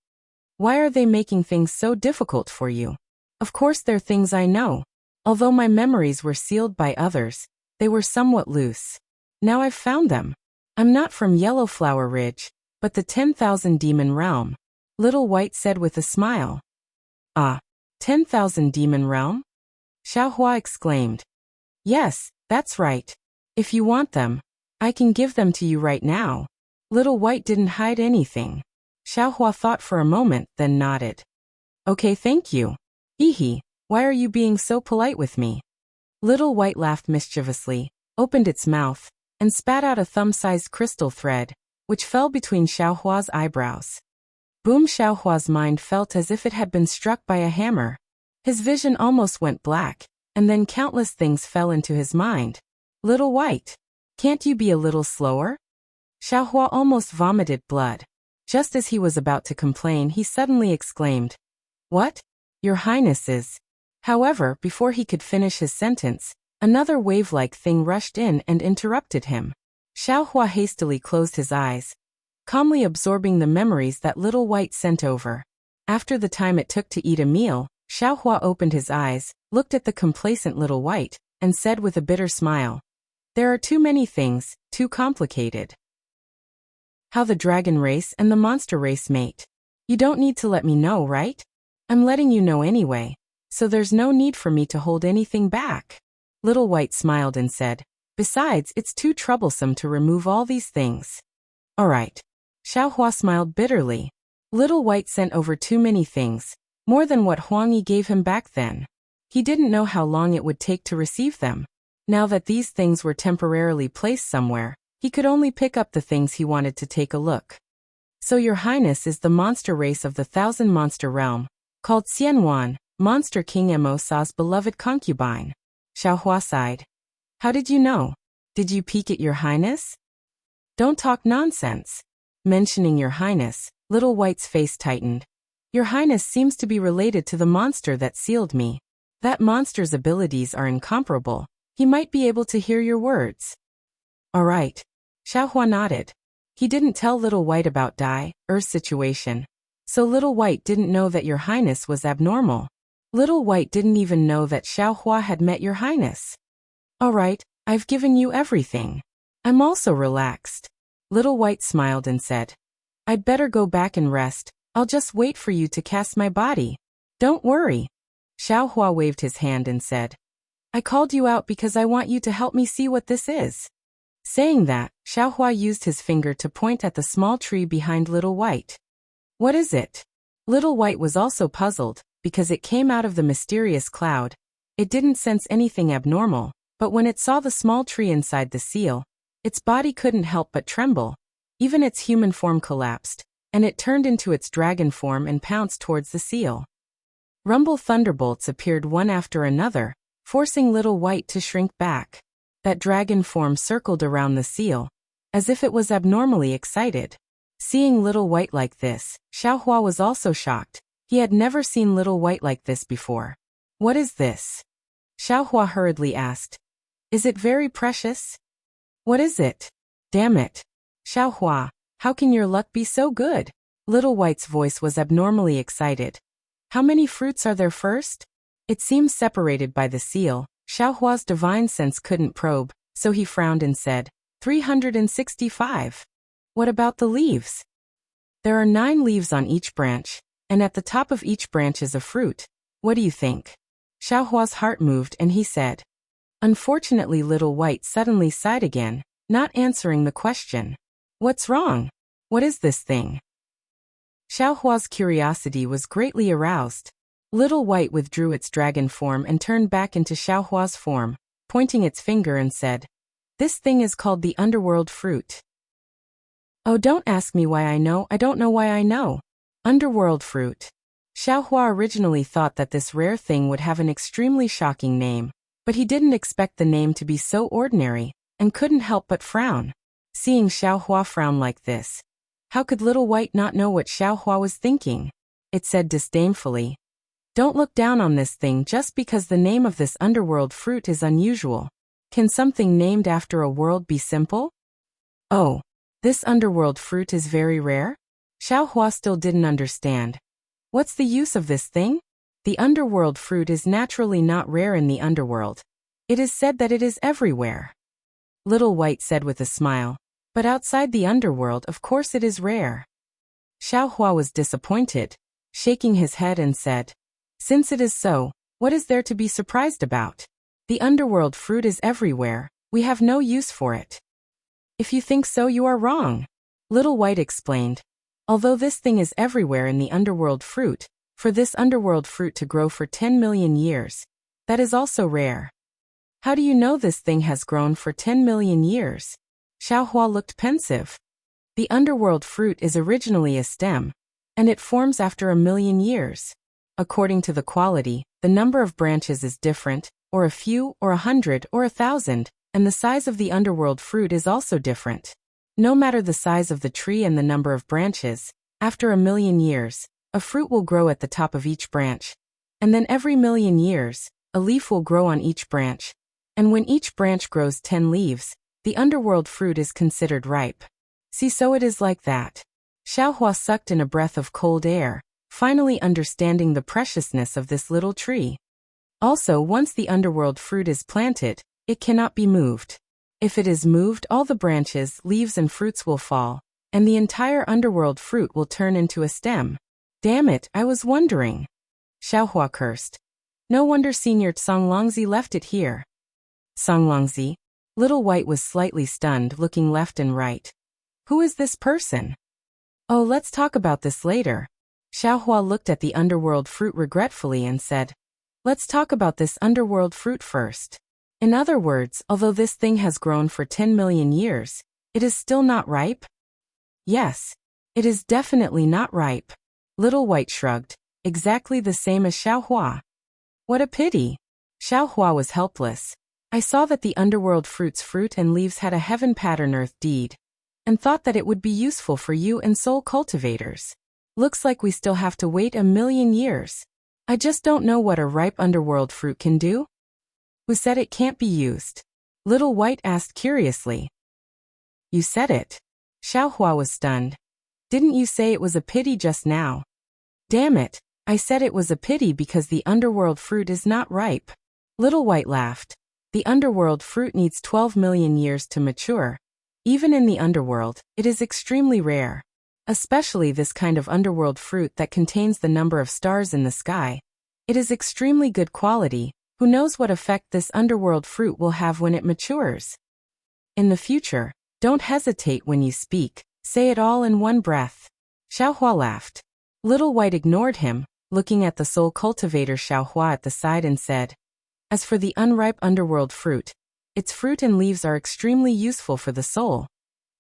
S1: "Why are they making things so difficult for you?" "Of course they're things I know. Although my memories were sealed by others, they were somewhat loose. Now I've found them. I'm not from Yellowflower Ridge, but the 10,000 Demon Realm," Little White said with a smile. "Ah, 10,000 Demon Realm?" Xiaohua exclaimed. "Yes, that's right. If you want them, I can give them to you right now." Little White didn't hide anything. Xiaohua thought for a moment, then nodded. "Okay, thank you. Hehe, why are you being so polite with me?" Little White laughed mischievously, opened its mouth, and spat out a thumb-sized crystal thread, which fell between Xiaohua's eyebrows. Boom! Xiaohua's mind felt as if it had been struck by a hammer. His vision almost went black, and then countless things fell into his mind. "Little White, can't you be a little slower?" Xiaohua almost vomited blood. Just as he was about to complain, he suddenly exclaimed, "What? Your Highness is..." However, before he could finish his sentence, another wave-like thing rushed in and interrupted him. Xiaohua hastily closed his eyes, calmly absorbing the memories that Little White sent over. After the time it took to eat a meal, Xiaohua opened his eyes, looked at the complacent Little White, and said with a bitter smile, "There are too many things, too complicated. How the dragon race and the monster race mate. You don't need to let me know, right? I'm letting you know anyway, so there's no need for me to hold anything back." Little White smiled and said, "Besides, it's too troublesome to remove all these things." "All right." Xiaohua smiled bitterly. Little White sent over too many things, more than what Huang Yi gave him back then. He didn't know how long it would take to receive them. Now that these things were temporarily placed somewhere, he could only pick up the things he wanted to take a look. "So your Highness is the monster race of the 1,000 Monster Realm, called Xianwan, Monster King Mo Sa's beloved concubine." Xiaohua sighed. "How did you know? Did you peek at your Highness?" "Don't talk nonsense." Mentioning your Highness, Little White's face tightened. "Your Highness seems to be related to the monster that sealed me. That monster's abilities are incomparable, He might be able to hear your words. All right. Xiaohua nodded. He didn't tell Little White about Earth's situation. So Little White didn't know that your highness was abnormal. Little White didn't even know that Xiaohua had met your highness. All right, I've given you everything. I'm also relaxed. Little White smiled and said, I'd better go back and rest. I'll just wait for you to cast my body. Don't worry. Xiaohua waved his hand and said, I called you out because I want you to help me see what this is. Saying that, Xiaohua used his finger to point at the small tree behind Little White. What is it? Little White was also puzzled, because it came out of the mysterious cloud. It didn't sense anything abnormal, but when it saw the small tree inside the seal, its body couldn't help but tremble. Even its human form collapsed, and it turned into its dragon form and pounced towards the seal. Rumble thunderbolts appeared one after another, forcing Little White to shrink back. That dragon form circled around the seal, as if it was abnormally excited. Seeing Little White like this, Xiaohua was also shocked. He had never seen Little White like this before. What is this? Xiaohua hurriedly asked. Is it very precious? What is it? Damn it. Xiaohua, how can your luck be so good? Little White's voice was abnormally excited. How many fruits are there first? It seems separated by the seal. Xiaohua's divine sense couldn't probe, so he frowned and said, 365. What about the leaves? There are 9 leaves on each branch, and at the top of each branch is a fruit. What do you think? Xiaohua's heart moved and he said. Unfortunately, Little White suddenly sighed again, not answering the question. What's wrong? What is this thing? Xiaohua's curiosity was greatly aroused. Little White withdrew its dragon form and turned back into Xiaohua's form, pointing its finger and said, This thing is called the underworld fruit. Oh, don't ask me why I know. I don't know why I know. Underworld fruit. Xiaohua originally thought that this rare thing would have an extremely shocking name, but he didn't expect the name to be so ordinary, and couldn't help but frown. Seeing Xiaohua frown like this, how could Little White not know what Xiaohua was thinking? It said disdainfully, Don't look down on this thing just because the name of this underworld fruit is unusual. Can something named after a world be simple? Oh, this underworld fruit is very rare? Xiaohua still didn't understand. What's the use of this thing? The underworld fruit is naturally not rare in the underworld. It is said that it is everywhere. Little White said with a smile. But outside the underworld, of course it is rare. Xiaohua was disappointed, shaking his head and said, Since it is so, what is there to be surprised about? The underworld fruit is everywhere. We have no use for it. If you think so, you are wrong. Little White explained. Although this thing is everywhere in the underworld fruit, for this underworld fruit to grow for 10 million years, that is also rare. How do you know this thing has grown for 10 million years? Xiaohua looked pensive. The underworld fruit is originally a stem, and it forms after 1,000,000 years. According to the quality, the number of branches is different, or a few, or 100, or 1,000, and the size of the underworld fruit is also different. No matter the size of the tree and the number of branches, after 1,000,000 years, a fruit will grow at the top of each branch. And then every 1,000,000 years, a leaf will grow on each branch. And when each branch grows 10 leaves, the underworld fruit is considered ripe. See, so it is like that. Xiaohua sucked in a breath of cold air, finally understanding the preciousness of this little tree. Also, once the underworld fruit is planted, it cannot be moved. If it is moved, all the branches, leaves and fruits will fall, and the entire underworld fruit will turn into a stem. Damn it, I was wondering. Xiaohua cursed. No wonder Senior Songlongzi left it here. Songlongzi? Little White was slightly stunned, looking left and right. Who is this person? Oh, let's talk about this later. Xiaohua looked at the underworld fruit regretfully and said, Let's talk about this underworld fruit first. In other words, although this thing has grown for 10 million years, it is still not ripe? Yes, it is definitely not ripe. Little White shrugged, exactly the same as Xiaohua. What a pity. Xiaohua was helpless. I saw that the underworld fruit's fruit and leaves had a heaven pattern earth deed, and thought that it would be useful for you and soul cultivators. Looks like we still have to wait 1,000,000 years. I just don't know what a ripe underworld fruit can do. Who said it can't be used? Little White asked curiously. You said it. Xiaohua was stunned. Didn't you say it was a pity just now? Damn it, I said it was a pity because the underworld fruit is not ripe. Little White laughed. The underworld fruit needs 12 million years to mature. Even in the underworld, it is extremely rare. Especially this kind of underworld fruit that contains the number of stars in the sky. It is extremely good quality. Who knows what effect this underworld fruit will have when it matures? In the future, don't hesitate when you speak, say it all in one breath. Xiaohua laughed. Little White ignored him, looking at the soul cultivator Xiaohua at the side and said, as for the unripe underworld fruit, its fruit and leaves are extremely useful for the soul.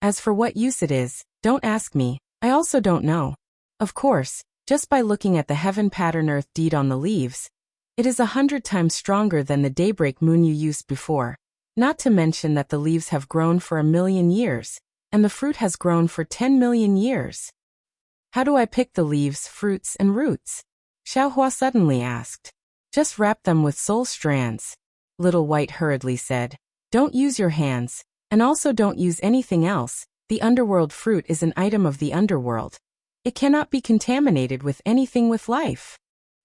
S1: As for what use it is, don't ask me, I also don't know. Of course, just by looking at the heaven pattern earth deed on the leaves, it is 100 times stronger than the daybreak moon you used before. Not to mention that the leaves have grown for 1,000,000 years, and the fruit has grown for 10 million years. How do I pick the leaves, fruits, and roots? Xiaohua suddenly asked. Just wrap them with soul strands. Little White hurriedly said. Don't use your hands, and also don't use anything else. The underworld fruit is an item of the underworld. It cannot be contaminated with anything with life.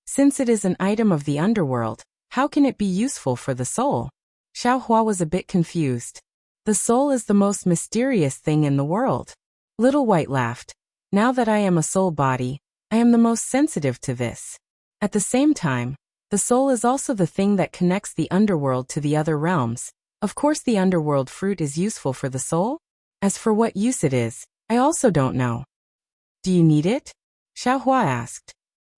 S1: Since it is an item of the underworld, how can it be useful for the soul? Xiaohua was a bit confused. The soul is the most mysterious thing in the world. Little White laughed. Now that I am a soul body, I am the most sensitive to this. At the same time, the soul is also the thing that connects the underworld to the other realms. Of course the underworld fruit is useful for the soul. As for what use it is, I also don't know. Do you need it? Xiaohua asked.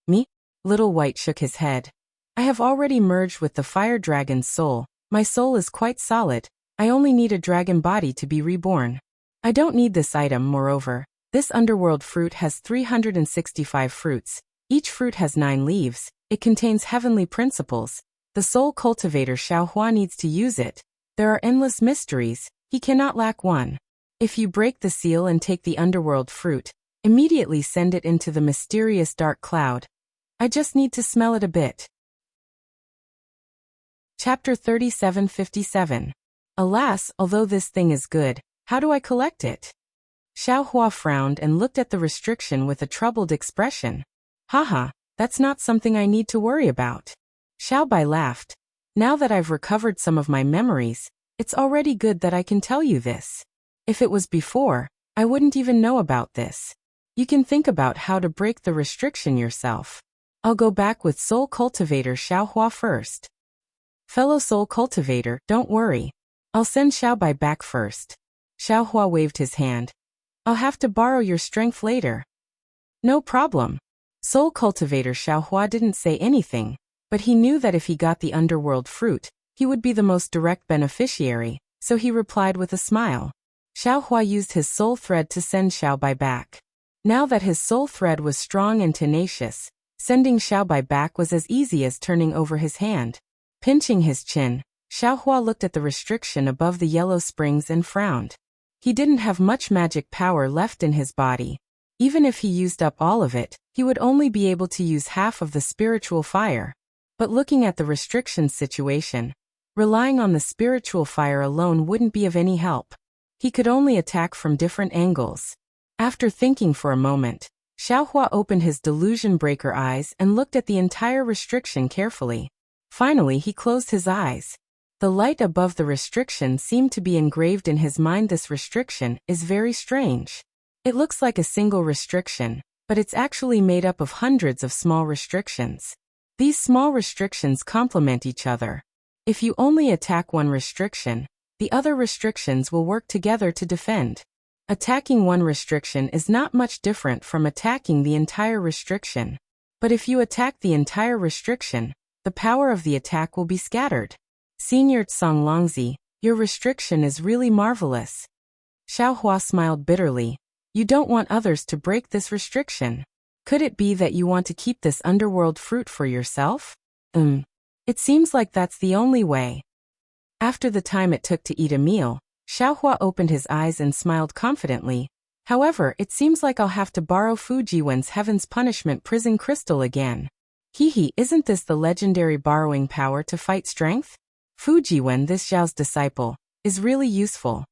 S1: Me? Little White shook his head. I have already merged with the fire dragon's soul. My soul is quite solid. I only need a dragon body to be reborn. I don't need this item. Moreover, this underworld fruit has 365 fruits. Each fruit has 9 leaves. It contains heavenly principles. The soul cultivator Xiaohua needs to use it. There are endless mysteries. He cannot lack one. If you break the seal and take the underworld fruit, immediately send it into the mysterious dark cloud. I just need to smell it a bit. Chapter 3757. Alas, although this thing is good, how do I collect it? Xiaohua frowned and looked at the restriction with a troubled expression. Haha, that's not something I need to worry about. Xiaobai laughed. Now that I've recovered some of my memories, it's already good that I can tell you this. If it was before, I wouldn't even know about this. You can think about how to break the restriction yourself. I'll go back with Soul Cultivator Xiaohua first. Fellow Soul Cultivator, don't worry. I'll send Xiaobai back first. Xiaohua waved his hand. I'll have to borrow your strength later. No problem. Soul Cultivator Xiaohua didn't say anything, but he knew that if he got the underworld fruit, he would be the most direct beneficiary, so he replied with a smile. Xiaohua used his soul thread to send Xiaobai back. Now that his soul thread was strong and tenacious, sending Xiaobai back was as easy as turning over his hand. Pinching his chin, Xiaohua looked at the restriction above the yellow springs and frowned. He didn't have much magic power left in his body. Even if he used up all of it, he would only be able to use half of the spiritual fire. But looking at the restriction situation, relying on the spiritual fire alone wouldn't be of any help. He could only attack from different angles. After thinking for a moment, Xiaohua opened his delusion breaker eyes and looked at the entire restriction carefully. Finally, he closed his eyes. The light above the restriction seemed to be engraved in his mind. This restriction is very strange. It looks like a single restriction, but it's actually made up of hundreds of small restrictions. These small restrictions complement each other. If you only attack one restriction, the other restrictions will work together to defend. Attacking one restriction is not much different from attacking the entire restriction. But if you attack the entire restriction, the power of the attack will be scattered. Senior Tsang Longzi, your restriction is really marvelous. Xiaohua smiled bitterly. You don't want others to break this restriction. Could it be that you want to keep this underworld fruit for yourself? It seems like that's the only way. After the time it took to eat a meal, Xiaohua opened his eyes and smiled confidently. However, it seems like I'll have to borrow Fujiwen's Heaven's Punishment prison crystal again. Isn't this the legendary borrowing power to fight strength? Fu Jiwen, this Xiao's disciple, is really useful.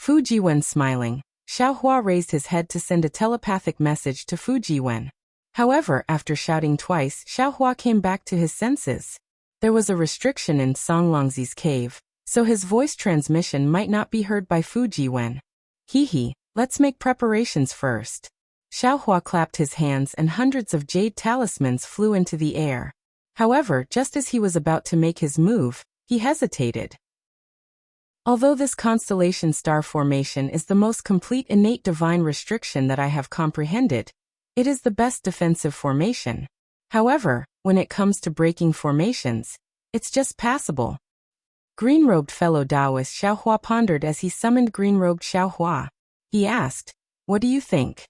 S1: Fu Jiwen smiling, Xiao Hua raised his head to send a telepathic message to Fu Jiwen. However, after shouting twice, Xiao Hua came back to his senses. There was a restriction in Songlongzi's cave, so his voice transmission might not be heard by Fu Jiwen. Hee, let's make preparations first. Xiao Hua clapped his hands and hundreds of jade talismans flew into the air. However, just as he was about to make his move, he hesitated. Although this constellation star formation is the most complete innate divine restriction that I have comprehended, it is the best defensive formation. However, when it comes to breaking formations, it's just passable. Green-robed fellow Taoist Xiao Hua pondered as he summoned green-robed Xiao Hua. He asked, "What do you think?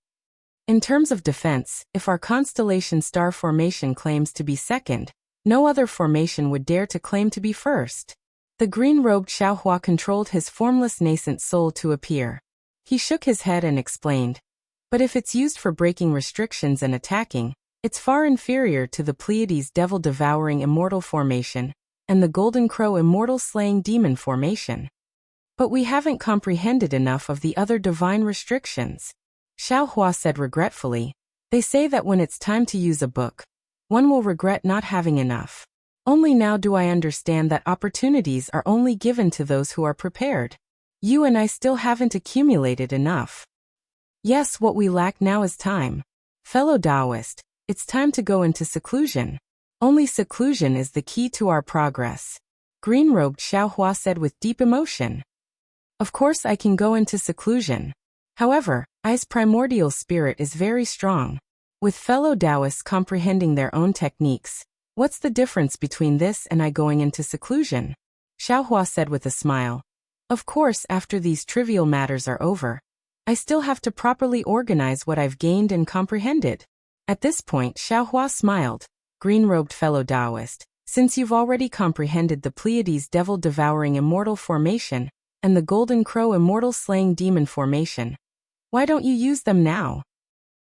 S1: In terms of defense, if our constellation star formation claims to be second, no other formation would dare to claim to be first." The green-robed Xiao Hua controlled his formless nascent soul to appear. He shook his head and explained, "But if it's used for breaking restrictions and attacking, it's far inferior to the Pleiades devil-devouring immortal formation and the Golden Crow immortal slaying demon formation. But we haven't comprehended enough of the other divine restrictions," Xiao Hua said regretfully. "They say that when it's time to use a book, one will regret not having enough. Only now do I understand that opportunities are only given to those who are prepared. You and I still haven't accumulated enough. Yes, what we lack now is time. Fellow Taoist, it's time to go into seclusion. Only seclusion is the key to our progress," green-robed Xiao Hua said with deep emotion. "Of course I can go into seclusion. However, I's primordial spirit is very strong. With fellow Taoists comprehending their own techniques, what's the difference between this and I going into seclusion?" Xiao Hua said with a smile. "Of course, after these trivial matters are over, I still have to properly organize what I've gained and comprehended." At this point, Xiao Hua smiled. "Green-robed fellow Taoist, since you've already comprehended the Pleiades devil-devouring immortal formation and the Golden Crow immortal slaying demon formation, why don't you use them now?"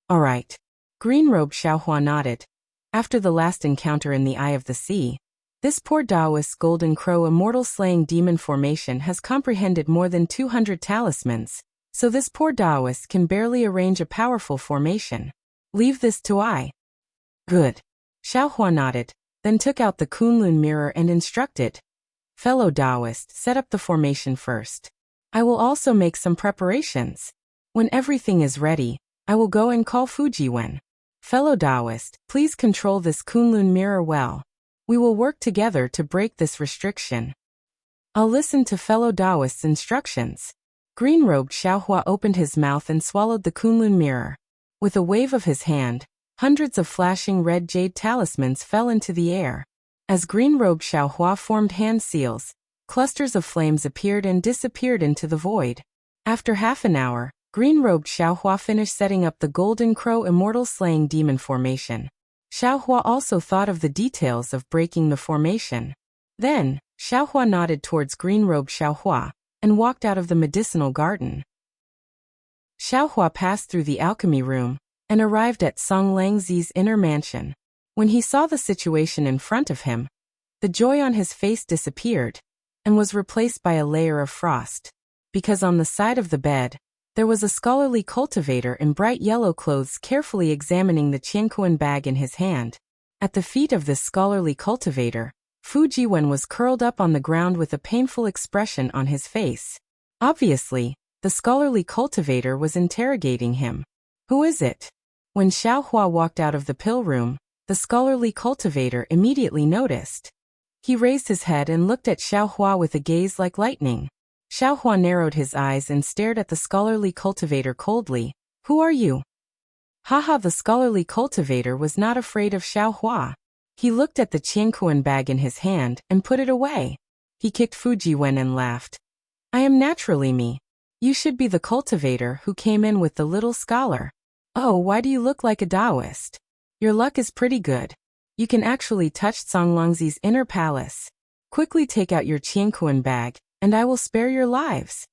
S1: "All right." Green-robed Xiao Hua nodded. After the last encounter in the Eye of the Sea, this poor Taoist's Golden Crow immortal slaying demon formation has comprehended more than 200 talismans, so this poor Taoist can barely arrange a powerful formation. Leave this to I. Good. Xiao Hua nodded, then took out the Kunlun mirror and instructed, "Fellow Taoist, set up the formation first. I will also make some preparations. When everything is ready, I will go and call Fujiwen. Fellow Taoist, please control this Kunlun mirror well. We will work together to break this restriction." "I'll listen to fellow Taoist's instructions." Green-robed Xiao Hua opened his mouth and swallowed the Kunlun mirror. With a wave of his hand, hundreds of flashing red jade talismans fell into the air. As green-robed Xiao Hua formed hand seals, clusters of flames appeared and disappeared into the void. After half an hour, green-robed Xiao Hua finished setting up the Golden Crow immortal slaying demon formation. Xiao Hua also thought of the details of breaking the formation. Then, Xiao Hua nodded towards green-robed Xiao Hua and walked out of the medicinal garden. Xiao Hua passed through the alchemy room and arrived at Song Langzi's inner mansion. When he saw the situation in front of him, the joy on his face disappeared and was replaced by a layer of frost. Because on the side of the bed, there was a scholarly cultivator in bright yellow clothes carefully examining the Qiankuan bag in his hand. At the feet of this scholarly cultivator, Fu Jiwen was curled up on the ground with a painful expression on his face. Obviously, the scholarly cultivator was interrogating him. "Who is it?" When Xiao Hua walked out of the pill room, the scholarly cultivator immediately noticed. He raised his head and looked at Xiao Hua with a gaze like lightning. Xiao Hua narrowed his eyes and stared at the scholarly cultivator coldly. "Who are you?" Haha, the scholarly cultivator was not afraid of Xiao Hua. He looked at the Qiankuan bag in his hand and put it away. He kicked Fujiwen and laughed. "I am naturally me. You should be the cultivator who came in with the little scholar. Oh, why do you look like a Taoist? Your luck is pretty good. You can actually touch Songlongzi's inner palace. Quickly take out your Qiankuan bag, and I will spare your lives."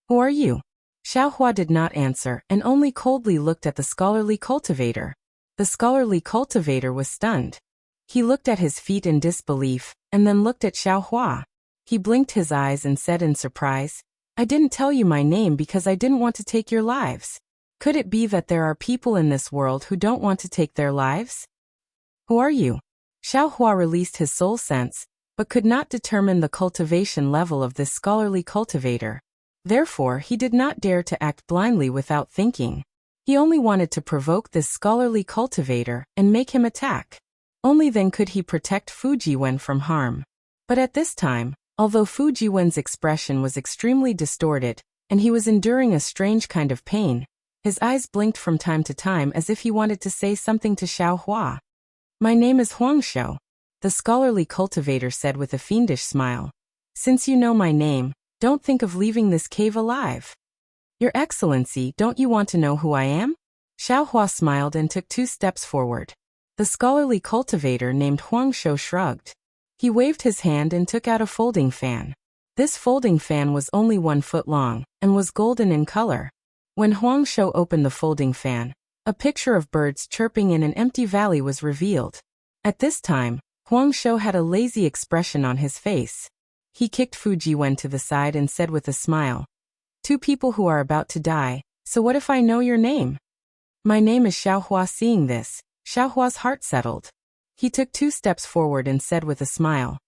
S1: "Who are you?" Xiao Hua did not answer and only coldly looked at the scholarly cultivator. The scholarly cultivator was stunned. He looked at his feet in disbelief, and then looked at Xiao Hua. He blinked his eyes and said in surprise, I didn't tell you my name because I didn't want to take your lives. Could it be that there are people in this world who don't want to take their lives? Who are you? Xiao Hua released his soul sense, but could not determine the cultivation level of this scholarly cultivator. Therefore, he did not dare to act blindly without thinking. He only wanted to provoke this scholarly cultivator and make him attack. Only then could he protect Fujiwen from harm. But at this time, although Fujiwen's expression was extremely distorted, and he was enduring a strange kind of pain, his eyes blinked from time to time as if he wanted to say something to Xiao Hua. My name is Huangshou, the scholarly cultivator said with a fiendish smile. Since you know my name, don't think of leaving this cave alive. Your Excellency, don't you want to know who I am? Xiao Hua smiled and took 2 steps forward. The scholarly cultivator named Huangshou shrugged. He waved his hand and took out a folding fan. This folding fan was only 1 foot long, and was golden in color. When Huangshou opened the folding fan, a picture of birds chirping in an empty valley was revealed. At this time, Huangshou had a lazy expression on his face. He kicked Fujiwen to the side and said with a smile, 2 people who are about to die, so what if I know your name? My name is Xiao Hua. Seeing this, Xiao Hua's heart settled. He took 2 steps forward and said with a smile,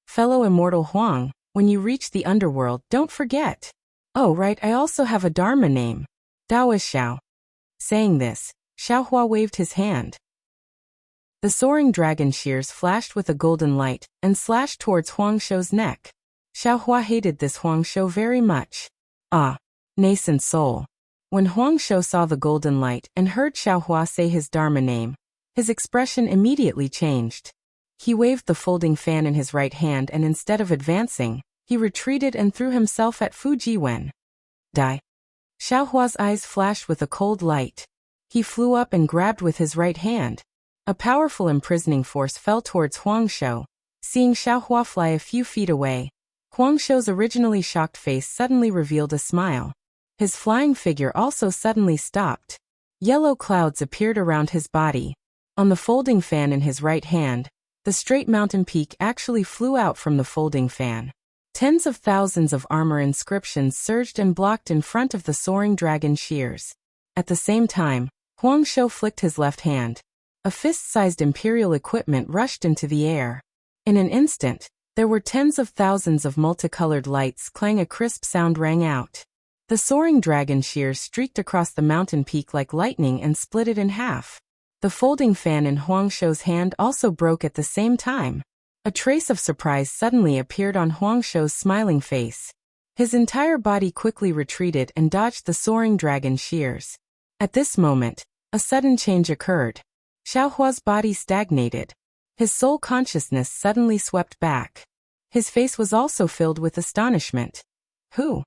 S1: Fellow immortal Huang, when you reach the underworld, don't forget. Oh right, I also have a Dharma name. Daoist Xiao. Saying this, Xiao Hua waved his hand. The soaring dragon shears flashed with a golden light and slashed towards Huangshou's neck. Xiao Hua hated this Huangshou very much. Ah, nascent soul. When Huangshou saw the golden light and heard Xiao Hua say his Dharma name, his expression immediately changed. He waved the folding fan in his right hand and instead of advancing, he retreated and threw himself at Fujiwen. Die. Xiao Hua's eyes flashed with a cold light. He flew up and grabbed with his right hand. A powerful imprisoning force fell towards Huangshou. Seeing Xiao Hua fly a few feet away, Huangshou's originally shocked face suddenly revealed a smile. His flying figure also suddenly stopped. Yellow clouds appeared around his body. On the folding fan in his right hand, the straight mountain peak actually flew out from the folding fan. Tens of thousands of armor inscriptions surged and blocked in front of the soaring dragon shears. At the same time, Huangshou flicked his left hand. A fist-sized imperial equipment rushed into the air. In an instant, there were tens of thousands of multicolored lights. Clang, a crisp sound rang out. The soaring dragon shears streaked across the mountain peak like lightning and split it in half. The folding fan in Huangshou's hand also broke at the same time. A trace of surprise suddenly appeared on Huangshou's smiling face. His entire body quickly retreated and dodged the soaring dragon shears. At this moment, a sudden change occurred. Xiao Hua's body stagnated. His soul consciousness suddenly swept back. His face was also filled with astonishment. Who?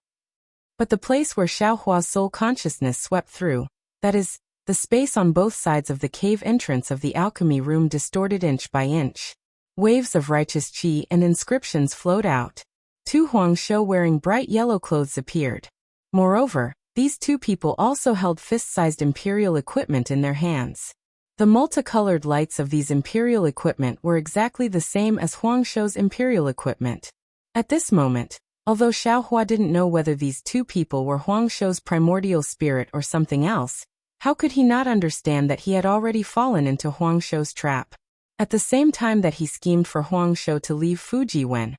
S1: But the place where Xiao Hua's soul consciousness swept through, that is, the space on both sides of the cave entrance of the alchemy room, distorted inch by inch. Waves of righteous qi and inscriptions flowed out. 2 Huangshou wearing bright yellow clothes appeared. Moreover, these 2 people also held fist-sized imperial equipment in their hands. The multicolored lights of these imperial equipment were exactly the same as Huangshou's imperial equipment. At this moment, although Xiao Hua didn't know whether these 2 people were Huangshou's primordial spirit or something else, how could he not understand that he had already fallen into Huangshou's trap? At the same time that he schemed for Huangshou to leave Fujiwen,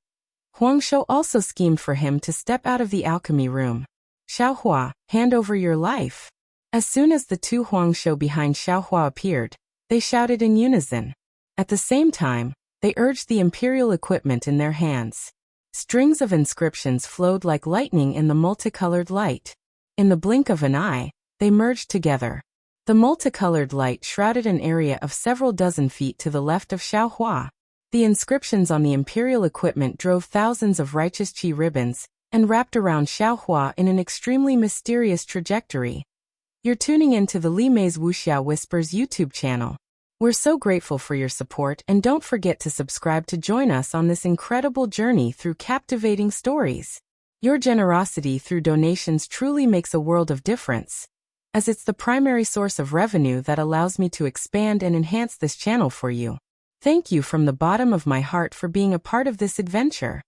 S1: Huangshou also schemed for him to step out of the alchemy room. Xiao Hua, hand over your life. As soon as the 2 Huangshou behind Xiao Hua appeared, they shouted in unison. At the same time, they urged the imperial equipment in their hands. Strings of inscriptions flowed like lightning in the multicolored light. In the blink of an eye, they merged together. The multicolored light shrouded an area of several dozen feet to the left of Xiao Hua. The inscriptions on the imperial equipment drove thousands of righteous qi ribbons and wrapped around Xiao Hua in an extremely mysterious trajectory. You're tuning into the Li Mei's Wuxia Whispers YouTube channel. We're so grateful for your support, and don't forget to subscribe to join us on this incredible journey through captivating stories. Your generosity through donations truly makes a world of difference, as it's the primary source of revenue that allows me to expand and enhance this channel for you. Thank you from the bottom of my heart for being a part of this adventure.